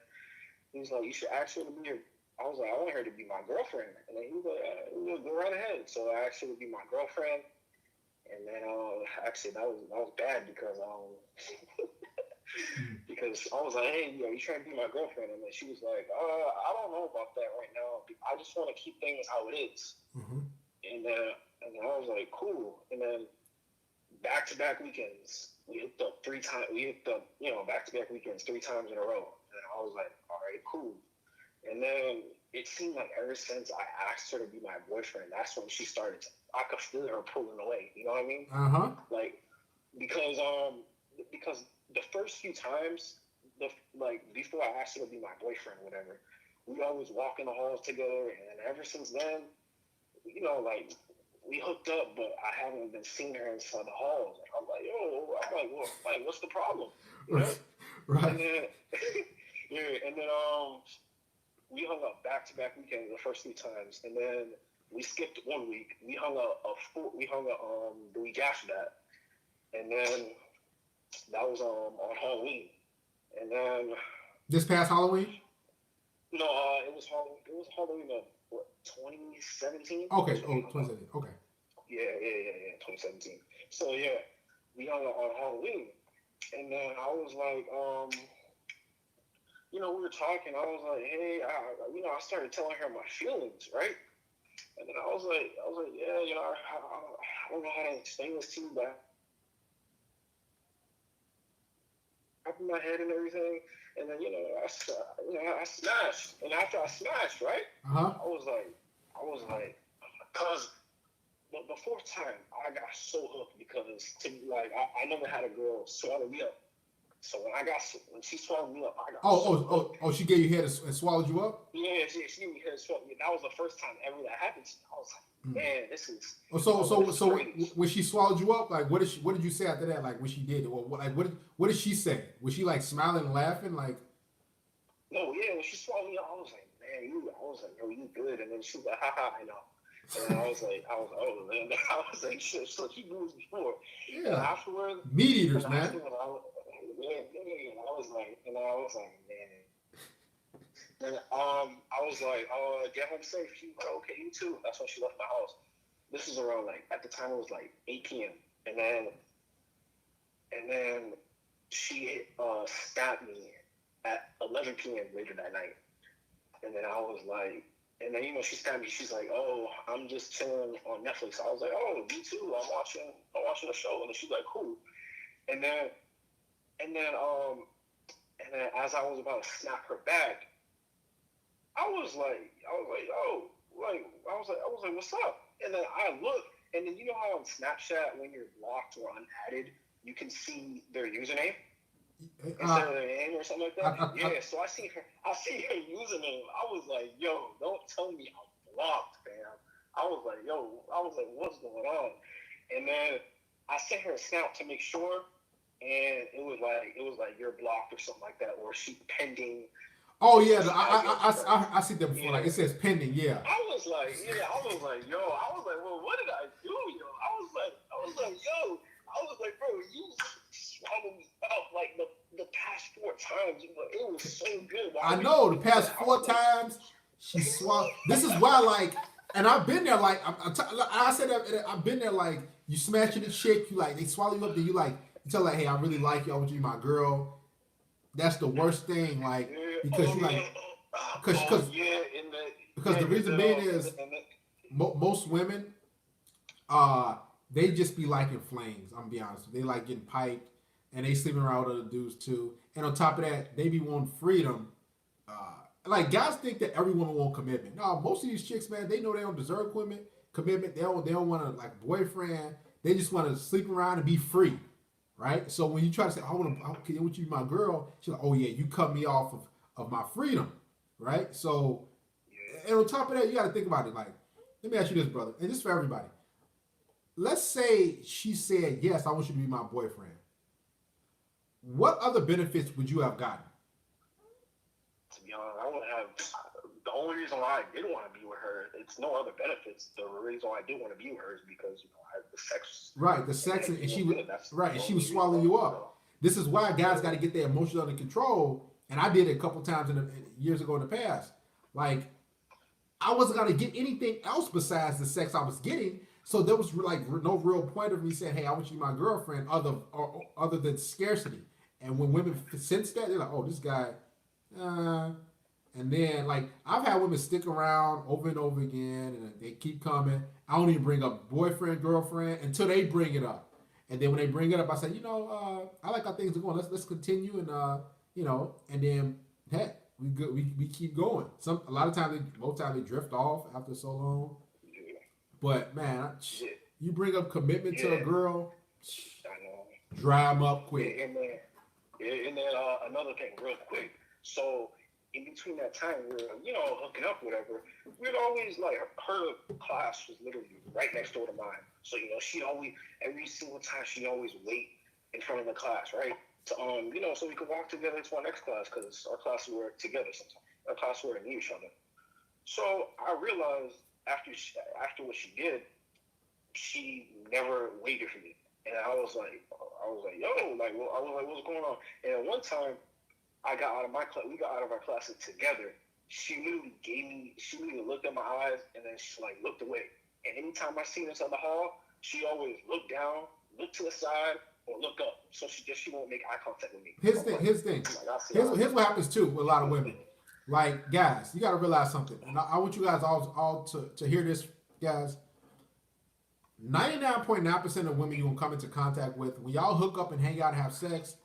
he was like, you should ask her to be your. I was like, I want her to be my girlfriend. And then he was like, go right ahead. So I asked her to be my girlfriend. And then actually that was bad because because I was like, hey, yo, you trying to be my girlfriend? And then she was like, I don't know about that right now. I just want to keep things how it is. Mm-hmm. And then I was like, cool. And then back-to-back weekends, we hooked up 3 times. We hooked up, back-to-back weekends 3 times in a row. And I was like, all right, cool. And then it seemed like ever since I asked her to be my boyfriend, that's when she started I could feel her pulling away. You know what I mean? Uh-huh. Like, because the first few times, before I asked her to be my boyfriend or whatever, we always walk in the halls together. And ever since then, we hooked up, but I haven't been seeing her inside the halls. And I'm like, well, what's the problem? You know? Right. And then, and then we hung up back-to-back weekends the first 3 times, and then we skipped 1 week. We hung up the week after that, and then that was on Halloween, and then This past Halloween. No, it was Halloween of what, 2017? Okay. 2017. Okay. Yeah, 2017. So yeah, we hung out on Halloween, and then I was like, we were talking. I was like, hey, I started telling her my feelings, right? And then I was like, yeah, I don't know how to explain this to you, but up in my head and everything. And then, I smashed. And after I smashed, right? Uh-huh. I was like, because the 4th time I got so hooked because I never had a girl swallow me up. So when she swallowed me up, I got she gave you head and swallowed you up? Yeah, she gave me head and swallowed me. That was the first time ever that happened to me. I was like, man, this is. So when she swallowed you up, like what did you say after that? Like when she did, or what did she say? Was she like smiling and laughing, like? No, yeah, when she swallowed me up, I was like, man, yo, you good? And then she was like, haha, I know. And I was like, oh man, I was like, shit. So she knew this before. Yeah. And afterwards, meat eaters, man. I was like, man. And I was like, get home safe. She was like, okay, you too. That's when she left my house. This was around at the time it was 8 p.m. And then she stabbed me at 11 p.m. later that night. And then I was like, and then she stabbed me. She's like, oh, I'm just chilling on Netflix. I was like, oh, me too. I'm watching a show. And then she's like, cool. And then as I was about to snap her back, I was like, what's up? And then I look, and then you know how on Snapchat when you're blocked or unadded, you can see their username instead of their name or something like that. So I see her username. I was like, yo, don't tell me I'm blocked, fam. I was like, what's going on? And then I sent her a snap to make sure. And it was like you're blocked or something like that, or she's pending. Oh yeah, I see that before. Yeah. Like it says pending. Yeah. I was like, well, what did I do, yo? I was like, bro, you swallowed me up the past 4 times. It was so good. I know the past 4 times she swallowed. This is why, and I've been there. I said that I've been there. You smashing the chick, they swallow you up, then you tell hey, I really like you. I want you to be my girl. That's the worst thing, because because the reason being is most women, they just be liking flames. I'm gonna be honest. They like getting piped, and they sleeping around with other dudes too. And on top of that, they be wanting freedom. Guys think that every woman want commitment. No, most of these chicks, man, they know they don't deserve commitment. They don't want a boyfriend. They just want to sleep around and be free. Right? So when you try to say, I want you to be my girl, she's like, oh yeah, you cut me off of my freedom. Right? So, and on top of that, you got to think about it. Let me ask you this, brother, and this is for everybody. Let's say she said, yes, I want you to be my boyfriend. what other benefits would you have gotten? To be honest, I would have. The only reason why I did want to be with her, it's no other benefits. The reason why I did want to be with her is because the sex. Right, the sex, and she would, That's right, the and she only would swallow reason. you up. This is why guys got to get their emotions under control. And I did it a couple times years ago in the past. Like, I wasn't gonna get anything else besides the sex I was getting. So there was like no real point of me saying, "Hey, I want you to be my girlfriend," other than scarcity. And when women sense that, they're like, "Oh, this guy," and then like I've had women stick around over and over again, and they keep coming. I don't even bring up boyfriend, girlfriend until they bring it up. And then when they bring it up, I say, I like how things are going. Let's continue, and and then heck, we good. We keep going. A lot of times, most times they drift off after so long. Yeah. But man, Yeah. you bring up commitment to a Yeah. girl, I know. dry them up quick. And then another thing, real quick. So in between that time, we were hooking up, whatever. We'd always like her class was literally right next door to mine. So she'd always every single time she'd always wait in front of the class, right? To so we could walk together to our next class because our classes were together sometimes. Our classes were near each other. So I realized after what she did, she never waited for me, and I was like, yo, like, well, I was like, what's going on? And at one time, I got out of my class. We got out of our classes together. She literally looked at my eyes, and then she like looked away. And anytime I seen her in the hall, she always looked down, looked to the side, or look up. So she won't make eye contact with me. Here's here's what happens too with a lot of women. Like, guys, you got to realize something, and I want you guys all to hear this, guys. 99.9% of women you will come into contact with, when y'all hook up and hang out and have sex,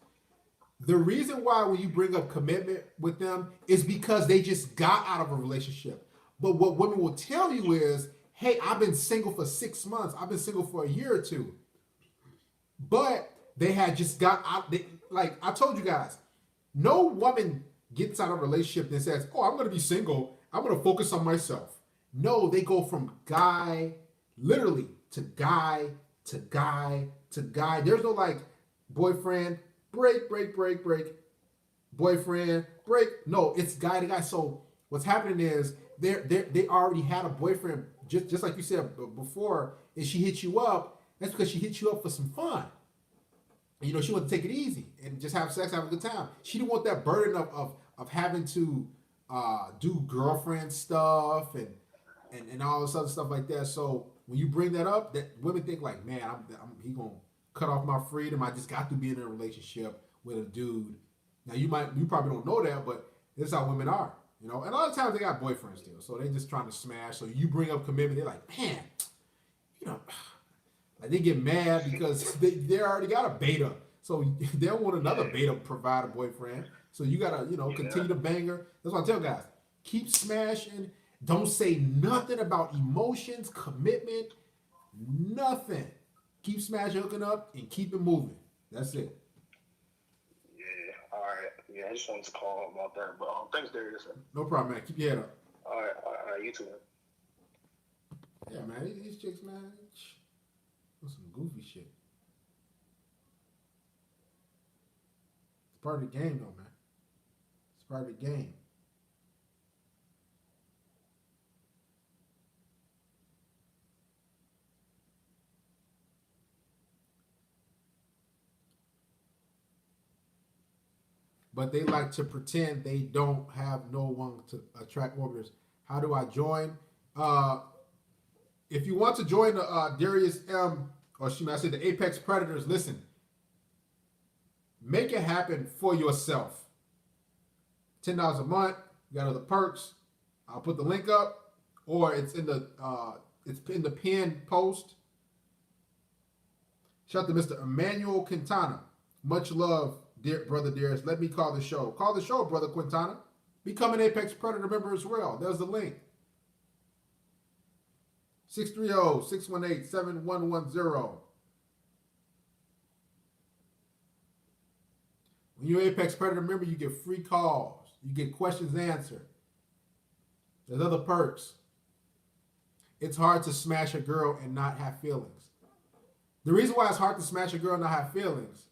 the reason why when you bring up commitment with them is because they just got out of a relationship. But what women will tell you is, hey, I've been single for 6 months. I've been single for a year or two. But they had just got out. Like I told you guys, no woman gets out of a relationship and says, oh, I'm going to be single. I'm going to focus on myself. No, they go from guy, literally, to guy, to guy, to guy. There's no like boyfriend, break, boyfriend, break. No, it's guy to guy. So what's happening is they already had a boyfriend, just like you said before, and she hit you up. That's because she hit you up for some fun. And, she wanted to take it easy and just have sex, have a good time. She didn't want that burden of having to do girlfriend stuff and all this other stuff like that. So when you bring that up, that women think like, man, he gonna cut off my freedom. I just got to be in a relationship with a dude. Now you probably don't know that, but this is how women are, And a lot of times they got boyfriends still, so they just trying to smash. So you bring up commitment, they're like, man, like they get mad because they already got a beta, so they don't want another beta provider boyfriend. So you gotta continue to bang her. That's what I tell guys: keep smashing. Don't say nothing about emotions, commitment, nothing. Keep smashing, hooking up, and keep it moving. That's it. Yeah. All right. Yeah, I just wanted to call about that. But thanks, Darius. No problem, man. Keep your head up. All right. You too, man. Yeah, man. These chicks, man, that's some goofy shit. It's part of the game, though, man. It's part of the game. But they like to pretend they don't have no one to attract orbiters. How do I join? If you want to join the Darius M, or I said the Apex Predators, listen, make it happen for yourself. $10 a month, you got other perks. I'll put the link up, or it's in the pinned post. Shout out to Mr. Emmanuel Quintana. Much love, dear brother Darius. Let me call the show. Call the show, brother Quintana. Become an Apex Predator member as well. There's the link. 630-618-7110. When you're an Apex Predator member, you get free calls. You get questions answered. There's other perks. It's hard to smash a girl and not have feelings. The reason why it's hard to smash a girl and not have feelings,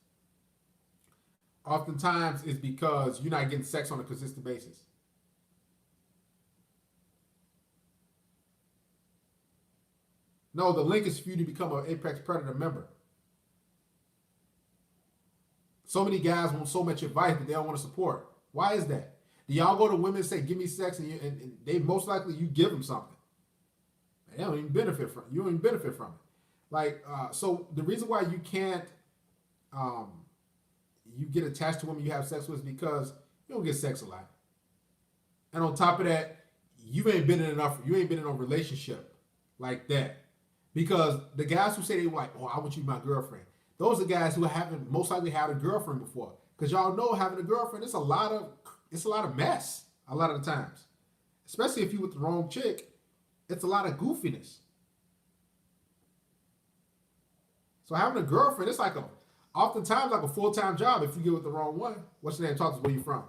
oftentimes it's because you're not getting sex on a consistent basis. No, the link is for you to become an Apex Predator member. So many guys want so much advice, but they don't want to support. Why is that? Do y'all go to women and say, give me sex, and they most likely you give them something. They don't even benefit from it. You don't even benefit from it. Like, so the reason why you can't, you get attached to women you have sex with is because you don't get sex a lot. And on top of that, you ain't been in a relationship like that. Because the guys who say they like, oh, I want you to be my girlfriend, those are guys who haven't most likely had a girlfriend before. Because y'all know having a girlfriend, it's a lot of mess a lot of the times. Especially if you with the wrong chick, it's a lot of goofiness. So having a girlfriend, it's like oftentimes like a full-time job if you get with the wrong one. What's your name? Talk to us, where you from?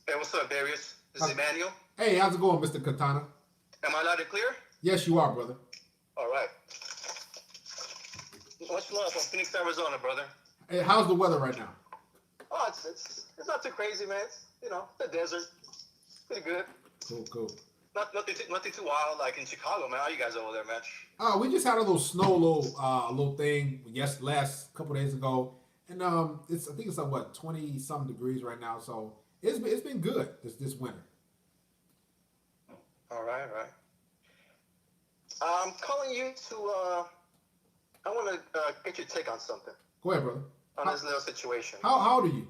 Hey, what's up, Darius? This is Emmanuel. Hey, how's it going, Mr. Katana? Am I loud and clear? Yes, you are, brother. All right. Much love from Phoenix, Arizona, brother. Hey, how's the weather right now? Oh, it's not too crazy, man. It's, the desert. Pretty good. Cool. Nothing too wild like in Chicago, man. How you guys over there, man? We just had a little snow, little thing last couple days ago, and I think it's like what 20-something degrees right now. So it's been good this winter. All right. I'm calling you to. I want to get your take on something. Go ahead, brother. On this little situation. How old are you,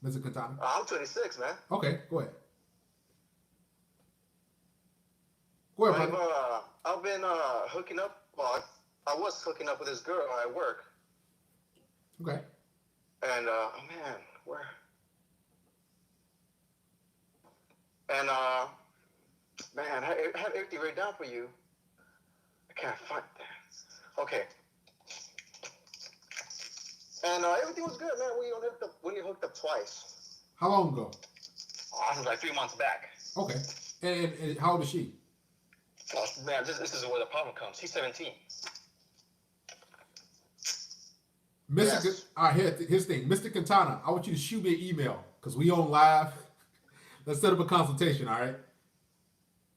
Mr. Katana? I'm 26, man. Okay, go ahead. Go ahead, brother. I've been hooking up. Well, I was hooking up with this girl at work. Okay. And man, where? And man, I have everything written down for you. I can't find that. Okay. And everything was good, man. We hooked up twice. How long ago? Oh, this was like 3 months back. Okay. And how old is she? Oh, man, this is where the problem comes. She's 17. Mr. Yes. All right, here's the thing. Mr. Katana, I want you to shoot me an email because we on live. Let's set up a consultation, all right?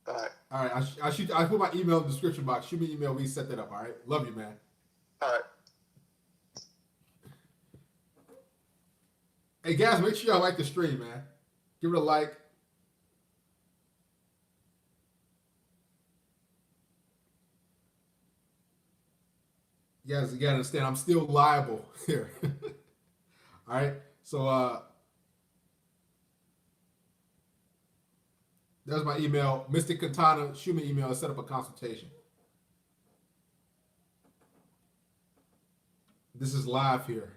All right. All right, I put my email in the description box. Shoot me an email. We set that up, all right? Love you, man. All right. Hey, guys, make sure y'all like the stream, man. Give it a like. Yes, you gotta understand, I'm still liable here. All right, so there's my email. Mr. Katana, shoot me an email and set up a consultation. This is live here.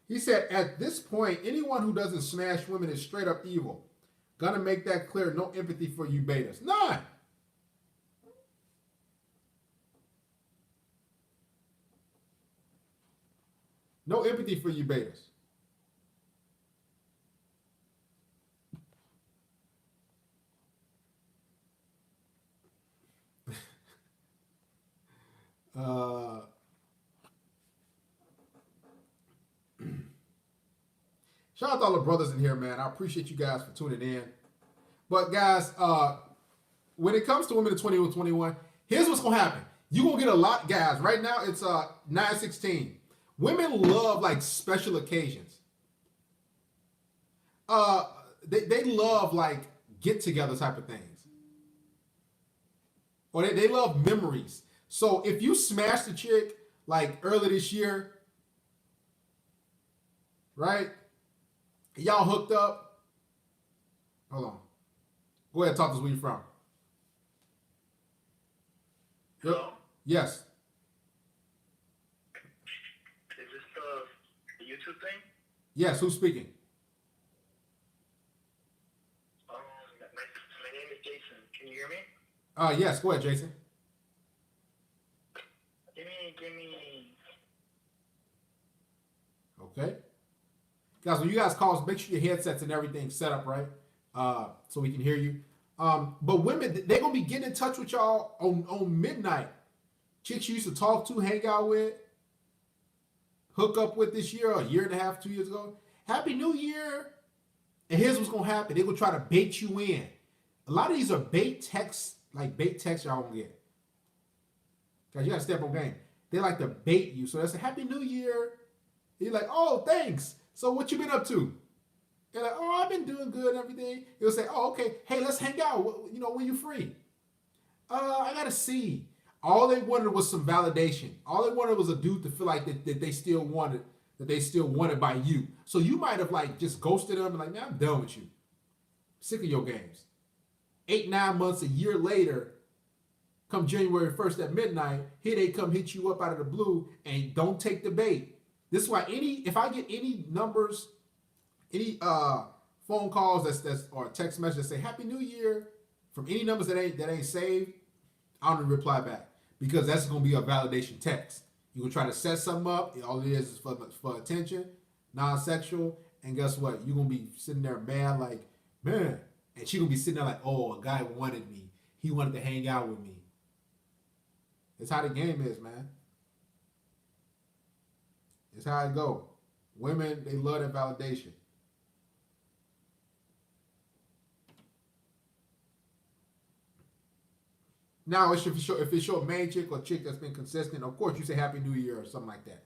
He said, at this point, anyone who doesn't smash women is straight up evil. Gonna make that clear. No empathy for you betas. None. No empathy for you betas. Shout out to all the brothers in here, man. I appreciate you guys for tuning in. But guys, when it comes to women in 21, here's what's gonna happen. You're gonna get a lot, guys. Right now it's 9:16. Women love like special occasions. They love like get-together type of things. Or they love memories. So if you smashed a chick like early this year, right? Y'all hooked up. Hold on. Go ahead, talk to us where you from. Hello? Yes. Is this the YouTube thing? Yes, who's speaking? My name is Jason. Can you hear me? Yes, go ahead, Jason. Give me. Okay. Guys, when you guys call, make sure your headsets and everything set up right, so we can hear you. But women, they're gonna be getting in touch with y'all on midnight. Chicks you used to talk to, hang out with, hook up with this year, a year and a half, 2 years ago. Happy New Year. And here's what's gonna happen. They're gonna try to bait you in. A lot of these are bait texts, like bait texts y'all gonna get. Guys, you gotta step on game. They like to bait you. So they say, Happy New Year. And you're like, oh, thanks. So what you been up to? They're like, oh, I've been doing good and everything. They'll say, oh, okay. Hey, let's hang out. When you free? I gotta see. All they wanted was some validation. All they wanted was a dude to feel like that they still wanted by you. So you might have like just ghosted them and like, man, I'm done with you. Sick of your games. 8, 9 months, a year later, come January 1st at midnight, here they come hit you up out of the blue and don't take the bait. This is why if I get any numbers, any phone calls that's or text messages that say Happy New Year from any numbers that ain't saved, I don't reply back because that's gonna be a validation text. You're gonna try to set something up. All it is for attention, non-sexual, and guess what? You're gonna be sitting there mad like, man, and she gonna be sitting there like, oh, a guy wanted me. He wanted to hang out with me. It's how the game is, man. It's how it go. Women, they love that validation. Now, if it's your main chick or chick that's been consistent, of course you say Happy New Year or something like that.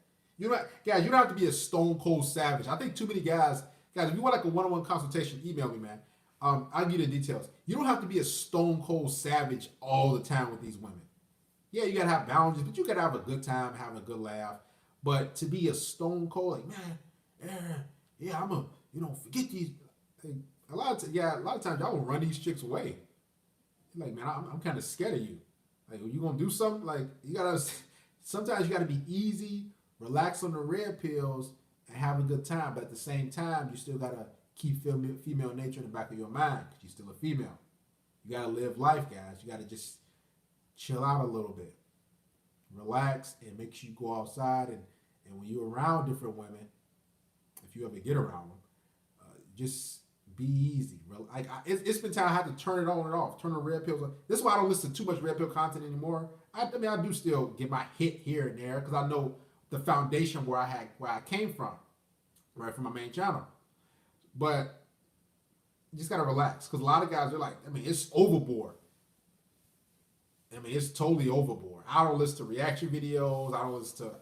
Guys, you don't have to be a stone cold savage. I think too many guys, if you want like a one-on-one consultation, email me, man. I'll give you the details. You don't have to be a stone cold savage all the time with these women. Yeah, you gotta have boundaries, but you gotta have a good time, have a good laugh. But to be a stone cold, like, man, yeah, I'm forget these. Like, a lot of times y'all will run these chicks away. Like, man, I'm kind of scared of you. Like, are you gonna do something? Like, sometimes you gotta be easy, relax on the red pills, and have a good time. But at the same time, you still gotta keep female nature in the back of your mind because you're still a female. You gotta live life, guys. You gotta just chill out a little bit, relax, and make sure you go outside. And when you're around different women, if you ever get around them, just be easy. Like it's been time I had to turn it on and off, turn the red pills on. This is why I don't listen to too much red pill content anymore. I do still get my hit here and there because I know the foundation where I came from, right, from my main channel. But you just gotta relax because a lot of guys are like, it's overboard. It's totally overboard. I don't listen to reaction videos. I don't listen to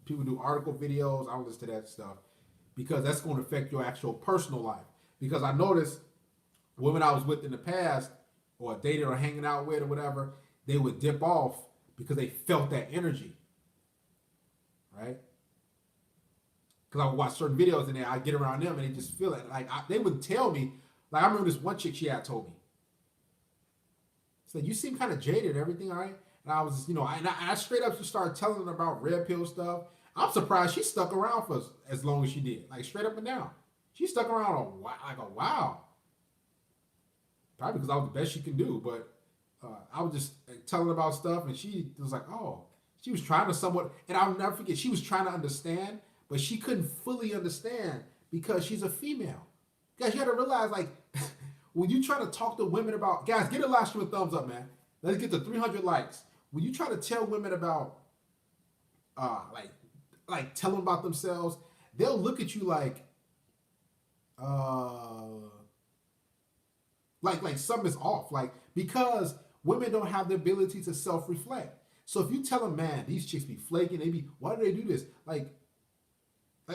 people do article videos. I don't listen to that stuff because that's going to affect your actual personal life. Because I noticed women I was with in the past or dated or hanging out with or whatever, they would dip off because they felt that energy, right? Because I would watch certain videos and then I get around them and they just feel it. Like they would tell me, like I remember this one chick she had told me, so you seem kind of jaded, everything, all right? And I was, I straight up just started telling her about red pill stuff. I'm surprised she stuck around for as long as she did, like straight up and down. She stuck around a while. Probably because I was the best she can do, but I was just telling her about stuff, and she was like, oh, she was trying to somewhat, and I'll never forget, she was trying to understand, but she couldn't fully understand because she's a female. Guys, you got to realize, like, when you try to talk to women about, guys, get a live stream a thumbs up, man. Let's get to 300 likes. When you try to tell women about, like tell them about themselves, they'll look at you like something's off. Like, because women don't have the ability to self-reflect. So if you tell them, man, these chicks be flaking, why do they do this? Like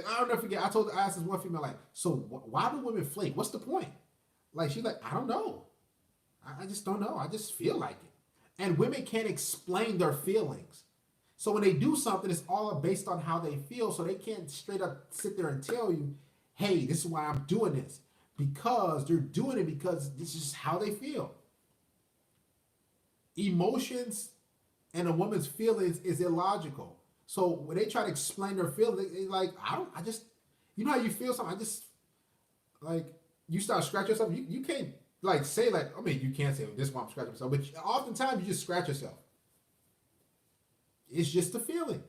I'll never forget, I asked this one female, like, so why do women flake? What's the point? Like, she's like, I don't know. I just don't know. I just feel like it. And women can't explain their feelings. So when they do something, it's all based on how they feel. So they can't straight up sit there and tell you, hey, this is why I'm doing this. Because they're doing it because this is how they feel. Emotions and a woman's feelings is illogical. So when they try to explain their feelings, they like, you know how you feel something? You start scratching yourself. You can't say you can't say, well, this is why I'm scratching myself. But oftentimes you just scratch yourself. It's just a feeling.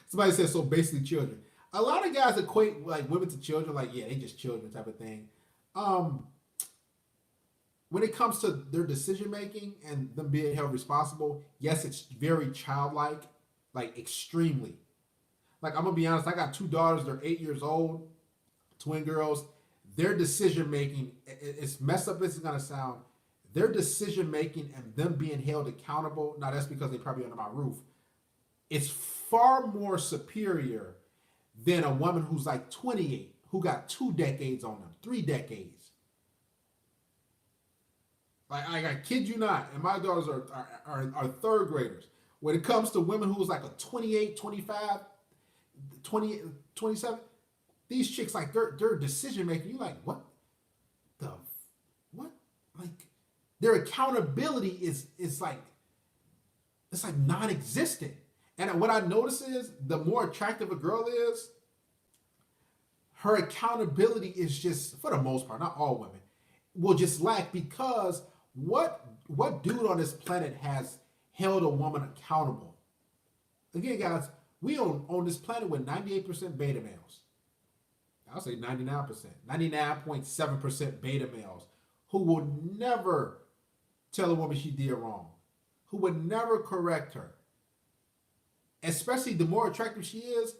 Somebody says, so basically children. a lot of guys equate like women to children, like yeah, they just children type of thing. Um, when it comes to their decision making and them being held responsible, yes, it's very childlike, like extremely. Like I'm gonna be honest, I got two daughters. They're 8 years old, twin girls. Their decision making, it's messed up as it's gonna sound. Their decision making and them being held accountable. Now that's because they probably under my roof. It's far more superior than a woman who's like 28, who got 2 decades on them, 3 decades. Like I kid you not, and my daughters are third graders. When it comes to women who's like a 28, 25, 20, 27, these chicks like their decision making, you like the what? Like their accountability is like it's like non-existent. And what I notice is the more attractive a girl is, her accountability is just, for the most part, not all women, will just lack because what dude on this planet has held a woman accountable? Again, guys, we on this planet with 98% beta males. I'll say 99%, 99.7% beta males who will never tell a woman she did wrong, who would never correct her. Especially the more attractive she is,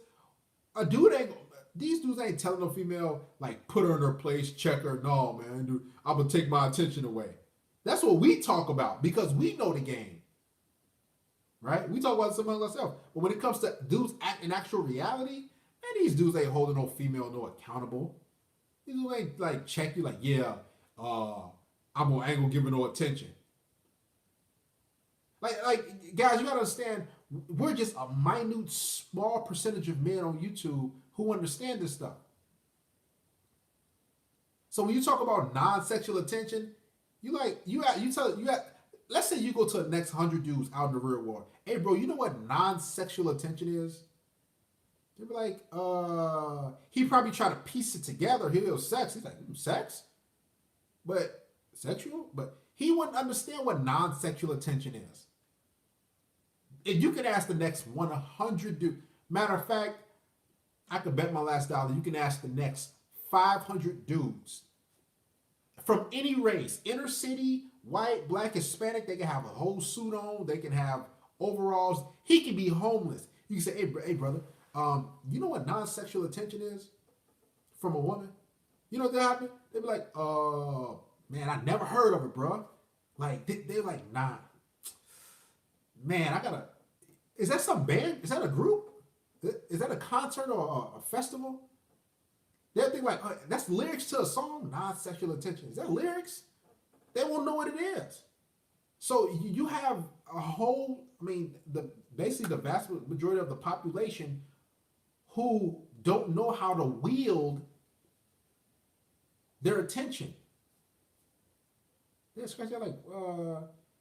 these dudes ain't telling no female, like, put her in her place, check her. No, man, dude, I'm going to take my attention away. That's what we talk about because we know the game. Right? We talk about something ourselves. But when it comes to dudes in actual reality, man, these dudes ain't holding no female no accountable. These dudes ain't like check you like, yeah, I ain't gonna give her no attention. Like guys, you gotta understand, we're just a minute, small percentage of men on YouTube who understand this stuff. So when you talk about non-sexual attention, let's say you go to the next 100 dudes out in the real world. Hey, bro, you know what non-sexual attention is? They'd be like, he probably try to piece it together. He'll sex. He's like, sex? But sexual? But he wouldn't understand what non-sexual attention is. If you could ask the next 100 dudes, matter of fact, I could bet my last dollar, you can ask the next 500 dudes from any race, inner city, white, black, Hispanic. They can have a whole suit on. They can have overalls. He can be homeless. You can say, hey brother, you know what non-sexual attention is from a woman? You know what happened? They'd be like, man, I never heard of it, bro. Like, they're like, nah. Man, is that some band? Is that a group? Is that a concert or a festival? They'll think like, that's lyrics to a song? Non-sexual attention. Is that lyrics? They won't know what it is. So you have a whole, basically the vast majority of the population who don't know how to wield their attention. They're scratching like,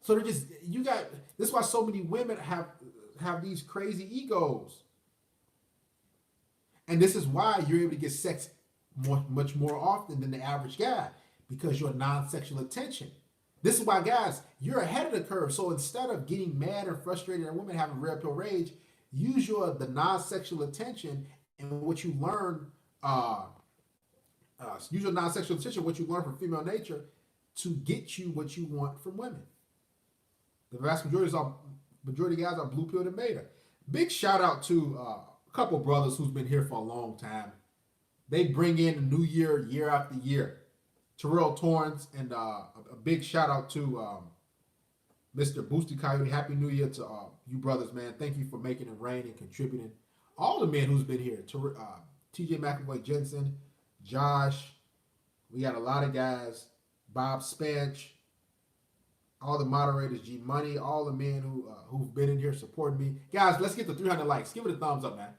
so they're just, this is why so many women have these crazy egos. And this is why you're able to get sex much more often than the average guy, because you're non-sexual attention. This is why, guys, you're ahead of the curve. So instead of getting mad or frustrated at women having red pill rage, use the non-sexual attention and what you learn, use your non-sexual attention, what you learn from female nature, to get you what you want from women. The vast majority of guys are blue pilled and beta. Big shout out to a couple brothers who's been here for a long time. They bring in the new year after year. Terrell Torrance, and a big shout out to Mr. Boosty Coyote. Happy New Year to you brothers, man. Thank you for making it rain and contributing. All the men who's been here. TJ McAvoy Jensen, Josh. We got a lot of guys. Bob Spanch. All the moderators, G Money, all the men who've been in here supporting me. Guys, let's get to 300 likes. Give it a thumbs up, man.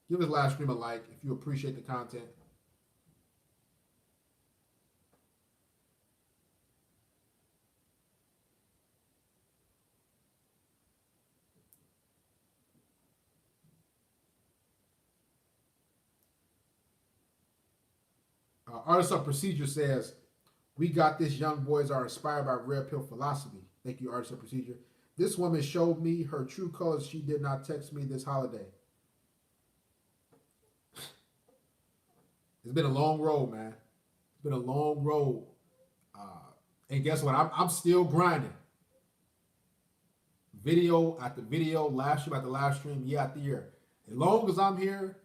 Give this live stream a like if you appreciate the content. Artist of Procedure says, we got this. Young boys are inspired by red pill philosophy. Thank you, Artist of Procedure. This woman showed me her true colors. She did not text me this holiday. It's been a long road, man. It's been a long road. And guess what? I'm still grinding. Video after video, live stream after live stream, year after year. As long as I'm here,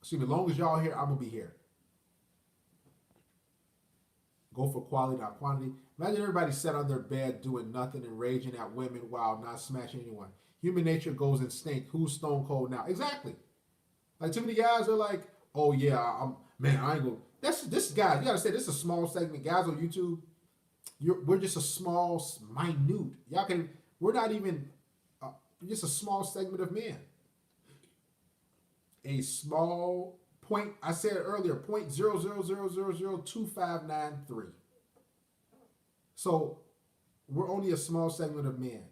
as long as y'all here, I'm gonna be here. Go for quality, not quantity. Imagine everybody sat on their bed doing nothing and raging at women while not smashing anyone. Human nature goes instinct. Who's stone cold now? Exactly. Like too many guys are like, oh yeah, I ain't gonna. This guy. You gotta say this is a small segment. Guys on YouTube, we're just a small, minute. Y'all can. We're not even. Just a small segment of men. A small point. I said earlier, 0.00002593. So we're only a small segment of men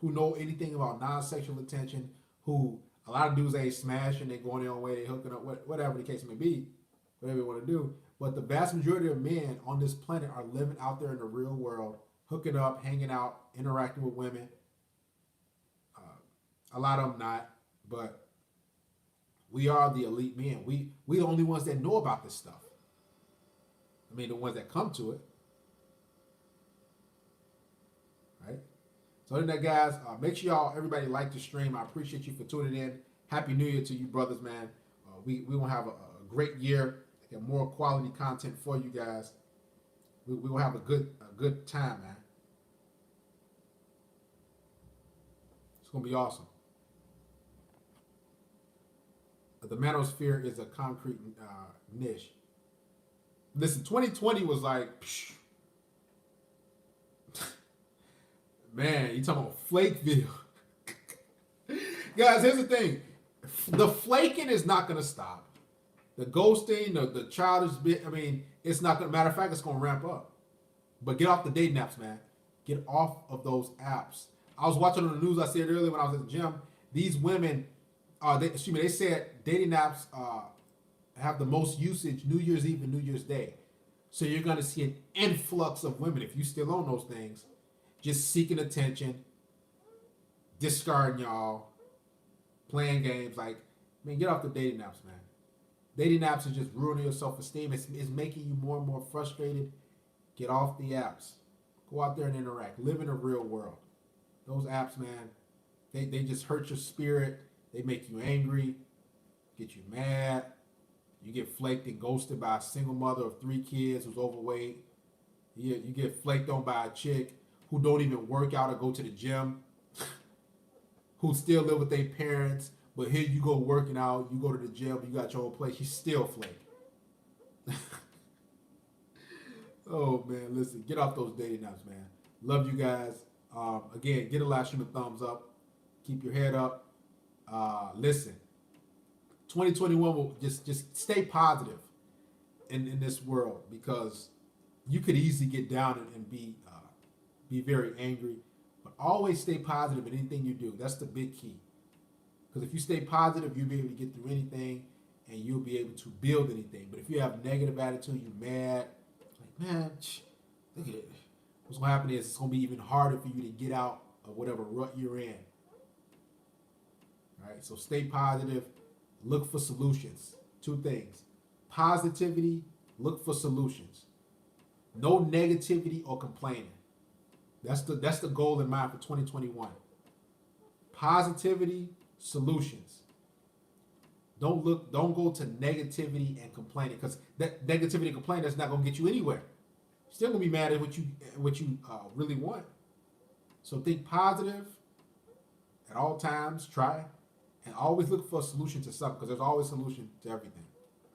who know anything about non-sexual attention. Who a lot of dudes ain't smashing, they going their own way, they hooking up, whatever the case may be, whatever you want to do. But the vast majority of men on this planet are living out there in the real world, hooking up, hanging out, interacting with women. A lot of them not, but we are the elite men. We the only ones that know about this stuff. I mean, the ones that come to it, right? So other than that, guys, make sure y'all, everybody like the stream. I appreciate you for tuning in. Happy New Year to you, brothers, man. We will have a great year. Get more quality content for you guys. We will have a good time, man. It's gonna be awesome. The manosphere is a concrete niche. Listen, 2020 was like, man, you talking about Flakeville. Guys, here's the thing. The flaking is not going to stop. The ghosting, the childish bit, I mean, it's not going to, matter of fact, it's going to ramp up. But get off the dating apps, man. Get off of those apps. I was watching on the news, I said earlier when I was at the gym, these women, they said dating apps have the most usage New Year's Eve and New Year's Day. So you're going to see an influx of women, if you still own those things, just seeking attention, discarding y'all, playing games. Like, man, get off the dating apps, man. Dating apps are just ruining your self-esteem. It's making you more and more frustrated. Get off the apps. Go out there and interact. Live in the real world. Those apps, man, they just hurt your spirit. They make you angry, get you mad. You get flaked and ghosted by a single mother of 3 kids who's overweight. You get flaked on by a chick who don't even work out or go to the gym, who still live with their parents, but here you go working out, you go to the gym, you got your own place, you still flake. Oh, man, listen, get off those dating apps, man. Love you guys. Again, get a live stream, a thumbs up. Keep your head up. Listen, 2021 will just stay positive in this world, because you could easily get down and be very angry, but always stay positive in anything you do. That's the big key, because if you stay positive, you'll be able to get through anything and you'll be able to build anything. But if you have negative attitude, you're mad, like, man, look at it. What's gonna happen is it's gonna be even harder for you to get out of whatever rut you're in. All right, so stay positive. Look for solutions. 2 things. Positivity, look for solutions. No negativity or complaining. That's the goal in mind for 2021. Positivity, solutions. Don't go to negativity and complaining, because that negativity and complaining, that's not gonna get you anywhere. You're still gonna be mad at what you really want. So think positive at all times. Try. And always look for a solution to something, because there's always a solution to everything.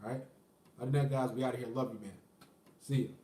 All right? Other than that, guys, we out of here. Love you, man. See you.